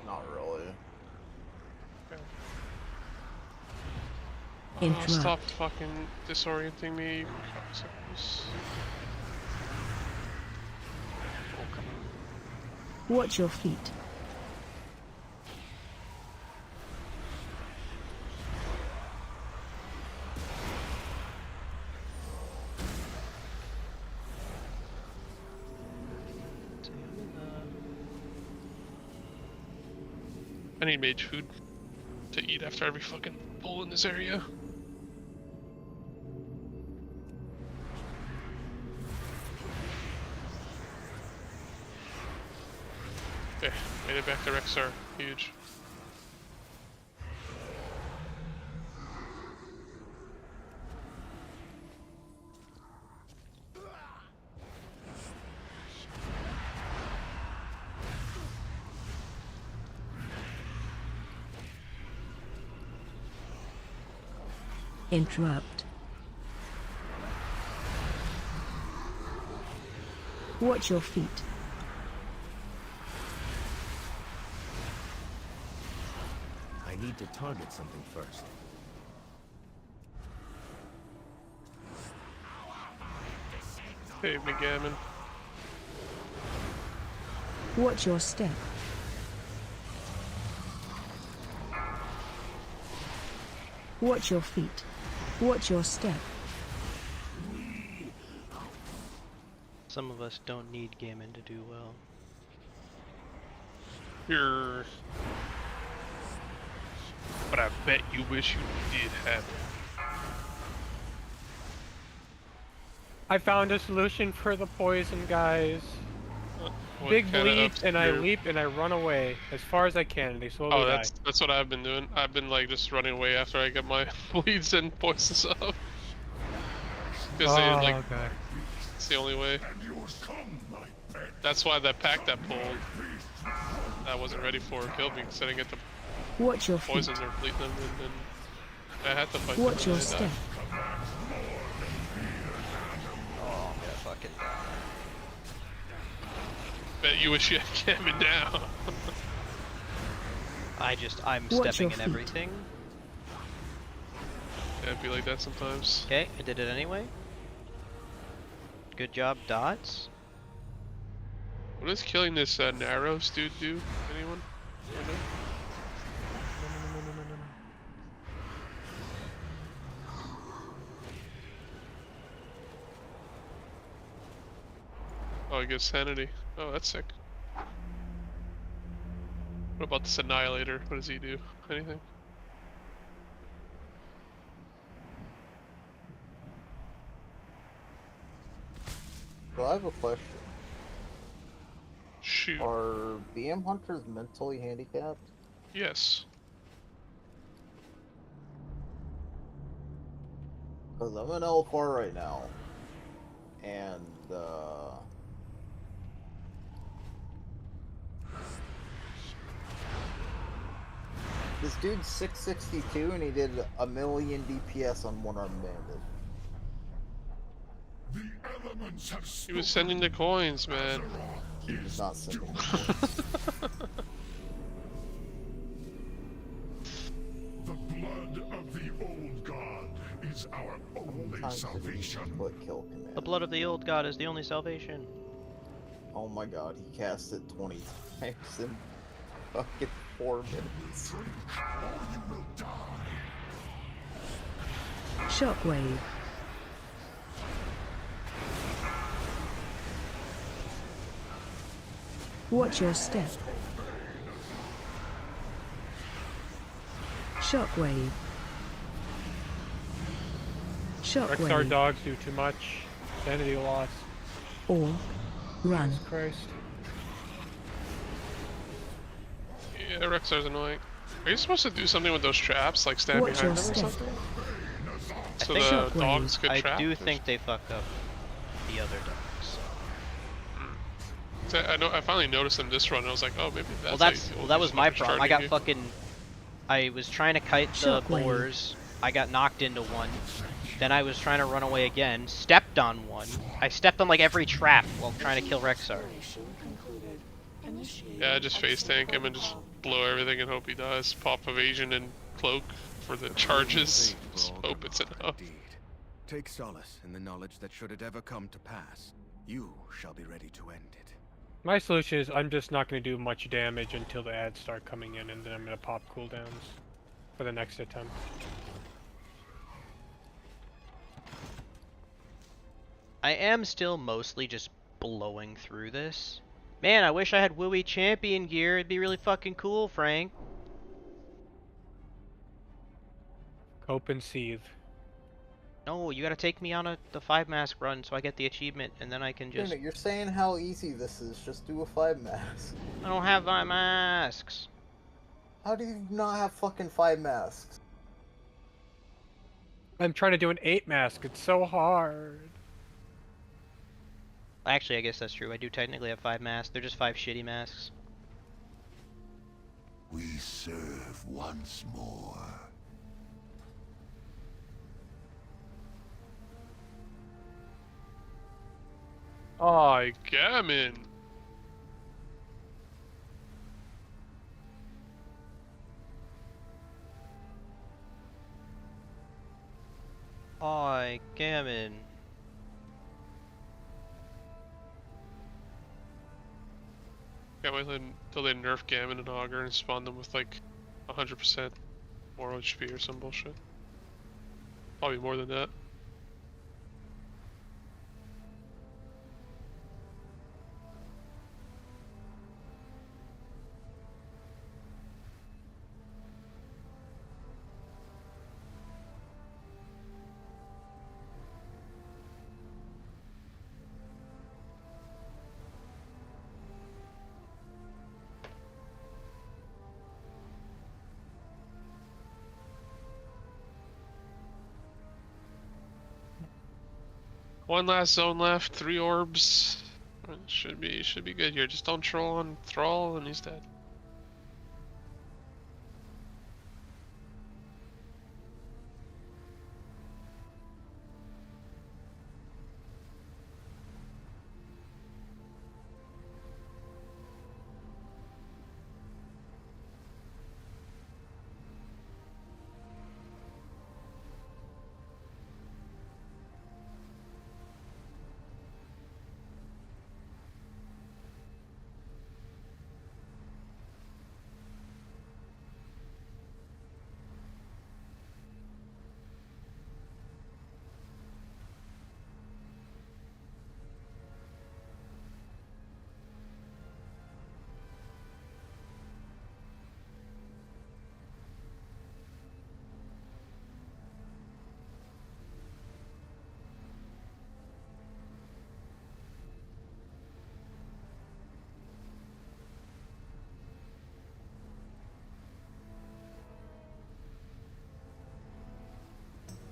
Speaker 2: Not really.
Speaker 7: Interrupt.
Speaker 3: Stop fucking disorienting me, you cocksuckers.
Speaker 1: Oh, come on.
Speaker 7: Watch your feet.
Speaker 3: I need mage food to eat after every fucking pull in this area. Okay, made it back to Rexar. Huge.
Speaker 7: Interrupt. Watch your feet.
Speaker 5: I need to target something first.
Speaker 3: Hey, McGammon.
Speaker 7: Watch your step. Watch your feet. Watch your step.
Speaker 1: Some of us don't need Gammon to do well.
Speaker 3: You're... But I bet you wish you did have it.
Speaker 6: I found a solution for the poison, guys. Big bleed, and I leap and I run away as far as I can. They slowly die.
Speaker 3: That's what I've been doing. I've been like just running away after I get my bleeds and poisons up. Because they like,
Speaker 6: okay.
Speaker 3: it's the only way. That's why that pack that pulled, I wasn't ready for killed me because I didn't get the
Speaker 7: Watch your feet.
Speaker 3: poisons or bleed them, and then I had to fight them.
Speaker 7: Watch your
Speaker 3: and they
Speaker 7: step.
Speaker 3: died.
Speaker 1: Oh, I'm gonna fucking die.
Speaker 3: Bet you wish you had Gammon now.
Speaker 1: I'm
Speaker 7: Watch
Speaker 1: stepping
Speaker 7: your
Speaker 1: in
Speaker 7: feet.
Speaker 1: everything.
Speaker 3: Yeah, it'd be like that sometimes.
Speaker 1: Okay, I did it anyway. Good job, Dots.
Speaker 3: What does killing this Narrows dude do? Anyone? I know? Oh, I guess sanity. Oh, that's sick. What about this Annihilator? What does he do? Anything?
Speaker 2: So I have a question.
Speaker 3: Shoot.
Speaker 2: Are BM hunters mentally handicapped?
Speaker 3: Yes.
Speaker 2: Because I'm in L4 right now. And, this dude's 662 and he did a million DPS on one-armed bandit.
Speaker 3: He was sending the coins, man.
Speaker 2: He was not sending the coins.
Speaker 11: The blood of the old god is our only salvation.
Speaker 2: Kill command?
Speaker 1: The blood of the old god is the only salvation.
Speaker 2: Oh my god, he cast it 20 times in fucking 4 minutes.
Speaker 7: Shockwave. Watch your step. Shockwave.
Speaker 6: Rexar
Speaker 7: Shockwave.
Speaker 6: dogs do too much. Sanity loss.
Speaker 7: Or run.
Speaker 6: Jesus Christ.
Speaker 3: Yeah, Rexar's annoying. Are you supposed to do something with those traps, like stand
Speaker 7: Watch
Speaker 3: behind
Speaker 7: your
Speaker 3: them or
Speaker 7: step.
Speaker 3: something?
Speaker 1: I
Speaker 3: So
Speaker 1: think
Speaker 3: the dogs could
Speaker 1: I
Speaker 3: trap?
Speaker 1: do think they fuck up the other dogs.
Speaker 3: So I finally noticed them this run, and I was like, oh, maybe that's.
Speaker 1: That was my problem. I got fucking. I was trying to kite the
Speaker 7: Shockwave.
Speaker 1: boars. I got knocked into one. Then I was trying to run away again. Stepped on one. I stepped on like every trap while trying to kill Rexar.
Speaker 3: Yeah, just face tank him and just blow everything and hope he dies. Pop evasion and cloak for the charges. Just hope it's enough.
Speaker 5: Take solace in the knowledge that should it ever come to pass, you shall be ready to end it.
Speaker 6: My solution is I'm just not going to do much damage until the ads start coming in, and then I'm going to pop cooldowns for the next attempt.
Speaker 1: I am still mostly just blowing through this. Man, I wish I had Wooey champion gear. It'd be really fucking cool, Frank.
Speaker 6: Cope and seethe.
Speaker 1: No, you gotta take me on the 5-mask run so I get the achievement, and then I can just...
Speaker 2: You're saying how easy this is, just do a 5 mask.
Speaker 1: I don't have 5 masks.
Speaker 2: How do you not have fucking 5 masks?
Speaker 6: I'm trying to do an 8 mask. It's so hard.
Speaker 1: Actually, I guess that's true. I do technically have 5 masks. They're just 5 shitty masks.
Speaker 11: We serve once more.
Speaker 3: Oh, gammon.
Speaker 1: Aye, gammon.
Speaker 3: Can't wait until they nerf Gammon and Augur and spawn them with like 100% more HP or some bullshit. Probably more than that. One last zone left, 3 orbs. Should be good here. Just don't troll on Thrall and he's dead.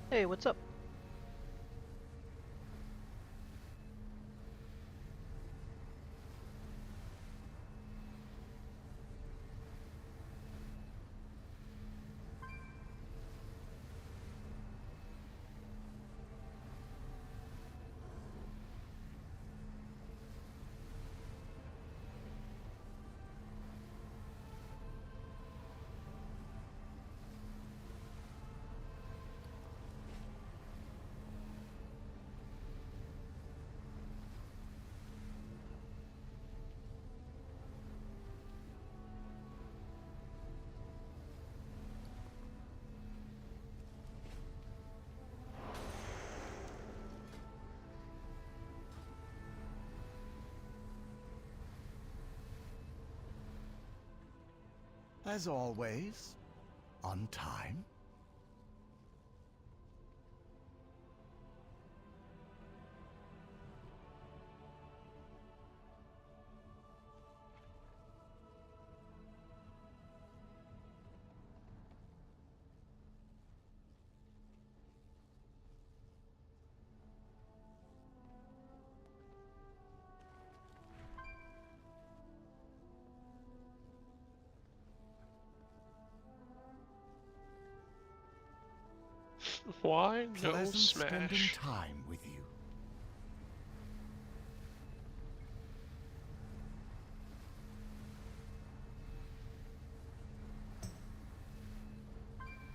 Speaker 1: Hey, what's up?
Speaker 5: As always, on time.
Speaker 3: Why no
Speaker 5: Pleasant spending
Speaker 3: smash?
Speaker 5: time with you.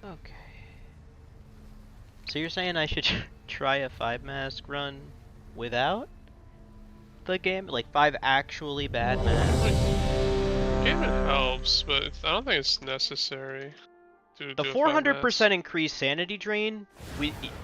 Speaker 1: Okay. So you're saying I should try a 5-mask run without the game? Like 5 actually bad masks?
Speaker 3: Game it helps, but I don't think it's necessary to
Speaker 1: The
Speaker 3: do a 5-mask.
Speaker 1: 400% increased sanity drain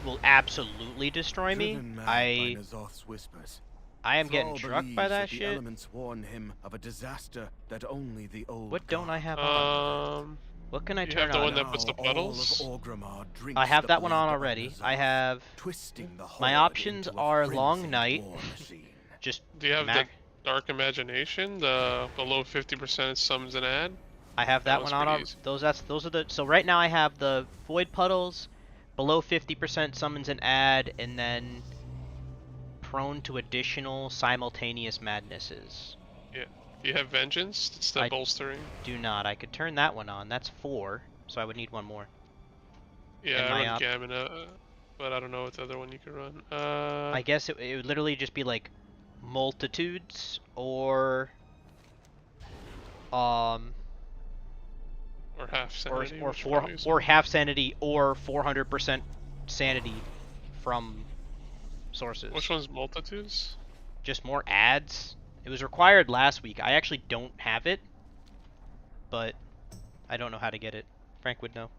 Speaker 1: will absolutely destroy me.
Speaker 5: Driven mad by Nazoth's whispers,
Speaker 1: I am getting
Speaker 5: Thrall
Speaker 1: struck by
Speaker 5: believes
Speaker 1: that
Speaker 5: the
Speaker 1: shit.
Speaker 5: elements warn him of a disaster that only the old
Speaker 1: What don't I have
Speaker 5: god
Speaker 1: on? What can I
Speaker 3: You
Speaker 1: turn
Speaker 3: have the
Speaker 1: on?
Speaker 3: one that puts the
Speaker 5: Now
Speaker 3: puddles?
Speaker 5: all of Orgrimmar drinks
Speaker 1: I have
Speaker 5: the
Speaker 1: that one on
Speaker 5: blood of
Speaker 1: already.
Speaker 5: Nazoth,
Speaker 1: I have...
Speaker 5: twisting the
Speaker 1: My
Speaker 5: horde
Speaker 1: options
Speaker 5: into a
Speaker 1: are Long
Speaker 5: frenzied
Speaker 1: Night.
Speaker 5: war machine.
Speaker 1: Just
Speaker 3: Do you have the Dark Imagination? The below 50% summons and add?
Speaker 1: I have that
Speaker 3: one's
Speaker 1: one on.
Speaker 3: pretty easy.
Speaker 1: Those are the. So right now I have the Void Puddles, below 50% summons and add, and then prone to additional simultaneous madnesses.
Speaker 3: Yeah. Do you have Vengeance? It's the
Speaker 1: I
Speaker 3: bolstering.
Speaker 1: Do not. I could turn that one on. That's 4, so I would need one more.
Speaker 3: Yeah,
Speaker 1: And
Speaker 3: I
Speaker 1: my
Speaker 3: run Gammon, but I don't know what the other one you could run.
Speaker 1: I guess it would literally just be like multitudes or
Speaker 3: or half sanity,
Speaker 1: or half sanity or 400% sanity from sources.
Speaker 3: Which one's multitudes?
Speaker 1: Just more ads. It was required last week. I actually don't have it, but I don't know how to get it. Frank would know.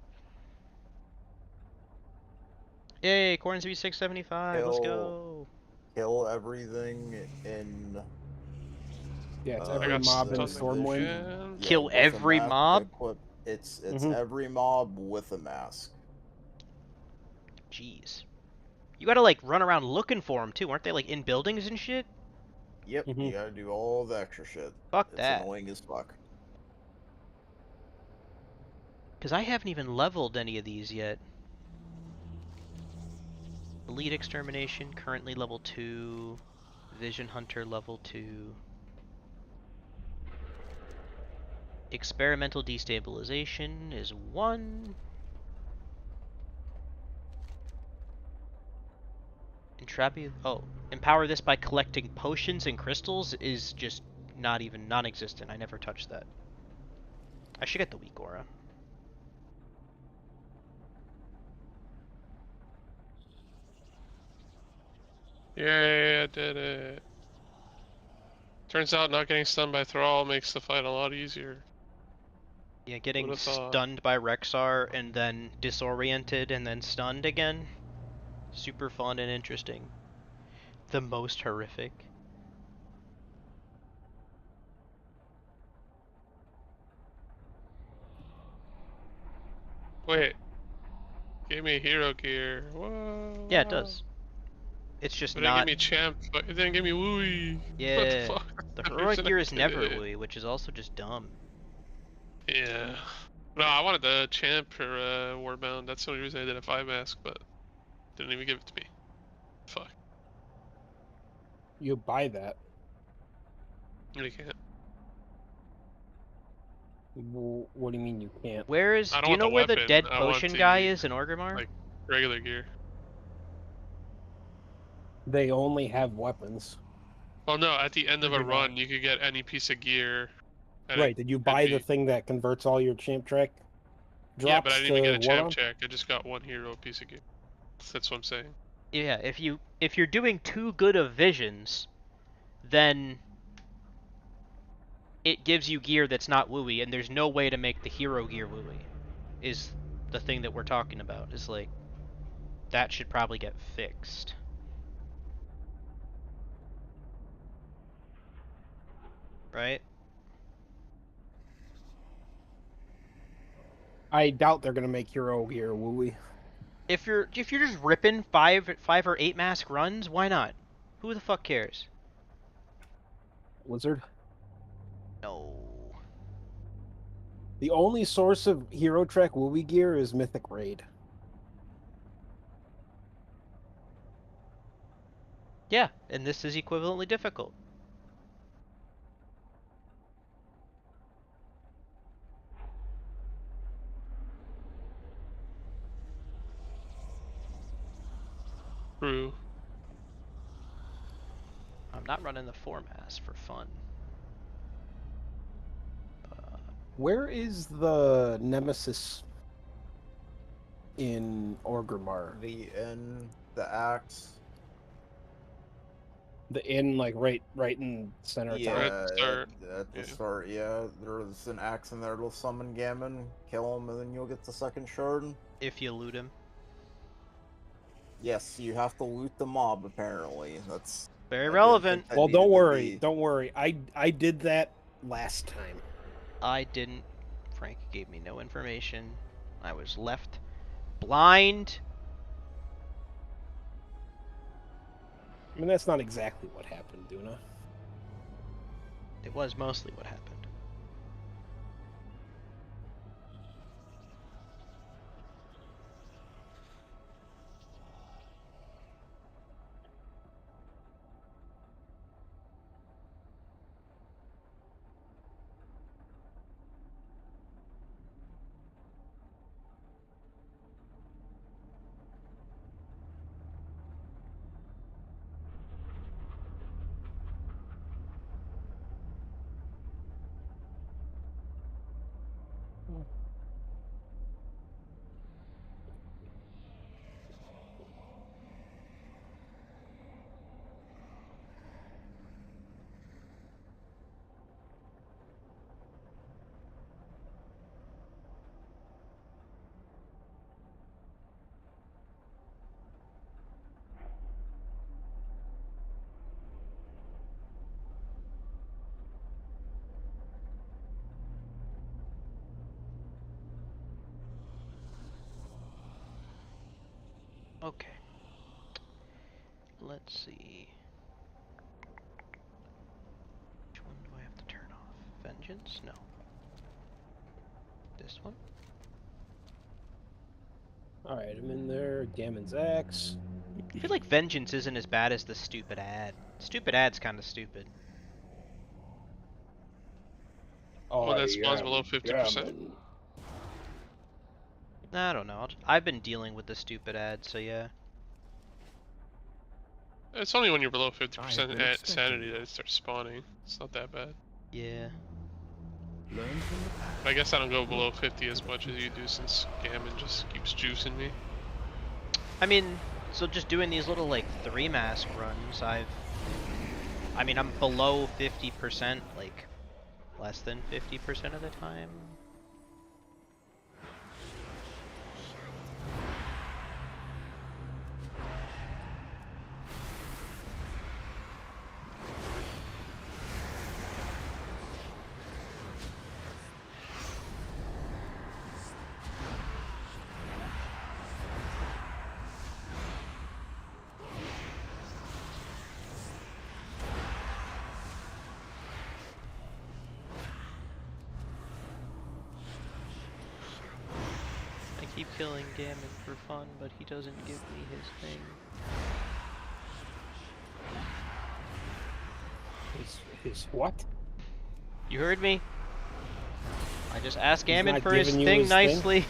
Speaker 1: Yay, Cornsby 675. Let's go.
Speaker 2: Kill everything in.
Speaker 13: Yeah, it's every mob in Stormwind.
Speaker 2: Yeah,
Speaker 1: Kill every mob?
Speaker 2: It's every mob with a mask.
Speaker 1: Jeez. You gotta like run around looking for them too, aren't they like in buildings and shit?
Speaker 2: Yep, you gotta do all the extra shit.
Speaker 1: Fuck
Speaker 2: it's
Speaker 1: that.
Speaker 2: annoying as fuck.
Speaker 1: Because I haven't even leveled any of these yet. Elite Extermination, currently level 2. Vision Hunter, level 2. Experimental Destabilization is 1. Empower this by collecting potions and crystals is just not even non-existent. I never touched that. I should get the weak aura.
Speaker 3: Yay, I did it. Turns out not getting stunned by Thrall makes the fight a lot easier.
Speaker 1: Yeah, getting stunned by Rexar and then disoriented and then stunned again. Super fun and interesting. The most horrific.
Speaker 3: Wait. Gave me hero gear. Whoa.
Speaker 1: Yeah, it does. It's just
Speaker 3: but
Speaker 1: not...
Speaker 3: it gave me champ, but it didn't give me wooey.
Speaker 1: Yeah.
Speaker 3: What the fuck?
Speaker 1: The heroic gear is never wooey, which is also just dumb.
Speaker 3: Yeah. No, I wanted the champ for Warbound. That's the only reason I did a 5-mask, but Didn't even give it to me. Fuck.
Speaker 13: You buy that.
Speaker 3: You can't.
Speaker 13: What do you mean you can't?
Speaker 1: Where is?
Speaker 3: I don't
Speaker 1: Do you
Speaker 3: want
Speaker 1: know
Speaker 3: the
Speaker 1: where the
Speaker 3: weapon.
Speaker 1: dead
Speaker 3: I want
Speaker 1: potion
Speaker 3: the,
Speaker 1: guy is in Orgrimmar?
Speaker 3: like, regular gear.
Speaker 13: They only have weapons.
Speaker 3: Well, no, at the end of a
Speaker 13: Maybe not.
Speaker 3: run, you could get any piece of gear. And
Speaker 13: Right, did you buy the thing that converts all your champ track drops
Speaker 3: Yeah, but I didn't even get a
Speaker 13: to
Speaker 3: champ
Speaker 13: Warhound?
Speaker 3: check. I just got one hero piece of gear. That's what I'm saying.
Speaker 1: Yeah, if you're doing too good of visions, then it gives you gear that's not wooey, and there's no way to make the hero gear wooey. Is the thing that we're talking about. Is like that should probably get fixed. Right?
Speaker 13: I doubt they're gonna make hero gear wooey.
Speaker 1: If you're just ripping five or 8 mask runs, why not? Who the fuck cares?
Speaker 13: Wizard?
Speaker 1: No.
Speaker 13: The only source of hero track wooey gear is Mythic Raid.
Speaker 1: Yeah, and this is equivalently difficult.
Speaker 3: True.
Speaker 1: I'm not running the 4 mass for fun.
Speaker 13: Where is the Nemesis in Orgrimmar?
Speaker 2: The axe.
Speaker 13: The inn, like right in center
Speaker 2: Yeah,
Speaker 13: town.
Speaker 2: at the start, yeah. There's an axe in there that'll summon Gammon, kill him, and then you'll get the second shard.
Speaker 1: If you loot him.
Speaker 2: Yes, you have to loot the mob, apparently. That's
Speaker 1: very relevant.
Speaker 13: Well, don't worry. Don't worry. I did that last time.
Speaker 1: I didn't. Frank gave me no information. I was left blind.
Speaker 13: I mean, that's not exactly what happened, Duna.
Speaker 1: It was mostly what happened. Okay. Let's see. Which one do I have to turn off? Vengeance? No. This one?
Speaker 13: Alright, I'm in there. Gammon's axe.
Speaker 1: I feel like Vengeance isn't as bad as the stupid ad. Stupid ad's kind of stupid.
Speaker 3: Oh, that spawns below 50%.
Speaker 1: I don't know. I've been dealing with the stupid ad, so yeah.
Speaker 3: It's only when you're below 50% at sanity that it starts spawning. It's not that bad.
Speaker 1: Yeah.
Speaker 3: I guess I don't go below 50 as much as you do since Gammon just keeps juicing me.
Speaker 1: I mean, so just doing these little like 3 mask runs, I mean, I'm below 50%, like less than 50% of the time. killing Gammon for fun, but he doesn't give me his thing.
Speaker 13: His what?
Speaker 1: You heard me? I just asked
Speaker 13: He's
Speaker 1: Gammon
Speaker 13: not
Speaker 1: for his
Speaker 13: giving you
Speaker 1: thing
Speaker 13: his thing?
Speaker 1: nicely.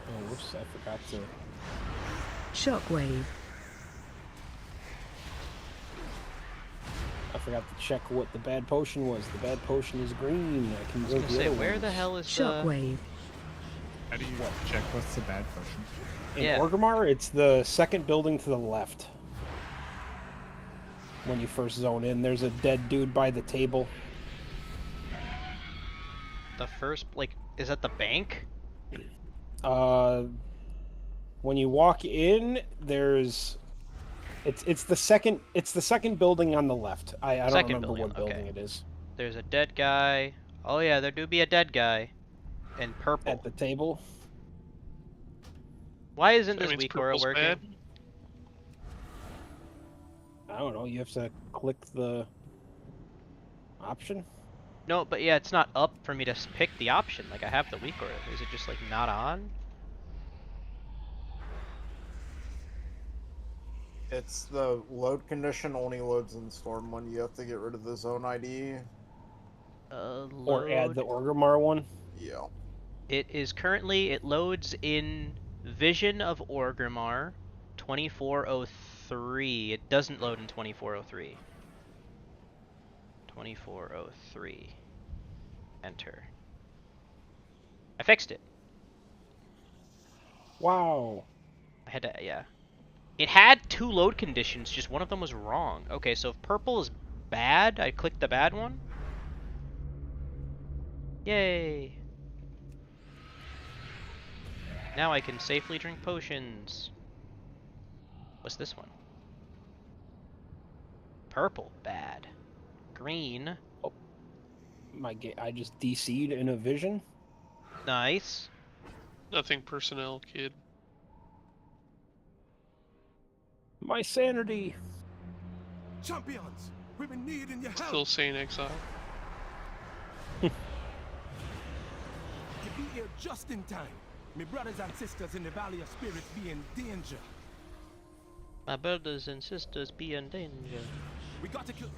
Speaker 13: Oh, whoops, I forgot to...
Speaker 7: Shockwave.
Speaker 13: I forgot to check what the bad potion was. The bad potion is green. I can
Speaker 1: I was
Speaker 13: drink
Speaker 1: gonna
Speaker 13: the
Speaker 1: say,
Speaker 13: other
Speaker 1: where
Speaker 13: ones.
Speaker 1: the hell is
Speaker 7: Shockwave.
Speaker 14: How do you check what's the bad potion?
Speaker 13: In
Speaker 1: Yeah.
Speaker 13: Orgrimmar, it's the second building to the left. When you first zone in, there's a dead dude by the table.
Speaker 1: the first, like, is that the bank?
Speaker 13: When you walk in, there's... It's the second building on the left. I don't
Speaker 1: Second
Speaker 13: remember
Speaker 1: building,
Speaker 13: what building
Speaker 1: okay.
Speaker 13: it is.
Speaker 1: There's a dead guy. Oh yeah, there do be a dead guy. In purple.
Speaker 13: At the table.
Speaker 1: Why isn't
Speaker 3: That
Speaker 1: this
Speaker 3: means
Speaker 1: weak aura
Speaker 3: purple's
Speaker 1: working?
Speaker 3: bad?
Speaker 13: I don't know, you have to click the option?
Speaker 1: No, but yeah, it's not up for me to pick the option. Like, I have the weak aura. Is it just, like, not on?
Speaker 2: It's the load condition only loads in Stormwind. You have to get rid of the zone ID.
Speaker 13: Or add the Orgrimmar one?
Speaker 2: Yeah.
Speaker 1: It is currently, it loads in Vision of Orgrimmar 2403. It doesn't load in 2403. 2403. Enter. I fixed it.
Speaker 13: Wow.
Speaker 1: I had to, yeah. It had two load conditions, just one of them was wrong. Okay, so if purple is bad, I click the bad one. Yay! Now I can safely drink potions. What's this one? Purple, bad. Green,
Speaker 13: I just DC'd in a vision?
Speaker 1: nice.
Speaker 3: Nothing personnel, kid.
Speaker 13: My sanity!
Speaker 8: Champions, we've been needing your help.
Speaker 3: Still saying exile.
Speaker 8: You be here just in time. My brothers and sisters in the Valley of Spirits be in danger.
Speaker 1: My brothers and sisters be in danger.
Speaker 8: We got to kill.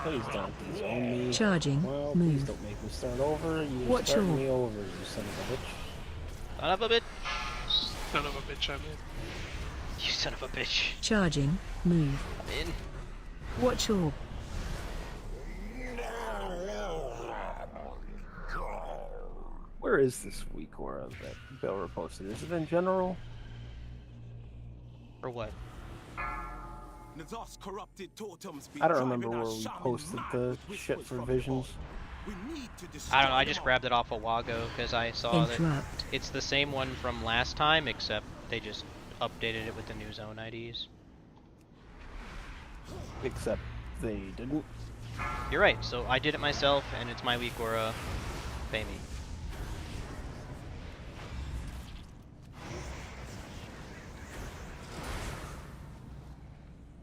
Speaker 13: Please don't disown me.
Speaker 7: Charging.
Speaker 13: Well,
Speaker 7: Move.
Speaker 13: please don't make me start over. You
Speaker 7: Watch
Speaker 13: start
Speaker 7: your-
Speaker 13: me over, you son of a bitch.
Speaker 1: Son of a bitch.
Speaker 3: Son of a bitch, I'm in.
Speaker 1: You son of a bitch.
Speaker 7: Charging. Move.
Speaker 1: I'm in.
Speaker 7: Watch your...
Speaker 13: Where is this weak aura that Bill posted? Is it in general?
Speaker 1: For what?
Speaker 8: Nazar's corrupted totems be
Speaker 13: I don't
Speaker 8: driving
Speaker 13: remember
Speaker 8: our
Speaker 13: where we
Speaker 8: shaman
Speaker 13: posted
Speaker 8: mad
Speaker 13: the
Speaker 8: with
Speaker 13: shit
Speaker 8: whispers
Speaker 13: for
Speaker 8: from
Speaker 13: visions.
Speaker 8: above. We need to destroy
Speaker 1: I don't know, I
Speaker 8: them
Speaker 1: just
Speaker 8: all.
Speaker 1: grabbed it off of Wago because I saw that
Speaker 7: Interrupt.
Speaker 1: it's the same one from last time, except they just updated it with the new zone IDs.
Speaker 13: Except they didn't.
Speaker 1: You're right, so I did it myself, and it's my weak aura. Pay me.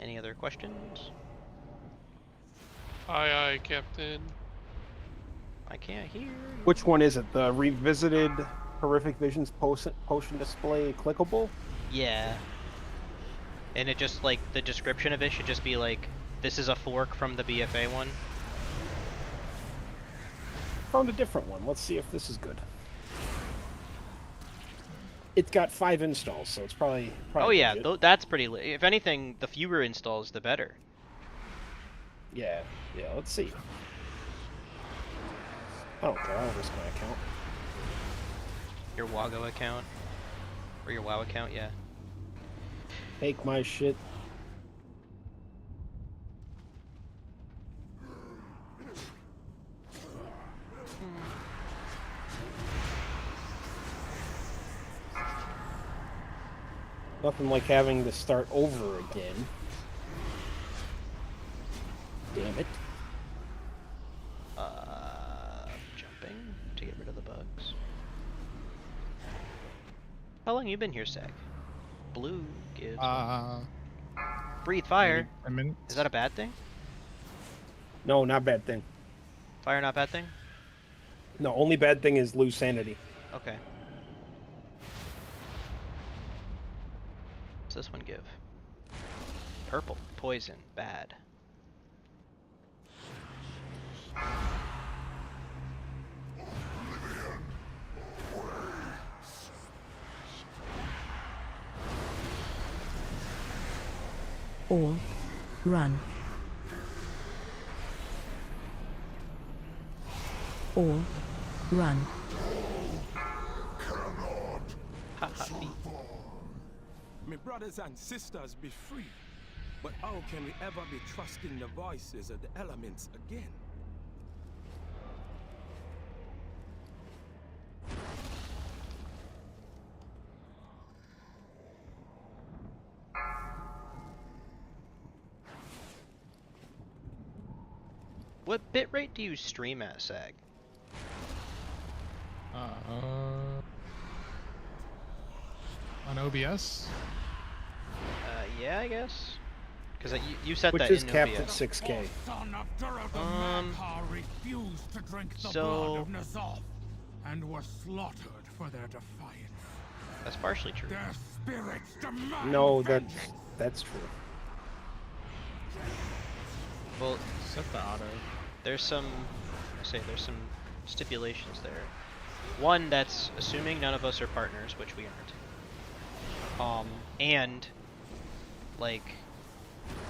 Speaker 1: Any other questions?
Speaker 3: Aye, aye, Captain.
Speaker 1: I can't hear you.
Speaker 13: Which one is it? The revisited horrific visions potion display clickable?
Speaker 1: Yeah. And it just, like, the description of it should just be like, this is a fork from the BFA one.
Speaker 13: Found a different one. Let's see if this is good. It's got 5 installs, so it's probably
Speaker 1: Oh yeah,
Speaker 13: legit.
Speaker 1: that's pretty if anything, the fewer installs, the better.
Speaker 13: Yeah, let's see. I don't care, I'll risk my account.
Speaker 1: Your Wago account. Or your WoW account, yeah.
Speaker 13: Take my shit. Nothing like having to start over again. Damn it.
Speaker 1: Jumping to get rid of the bugs. How long you been here, Sag? Blue gives. Breathe fire.
Speaker 14: A minute.
Speaker 1: Is that a bad thing?
Speaker 13: No, not bad thing.
Speaker 1: Fire not bad thing?
Speaker 13: No, only bad thing is lose sanity.
Speaker 1: Okay. What's this one give? Purple. Poison. Bad.
Speaker 7: All run. All run.
Speaker 8: My brothers and sisters, be free. But how can we ever be trusting the voices of the elements again?
Speaker 1: What bitrate do you stream at, Sag?
Speaker 14: On OBS?
Speaker 1: Yeah, I guess. Because you set
Speaker 13: Which
Speaker 1: that
Speaker 13: is
Speaker 1: in
Speaker 13: capped
Speaker 1: OBS.
Speaker 13: at 6K.
Speaker 12: Refused to drink the
Speaker 1: So-
Speaker 12: blood of N'Zoth and were slaughtered for their defiance.
Speaker 1: That's partially true.
Speaker 12: Their spirits demand
Speaker 13: No,
Speaker 12: vengeance.
Speaker 13: that's true.
Speaker 1: Well,
Speaker 14: Set the auto.
Speaker 1: there's some stipulations there. One, that's assuming none of us are partners, which we aren't. And like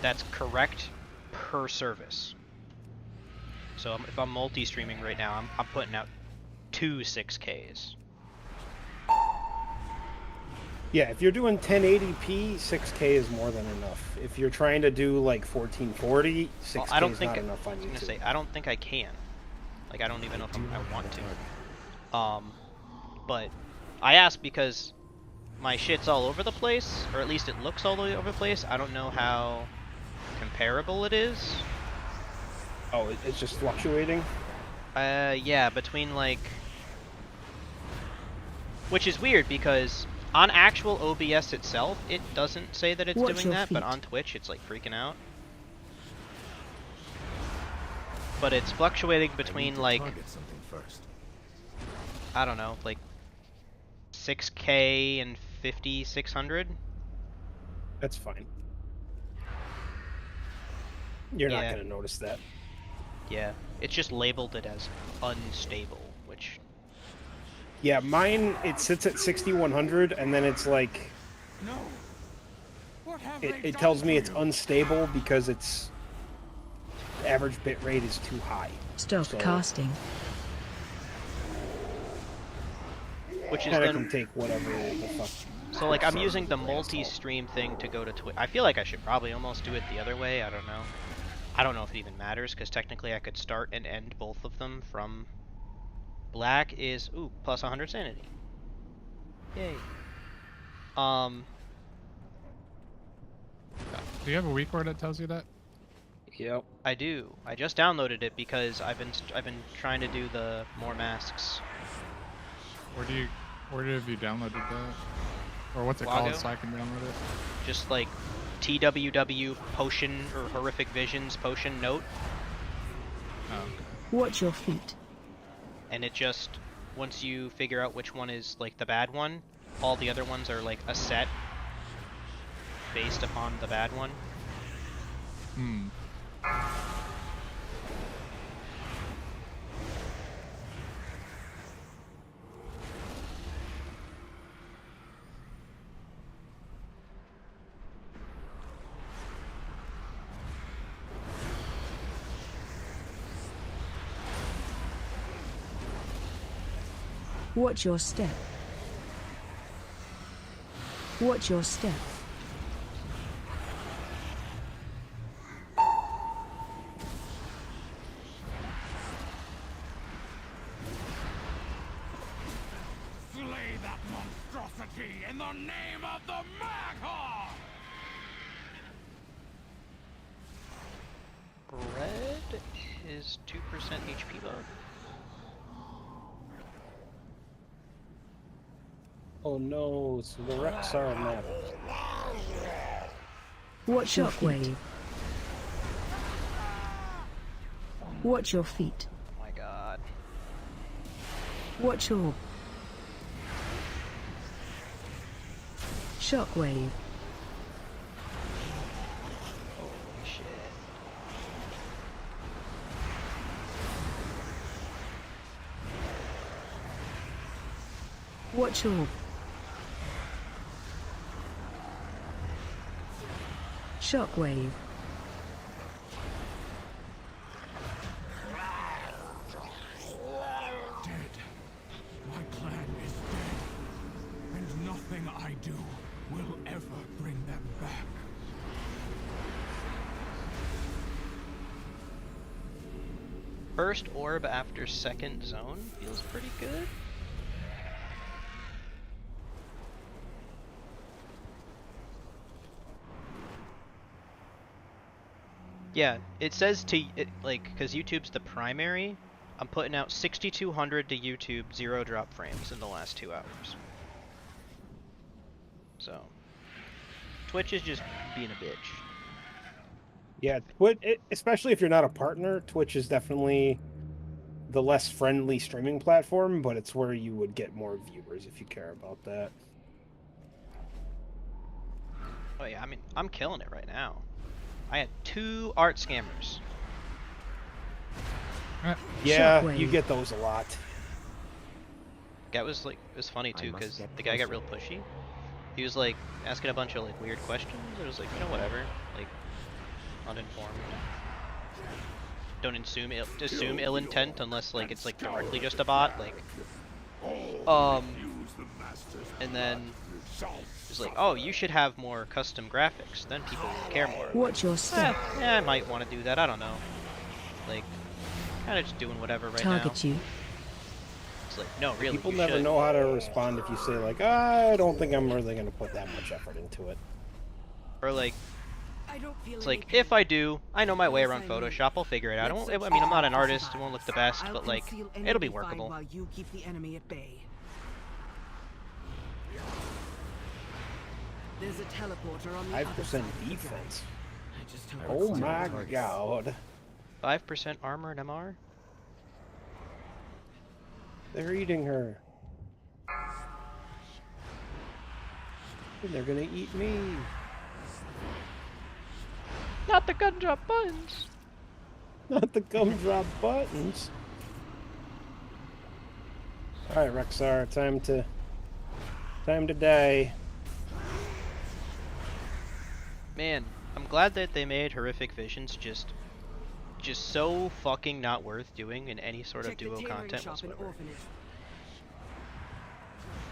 Speaker 1: that's correct per service. So if I'm multi-streaming right now, I'm putting out 2 6Ks.
Speaker 13: Yeah, if you're doing 1080p, 6K is more than enough. If you're trying to do like 1440, 6K
Speaker 1: Well, I don't
Speaker 13: is
Speaker 1: think
Speaker 13: not enough on
Speaker 1: I was gonna
Speaker 13: YouTube.
Speaker 1: say I don't think I can. Like I don't even know if I want to. But I asked because my shit's all over the place, or at least it looks all over the place. I don't know how comparable it is.
Speaker 13: Oh, it's just fluctuating?
Speaker 1: Yeah, between like... Which is weird because on actual OBS itself, it doesn't say that it's
Speaker 7: Watch
Speaker 1: doing
Speaker 7: your
Speaker 1: that, but
Speaker 7: feet.
Speaker 1: on Twitch, it's like freaking out. But it's fluctuating between like,
Speaker 11: something first.
Speaker 1: I don't know, like 6K and 600.
Speaker 13: That's fine. You're not
Speaker 1: Yeah.
Speaker 13: going to notice that.
Speaker 1: Yeah, it's just labeled it as unstable, which...
Speaker 13: Yeah, mine, it sits at 6100, and then it's like...
Speaker 12: No. What have
Speaker 13: It,
Speaker 12: they
Speaker 13: it
Speaker 12: done
Speaker 13: tells me
Speaker 12: to
Speaker 13: it's
Speaker 12: you?
Speaker 13: unstable because its average bit rate is too high.
Speaker 7: Stop
Speaker 13: So-
Speaker 7: casting.
Speaker 1: Which is
Speaker 13: Kinda
Speaker 1: then...
Speaker 13: can take whatever the fuck.
Speaker 1: So like I'm using the multi-stream thing to go to Twitch. I feel like I should probably almost do it the other way. I don't know. I don't know if it even matters because technically I could start and end both of them from... Black is plus 100 sanity. Yay.
Speaker 14: Do you have a weak word that tells you that?
Speaker 13: Yep.
Speaker 1: I do. I just downloaded it because I've been trying to do the more masks.
Speaker 14: Where have you downloaded that? Or what's it
Speaker 1: Lago?
Speaker 14: called so I can download it?
Speaker 1: Just like TWW potion or horrific visions potion note.
Speaker 14: Oh, okay.
Speaker 7: Watch your feet.
Speaker 1: And it just, once you figure out which one is like the bad one, all the other ones are like a set based upon the bad one.
Speaker 14: Hmm.
Speaker 7: Watch your step. Watch your step.
Speaker 12: Slay that monstrosity in the name of the Maghar!
Speaker 1: Red is 2% HP buff.
Speaker 13: Oh no, so the Rexar map.
Speaker 7: Watch your feet. Watch your feet.
Speaker 1: Oh my god.
Speaker 7: Watch your... Shockwave.
Speaker 1: Holy shit.
Speaker 7: Watch your... Shockwave.
Speaker 12: Dead. My clan is dead. And nothing I do will ever bring them back.
Speaker 1: First orb after second zone feels pretty good. Yeah, it says because YouTube's the primary, I'm putting out 6,200 to YouTube 0 drop frames in the last 2 hours. So, Twitch is just being a bitch.
Speaker 13: Yeah, especially if you're not a partner, Twitch is definitely the less friendly streaming platform, but it's where you would get more viewers if you care about that.
Speaker 1: Oh yeah, I mean, I'm killing it right now. I had 2 art scammers.
Speaker 13: Yeah, you get those a lot.
Speaker 1: That was like, it was funny too, because the guy got real pushy. He was like asking a bunch of like weird questions. I was like, you know, whatever, like uninformed. Don't assume ill intent unless like it's like directly just a bot. Like, and then it's like, oh, you should have more custom graphics. Then people will care more.
Speaker 7: Watch your step.
Speaker 1: Yeah, I might want to do that. I don't know. Like, kind of just doing whatever right now.
Speaker 7: Target you.
Speaker 1: It's like, no, really.
Speaker 13: People
Speaker 1: you
Speaker 13: never
Speaker 1: should.
Speaker 13: know how to respond if you say like, I don't think I'm really going to put that much effort into it.
Speaker 1: Or like, it's like, if I do, I know my way around Photoshop. I'll figure it out. I mean, I'm not an artist. It won't look the best, but like, it'll be workable.
Speaker 9: While you keep the enemy at bay. There's a teleporter on the
Speaker 13: 5% defense. Oh my god.
Speaker 1: 5% armor and MR?
Speaker 13: They're eating her. And they're gonna eat me.
Speaker 1: Not the gumdrop buttons!
Speaker 13: Not the gumdrop buttons. Alright, Rexar, time to die.
Speaker 1: Man, I'm glad that they made Horrific Visions just so fucking not worth doing in any sort of duo content whatsoever.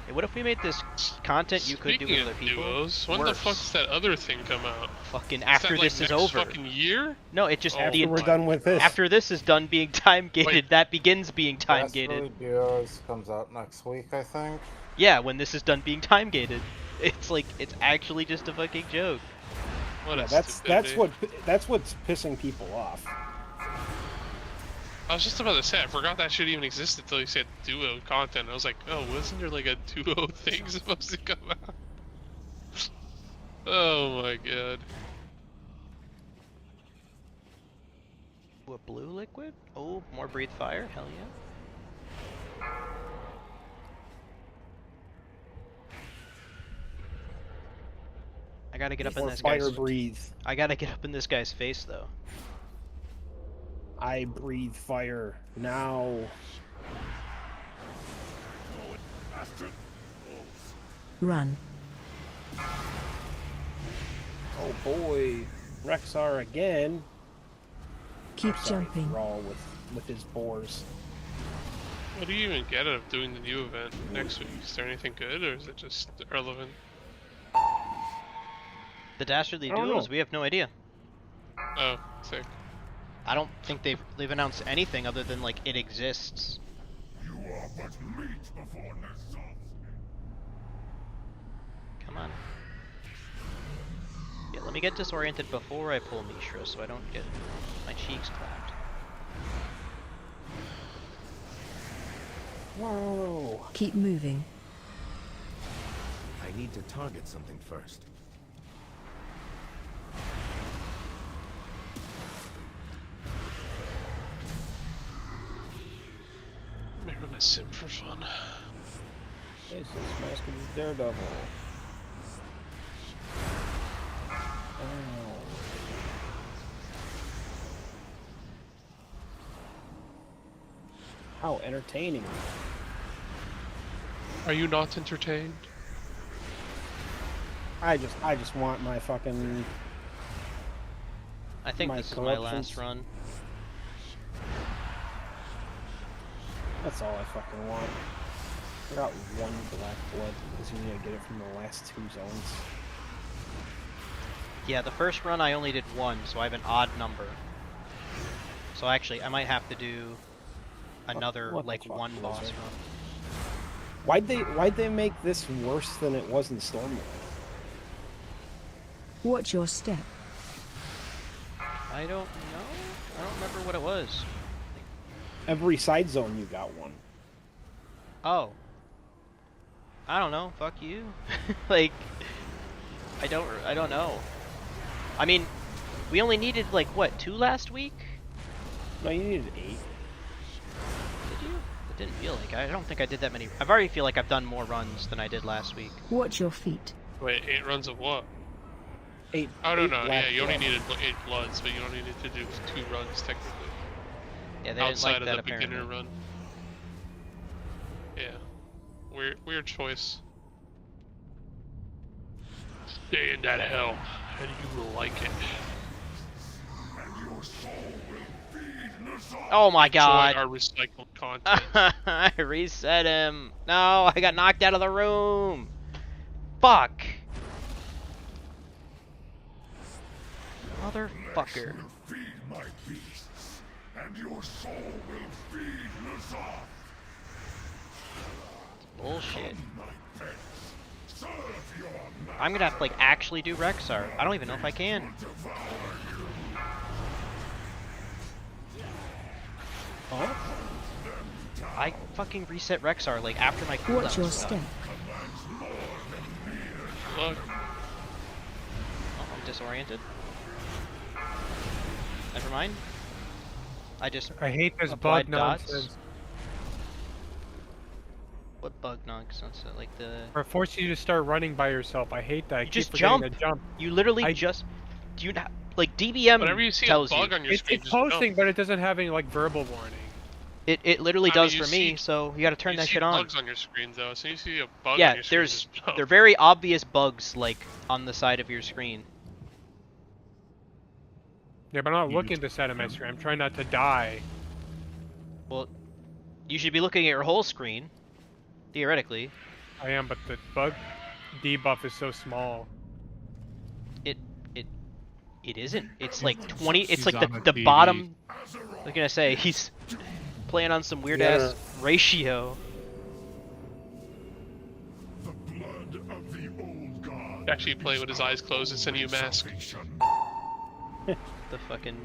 Speaker 1: Hey, what if we made this content you could do with other people?
Speaker 3: Duos, when the fuck's that other thing come out?
Speaker 1: Fucking after this is over.
Speaker 3: Fucking year?
Speaker 1: No, it just
Speaker 13: after we're done with this.
Speaker 1: After this is done being time gated, that begins being time gated.
Speaker 15: Dastardly Duos comes out next week, I think.
Speaker 1: Yeah, when this is done being time gated, it's like it's actually just a fucking joke.
Speaker 3: What
Speaker 13: yeah, that's what's pissing people off.
Speaker 3: I was just about to say, I forgot that shit even existed until you said duo content. I was like, oh, wasn't there like a duo thing supposed to come out? Oh my god.
Speaker 1: Ooh, a blue liquid? Oh, more breathe fire? Hell yeah. I gotta get up in this guy's...
Speaker 13: breathe.
Speaker 1: I gotta get up in this guy's face, though.
Speaker 13: I breathe fire now.
Speaker 7: Run.
Speaker 13: Oh boy, Rexar again.
Speaker 7: Keep jumping.
Speaker 13: Raw with his boars.
Speaker 3: What do you even get out of doing the new event next week? Is there anything good, or is it just irrelevant?
Speaker 1: The Dastardly Duos? We have no idea.
Speaker 3: Oh, sick.
Speaker 1: I don't think they've announced anything other than like it exists.
Speaker 11: You are but meat before Nazoth.
Speaker 1: Come on. Yeah, let me get disoriented before I pull Mishra so I don't get my cheeks clapped.
Speaker 13: Whoa.
Speaker 7: Keep moving.
Speaker 5: I need to target something first.
Speaker 3: gonna sim for fun.
Speaker 13: This is Mask of the Daredevil. Oh. How entertaining.
Speaker 3: Are you not entertained?
Speaker 13: I just want my fucking...
Speaker 1: I think this is my last run.
Speaker 13: That's all I fucking want. I got one black blood because you need to get it from the last 2 zones.
Speaker 1: Yeah, the first run I only did 1, so I have an odd number. So actually, I might have to do another like 1 boss run.
Speaker 13: Why'd they make this worse than it was in Stormlight?
Speaker 7: Watch your step.
Speaker 1: I don't know. I don't remember what it was.
Speaker 13: Every side zone you got one.
Speaker 1: Oh. I don't know. Fuck you. Like, I don't know. I mean, we only needed like what, 2 last week?
Speaker 13: No, you needed 8.
Speaker 1: Did you? It didn't feel like. I don't think I did that many. I've already feel like I've done more runs than I did last week.
Speaker 7: Watch your feet.
Speaker 3: Wait, 8 runs of what?
Speaker 13: 8.
Speaker 3: I don't know. Yeah,
Speaker 13: black
Speaker 3: you only
Speaker 13: blood.
Speaker 3: needed 8 bloods, but you only needed to do 2 runs technically.
Speaker 1: Yeah, they
Speaker 3: Outside
Speaker 1: didn't like
Speaker 3: of
Speaker 1: that
Speaker 3: the beginner
Speaker 1: apparently.
Speaker 3: run. Yeah. Weird choice. Stay in that hell, and you will like it.
Speaker 1: Oh my god!
Speaker 3: Enjoy our recycled content.
Speaker 1: I reset him. No, I got knocked out of the room. Fuck. Motherfucker.
Speaker 11: Feed my beasts, and your soul will feed N'Zoth.
Speaker 1: Bullshit.
Speaker 11: My pets, serve your
Speaker 1: I'm gonna have to like actually do Rexar. I don't even know if I can.
Speaker 13: Huh?
Speaker 1: I fucking reset Rexar like after my cooldown.
Speaker 7: Watch your step.
Speaker 3: Look.
Speaker 1: Oh, I'm disoriented. Never mind. I just
Speaker 6: I hate this
Speaker 1: applied
Speaker 6: bug
Speaker 1: dots.
Speaker 6: nonsense.
Speaker 1: What bug nonsense? Like the...
Speaker 6: Or force you to start running by yourself. I hate that. I
Speaker 1: You
Speaker 6: keep
Speaker 1: just
Speaker 6: forgetting
Speaker 1: jump.
Speaker 6: to jump.
Speaker 1: You literally just... Do you not... Like, DBM
Speaker 3: Whenever you see a
Speaker 1: tells
Speaker 3: bug
Speaker 1: you.
Speaker 3: on your screen,
Speaker 6: It's
Speaker 3: just
Speaker 6: posting,
Speaker 3: jump.
Speaker 6: but it doesn't have any like verbal warning.
Speaker 1: It literally
Speaker 3: How do
Speaker 1: does
Speaker 3: you
Speaker 1: for me,
Speaker 3: see-
Speaker 1: so you gotta turn
Speaker 3: You
Speaker 1: that
Speaker 3: see
Speaker 1: shit on.
Speaker 3: bugs on your screen though, so you see a bug
Speaker 1: Yeah,
Speaker 3: on your screen,
Speaker 1: there's...
Speaker 3: just jump.
Speaker 1: They're very obvious bugs, like, on the side of your screen.
Speaker 6: Yeah, but I'm not looking at the side of my screen. I'm trying not to die.
Speaker 1: Well, you should be looking at your whole screen, theoretically.
Speaker 6: I am, but the bug debuff is so small.
Speaker 1: It isn't. It's like 20. It's
Speaker 14: He's
Speaker 1: like
Speaker 14: on
Speaker 1: the
Speaker 14: TV.
Speaker 1: bottom. I was gonna say he's playing on some weird ass ratio.
Speaker 11: The blood of the old god.
Speaker 3: Actually playing with his eyes closed and sending you a mask.
Speaker 1: The fucking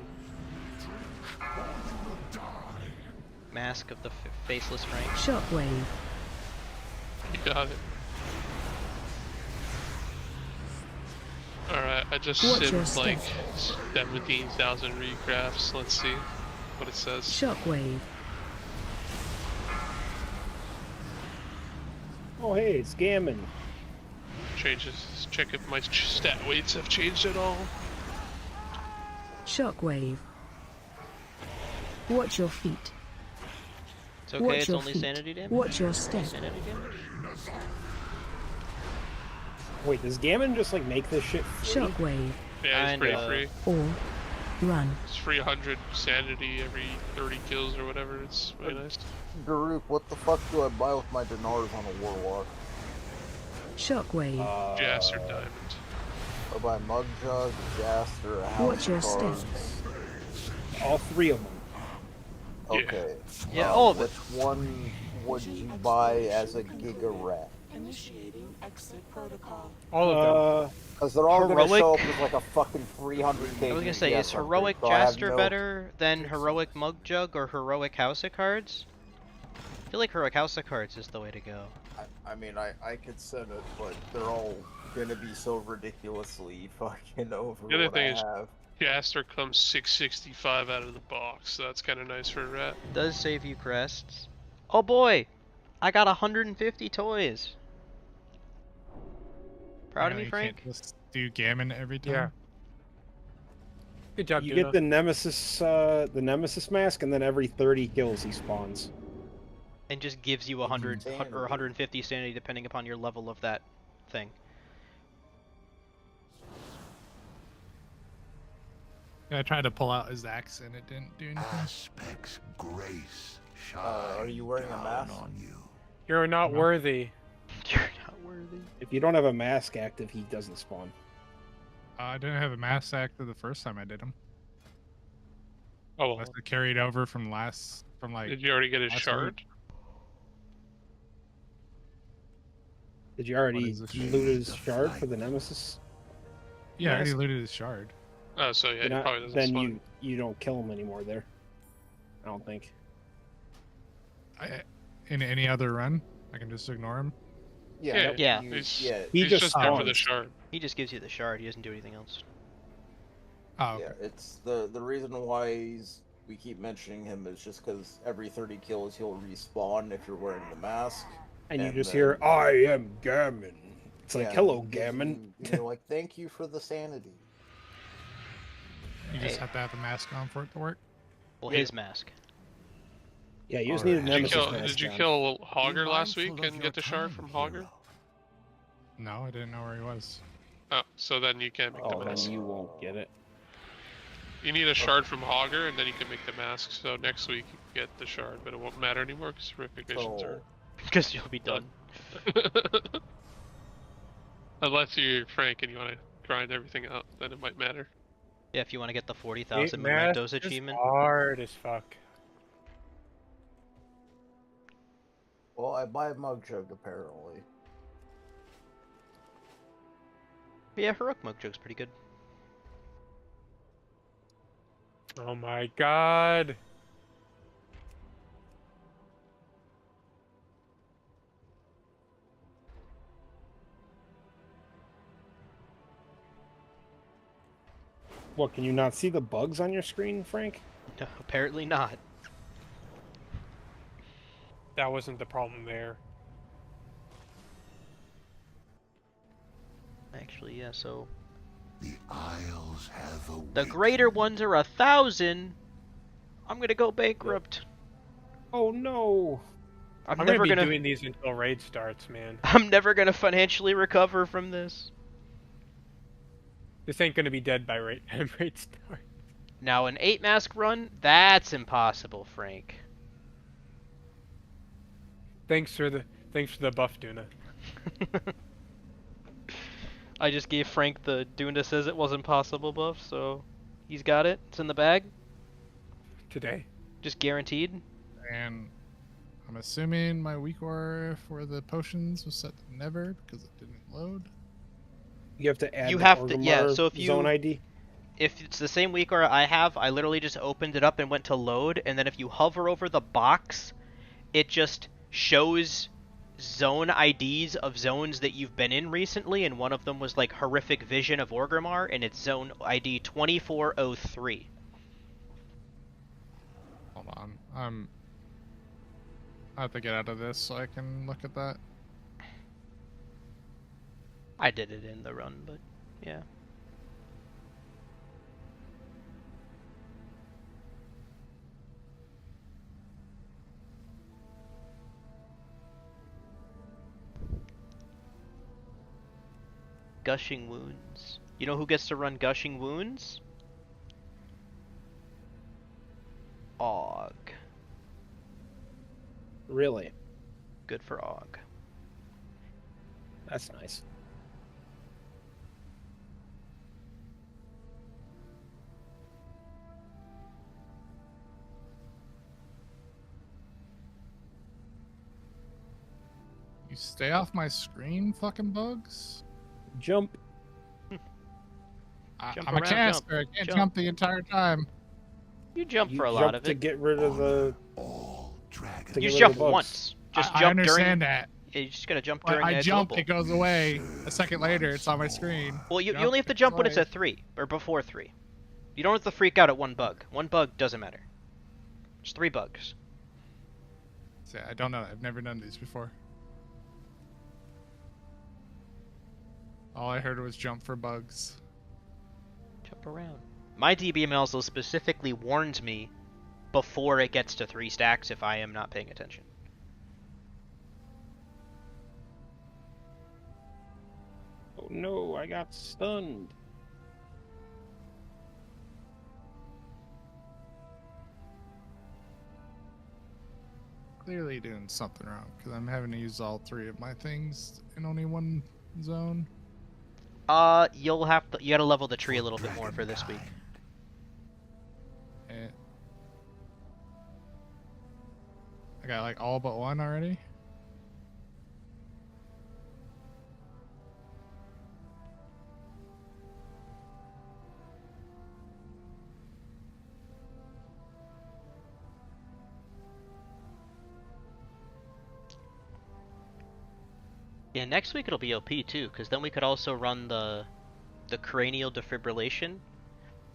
Speaker 1: mask of the faceless Frank.
Speaker 7: Shockwave.
Speaker 3: You got it. Alright, I just
Speaker 7: Watch your
Speaker 3: simmed like
Speaker 7: step.
Speaker 3: 17,000 recrafts. Let's see what it says.
Speaker 7: Shockwave.
Speaker 13: Oh hey, it's Gammon.
Speaker 3: Changes. Check if my stat weights have changed at all.
Speaker 7: Shockwave. Watch your feet.
Speaker 1: It's okay.
Speaker 7: Watch
Speaker 1: It's
Speaker 7: your
Speaker 1: only
Speaker 7: feet.
Speaker 1: sanity damage.
Speaker 7: Watch your step.
Speaker 1: Sanity damage.
Speaker 13: Wait, does Gammon just like make this shit free?
Speaker 7: Shockwave.
Speaker 3: Yeah, he's pretty
Speaker 1: Kinda.
Speaker 3: free.
Speaker 7: Or run.
Speaker 3: It's free 100 sanity every 30 kills or whatever. It's really nice.
Speaker 2: Garuk, what the fuck do I buy with my dinars on a warlock?
Speaker 7: Shockwave.
Speaker 3: Jas or diamond.
Speaker 2: I buy mug jug, gas, or a house
Speaker 7: Watch your
Speaker 2: of cards.
Speaker 7: steps.
Speaker 13: All 3 of them.
Speaker 2: Okay.
Speaker 1: Yeah, all of it.
Speaker 2: Which one would you buy as a Giga Rat?
Speaker 16: Initiating exit protocol.
Speaker 6: All of them.
Speaker 2: Because they're all gonna
Speaker 1: Heroic?
Speaker 2: show up as like a fucking 300k.
Speaker 1: I was gonna say,
Speaker 2: DPS
Speaker 1: is
Speaker 2: on
Speaker 1: heroic
Speaker 2: three, so I have
Speaker 1: Jaster
Speaker 2: no-
Speaker 1: better than heroic Mug Jug or heroic House of Cards? I feel like heroic House of Cards is the way to go.
Speaker 2: I mean, I could send it, but they're all gonna be so ridiculously fucking over
Speaker 3: The other
Speaker 2: what
Speaker 3: thing
Speaker 2: I
Speaker 3: is,
Speaker 2: have.
Speaker 3: Jaster comes 665 out of the box, so that's kind of nice for a rat.
Speaker 1: Does save you crests. Oh boy, I got 150 toys. Proud of me,
Speaker 14: You
Speaker 1: Frank?
Speaker 14: can't just do Gammon every time.
Speaker 6: Yeah. Good job,
Speaker 13: You
Speaker 6: Duna.
Speaker 13: get the Nemesis mask, and then every 30 kills he spawns.
Speaker 1: And just gives you 100 or 150 sanity depending upon your level of that thing.
Speaker 14: Yeah, I tried to pull out his axe and it didn't do anything.
Speaker 11: Aspect's grace
Speaker 2: Are you wearing a mask?
Speaker 11: on you.
Speaker 6: You're not worthy.
Speaker 1: You're not worthy.
Speaker 13: If you don't have a mask active, he doesn't spawn.
Speaker 14: I didn't have a mask active the first time I did him.
Speaker 3: Oh, well.
Speaker 14: Unless it carried over from like.
Speaker 3: Did you already get his
Speaker 14: last
Speaker 3: shard?
Speaker 14: week.
Speaker 13: Did you already
Speaker 14: is this?
Speaker 13: loot his shard for the Nemesis?
Speaker 14: Yeah, I already
Speaker 13: mask?
Speaker 14: looted his shard.
Speaker 3: Oh, so yeah,
Speaker 13: You're
Speaker 3: he
Speaker 13: not-
Speaker 3: probably doesn't
Speaker 13: then
Speaker 3: spawn.
Speaker 13: you don't kill him anymore there. I don't think.
Speaker 14: In any other run, I can just ignore him.
Speaker 3: Yeah.
Speaker 1: Yeah.
Speaker 3: He's
Speaker 13: He
Speaker 3: just
Speaker 13: just
Speaker 3: there for the
Speaker 13: spawns.
Speaker 3: shard.
Speaker 1: He just gives you the shard. He doesn't do anything else.
Speaker 14: Oh,
Speaker 2: Yeah, it's the reason why we keep mentioning him is just because every 30 kills he'll respawn if you're wearing the mask.
Speaker 13: And you just
Speaker 2: then-
Speaker 13: hear, "I am Gammon." It's like,
Speaker 2: Yeah,
Speaker 13: "Hello,
Speaker 2: he gives
Speaker 13: Gammon."
Speaker 2: you- You're like, "Thank you for the sanity."
Speaker 14: You just have to have the mask on for it to work.
Speaker 1: Well,
Speaker 2: Yeah.
Speaker 1: his mask.
Speaker 13: Yeah, you just need a
Speaker 3: Did you
Speaker 13: Nemesis
Speaker 3: kill,
Speaker 13: mask
Speaker 3: did you
Speaker 13: on.
Speaker 3: kill Hogger last
Speaker 11: mindful
Speaker 3: week
Speaker 11: of
Speaker 3: and
Speaker 11: your
Speaker 3: get the shard
Speaker 11: time,
Speaker 3: from Hogger?
Speaker 11: hero.
Speaker 14: No, I didn't know where he was.
Speaker 3: Oh, so then you can't make
Speaker 13: Oh,
Speaker 3: the
Speaker 13: then
Speaker 3: mask.
Speaker 13: you won't get it.
Speaker 3: You need a shard from Hogger, and then you can make the mask. So next week you can get the shard, but it won't matter anymore because Horrific Visions are
Speaker 1: Because you'll be done.
Speaker 3: Unless you're Frank and you want to grind everything out, then it might matter.
Speaker 1: Yeah, if you want to get the 40,000
Speaker 6: Eight
Speaker 1: mementos
Speaker 6: masks is
Speaker 1: achievement.
Speaker 6: hard as fuck.
Speaker 2: Well, I buy a mug jug apparently.
Speaker 1: Yeah, Heroic Mug Jug's pretty good.
Speaker 6: Oh my god.
Speaker 13: What, can you not see the bugs on your screen, Frank?
Speaker 1: No, apparently not.
Speaker 6: That wasn't the problem there.
Speaker 1: Actually, yeah, so...
Speaker 11: The Isles have a
Speaker 1: The greater ones are 1,000! I'm gonna go bankrupt.
Speaker 13: Oh no!
Speaker 1: I'm
Speaker 6: gonna
Speaker 1: never
Speaker 6: be
Speaker 1: gonna...
Speaker 6: doing these until raid starts, man.
Speaker 1: I'm never gonna financially recover from this.
Speaker 6: This ain't gonna be dead by raid start.
Speaker 1: Now, an 8-mask run? That's impossible, Frank.
Speaker 6: Thanks for the buff, Duna.
Speaker 1: I just gave Frank the Duna says it wasn't possible buff, so he's got it. It's in the bag.
Speaker 6: Today.
Speaker 1: Just guaranteed.
Speaker 14: And I'm assuming my weak aura for the potions was set to never because it didn't load.
Speaker 13: You have to add
Speaker 1: You
Speaker 13: the
Speaker 1: have to, yeah,
Speaker 13: Orgrimmar
Speaker 1: so if you...
Speaker 13: zone ID.
Speaker 1: If it's the same weak aura I have, I literally just opened it up and went to load, and then if you hover over the box, it just shows zone IDs of zones that you've been in recently, and one of them was like Horrific Vision of Orgrimmar, and it's zone ID 2403.
Speaker 14: Hold on. I have to get out of this so I can look at that.
Speaker 1: I did it in the run, but yeah. Gushing Wounds. You know who gets to run Gushing Wounds? Og.
Speaker 13: Really?
Speaker 1: Good for Og.
Speaker 13: That's nice.
Speaker 14: You stay off my screen, fucking bugs.
Speaker 13: Jump.
Speaker 1: Jump
Speaker 14: I'm a
Speaker 1: around,
Speaker 14: caster. I can't jump the entire time.
Speaker 1: You jump
Speaker 13: You
Speaker 1: for a
Speaker 13: jump
Speaker 1: lot of
Speaker 13: to
Speaker 1: it.
Speaker 13: get rid of the.
Speaker 1: You just jump once. Just
Speaker 14: I
Speaker 1: jump
Speaker 14: understand
Speaker 1: during.
Speaker 14: that.
Speaker 1: You're just gonna jump
Speaker 14: But
Speaker 1: during
Speaker 14: I
Speaker 1: the
Speaker 14: jump,
Speaker 1: global.
Speaker 14: it goes away. A second later, it's on my screen.
Speaker 1: Well, you
Speaker 14: Jump,
Speaker 1: only have to
Speaker 14: it
Speaker 1: jump
Speaker 14: goes
Speaker 1: when it's
Speaker 14: away.
Speaker 1: at 3 or before 3. You don't have to freak out at one bug. One bug doesn't matter. It's 3 bugs.
Speaker 14: So yeah, I don't know. I've never done these before. All I heard was jump for bugs.
Speaker 1: Jump around. My DBM also specifically warns me before it gets to 3 stacks if I am not paying attention.
Speaker 13: Oh no, I got stunned.
Speaker 14: Clearly doing something wrong because I'm having to use all 3 of my things in only one zone.
Speaker 1: You gotta level the tree a little bit more for this week.
Speaker 14: I got like all but 1 already.
Speaker 1: Yeah, next week it'll be OP too, because then we could also run the cranial defibrillation.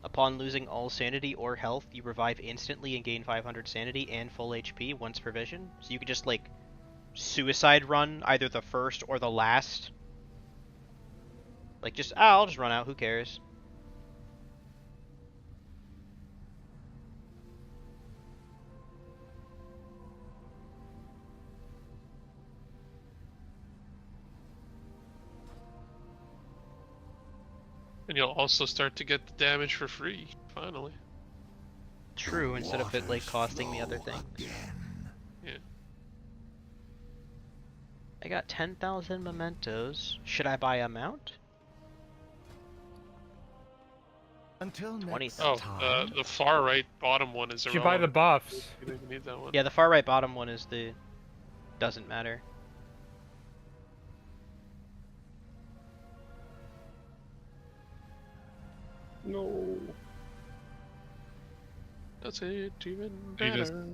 Speaker 1: Upon losing all sanity or health, you revive instantly and gain 500 sanity and full HP once per vision. So you could just like suicide run either the first or the last. Like just, I'll just run out, who cares?
Speaker 3: And you'll also start to get the damage for free, finally.
Speaker 1: True, instead of it like costing me other things.
Speaker 3: Yeah.
Speaker 1: I got 10,000 mementos. Should I buy a mount?
Speaker 11: Until
Speaker 1: 20.
Speaker 3: The far right bottom one is
Speaker 6: Did you buy the buffs?
Speaker 3: You don't even need that one.
Speaker 1: Yeah, the far right bottom one is the... doesn't matter.
Speaker 13: No.
Speaker 3: That's it, even
Speaker 14: You just
Speaker 3: better.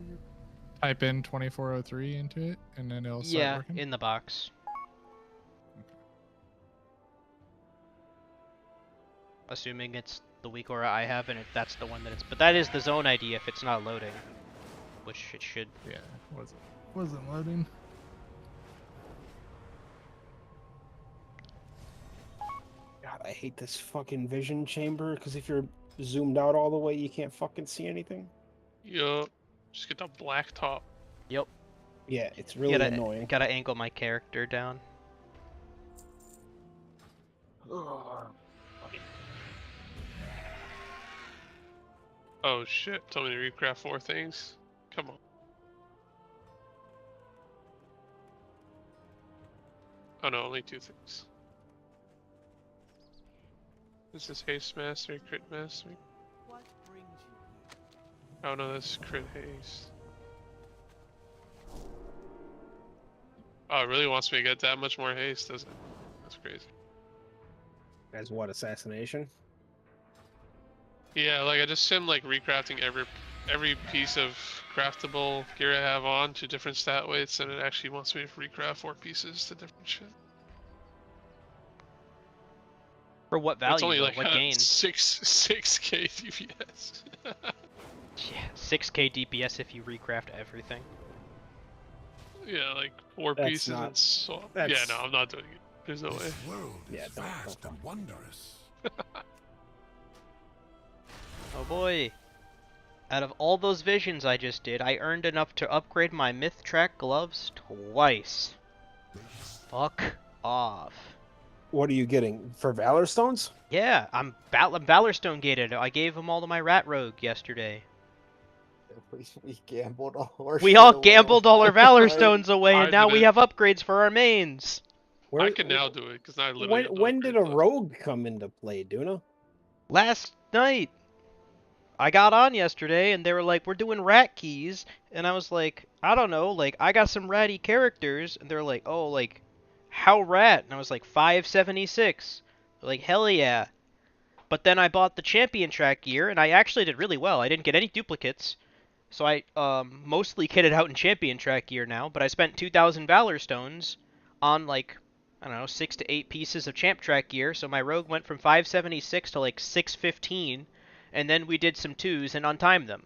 Speaker 14: type in 2403 into it, and then it'll start working?
Speaker 1: In the box. Assuming it's the weak aura I have, and if that's the one that it's... But that is the zone ID if it's not loading. Which it should.
Speaker 14: Yeah, wasn't loading.
Speaker 13: God, I hate this fucking vision chamber, because if you're zoomed out all the way, you can't fucking see anything.
Speaker 3: Yup. Just get the black top.
Speaker 1: Yep.
Speaker 13: Yeah, it's really annoying.
Speaker 1: Gotta angle my character down.
Speaker 3: Oh shit, tell me to recraft 4 things? Come on. Oh no, only 2 things. This is haste mastery, crit mastery. Oh no, that's crit haste. Oh, it really wants me to get that much more haste, doesn't it? That's crazy.
Speaker 13: As what, assassination?
Speaker 3: Yeah, like I just sim like recrafting every piece of craftable gear I have on to different stat weights, and it actually wants me to recraft 4 pieces to different shit.
Speaker 1: For what value?
Speaker 3: It's only
Speaker 1: though?
Speaker 3: like
Speaker 1: What gain?
Speaker 3: 6k DPS.
Speaker 1: Yeah, 6k DPS if you recraft everything.
Speaker 3: Yeah, like 4
Speaker 13: That's
Speaker 3: pieces
Speaker 13: not-
Speaker 3: and so.
Speaker 13: that's-
Speaker 3: Yeah, no, I'm not doing it. There's no way.
Speaker 11: This world is
Speaker 13: Yeah,
Speaker 11: vast and wondrous.
Speaker 1: Oh boy. Out of all those visions I just did, I earned enough to upgrade my Myth Track gloves twice. Fuck off.
Speaker 13: What are you getting? For Valor Stones?
Speaker 1: Yeah, I'm Valorstone gated. I gave them all to my Rat Rogue yesterday.
Speaker 2: We gambled all our
Speaker 1: We
Speaker 2: shit
Speaker 1: all
Speaker 2: away
Speaker 1: gambled all our
Speaker 2: last
Speaker 1: Valor
Speaker 2: night.
Speaker 1: Stones away, and now we have upgrades for our mains.
Speaker 3: I can now do it because I literally.
Speaker 13: When did a rogue come into play, Duna?
Speaker 1: Last night. I got on yesterday, and they were like, we're doing rat keys, and I was like, I don't know, like, I got some ratty characters, and they're like, oh, like, how rat? And I was like, 576. They're like, hell yeah. But then I bought the champion track gear, and I actually did really well. I didn't get any duplicates, so I mostly kitted out in champion track gear now, but I spent 2,000 Valor Stones on, like, I don't know, 6 to 8 pieces of champ track gear, so my rogue went from 576 to, like, 615, and then we did some 2s and untimed them.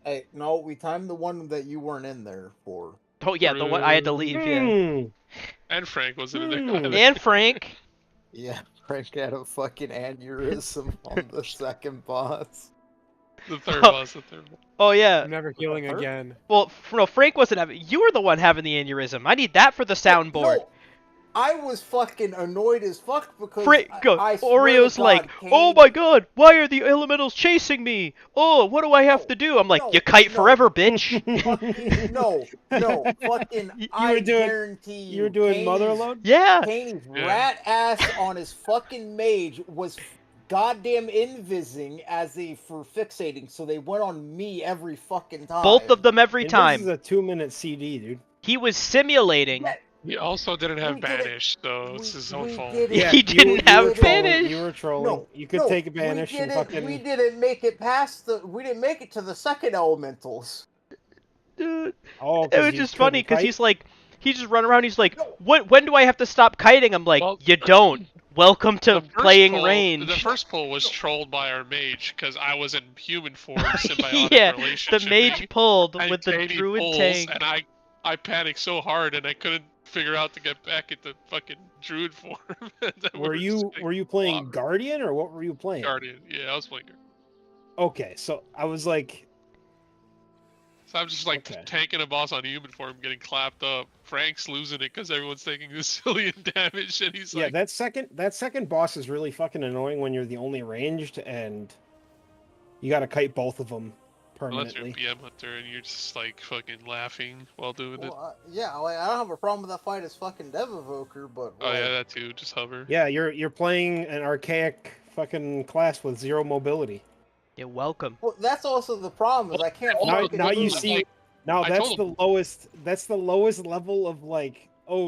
Speaker 2: Hey, no, we timed the one that you weren't in there for.
Speaker 1: Oh yeah, the one I had to leave. Yeah.
Speaker 3: And Frank wasn't in there either.
Speaker 1: And Frank.
Speaker 2: Yeah, Frank had a fucking aneurysm on the second boss.
Speaker 3: The third boss.
Speaker 1: Oh yeah.
Speaker 6: I'm never healing again.
Speaker 1: Well, no, Frank wasn't having. You were the one having the aneurysm. I need that for the soundboard.
Speaker 2: No, I was fucking annoyed as fuck because I
Speaker 1: Oreo's like, oh my god, why are the elementals chasing me? Oh, what do I have to do? I'm like, you kite forever, bitch.
Speaker 2: no, fucking. I guarantee you.
Speaker 13: You were doing Motherload?
Speaker 1: Yeah.
Speaker 2: Kaney's rat ass on his fucking mage was goddamn invising for fixating, so they went on me every fucking time.
Speaker 1: Both of them every time.
Speaker 13: This is a 2-minute CD, dude.
Speaker 1: He was simulating.
Speaker 2: Yeah.
Speaker 3: He also didn't have Banish, so it's his own fault.
Speaker 1: He didn't have Banish.
Speaker 13: You were trolling. No, you could take a Banish and fucking...
Speaker 2: We didn't make it past the... We didn't make it to the second elementals.
Speaker 1: Dude.
Speaker 13: Oh,
Speaker 1: it was just funny, because he's like... He just run around, he's like, when do I have to stop kiting? I'm like, you don't. Welcome to playing range.
Speaker 3: The first pull was trolled by our mage, because I was in human form, symbiotic
Speaker 1: yeah,
Speaker 3: relationship.
Speaker 1: the mage pulled
Speaker 3: and
Speaker 1: with the
Speaker 3: Katie
Speaker 1: druid
Speaker 3: pulls,
Speaker 1: tank.
Speaker 3: And I panicked so hard, and I couldn't figure out to get back into fucking druid form.
Speaker 13: Were you playing Guardian, or what were you playing?
Speaker 3: Guardian, yeah, I was playing Guardian.
Speaker 13: Okay, so I was like...
Speaker 3: So I'm just like tanking a boss on human form, getting clapped up. Frank's losing it because everyone's taking a zillion damage, and he's like...
Speaker 13: Yeah, that second boss is really fucking annoying when you're the only ranged, and you gotta kite both of them permanently.
Speaker 3: Unless you're a BM hunter and you're just like fucking laughing while doing it.
Speaker 2: Yeah, like, I don't have a problem with that fight as fucking Dev Evoker, but...
Speaker 3: Oh yeah, that too, just hover.
Speaker 13: Yeah, you're playing an archaic fucking class with 0 mobility.
Speaker 1: You're welcome.
Speaker 2: Well, that's also the problem, is I can't...
Speaker 13: Now you see... Now that's the lowest level of, like,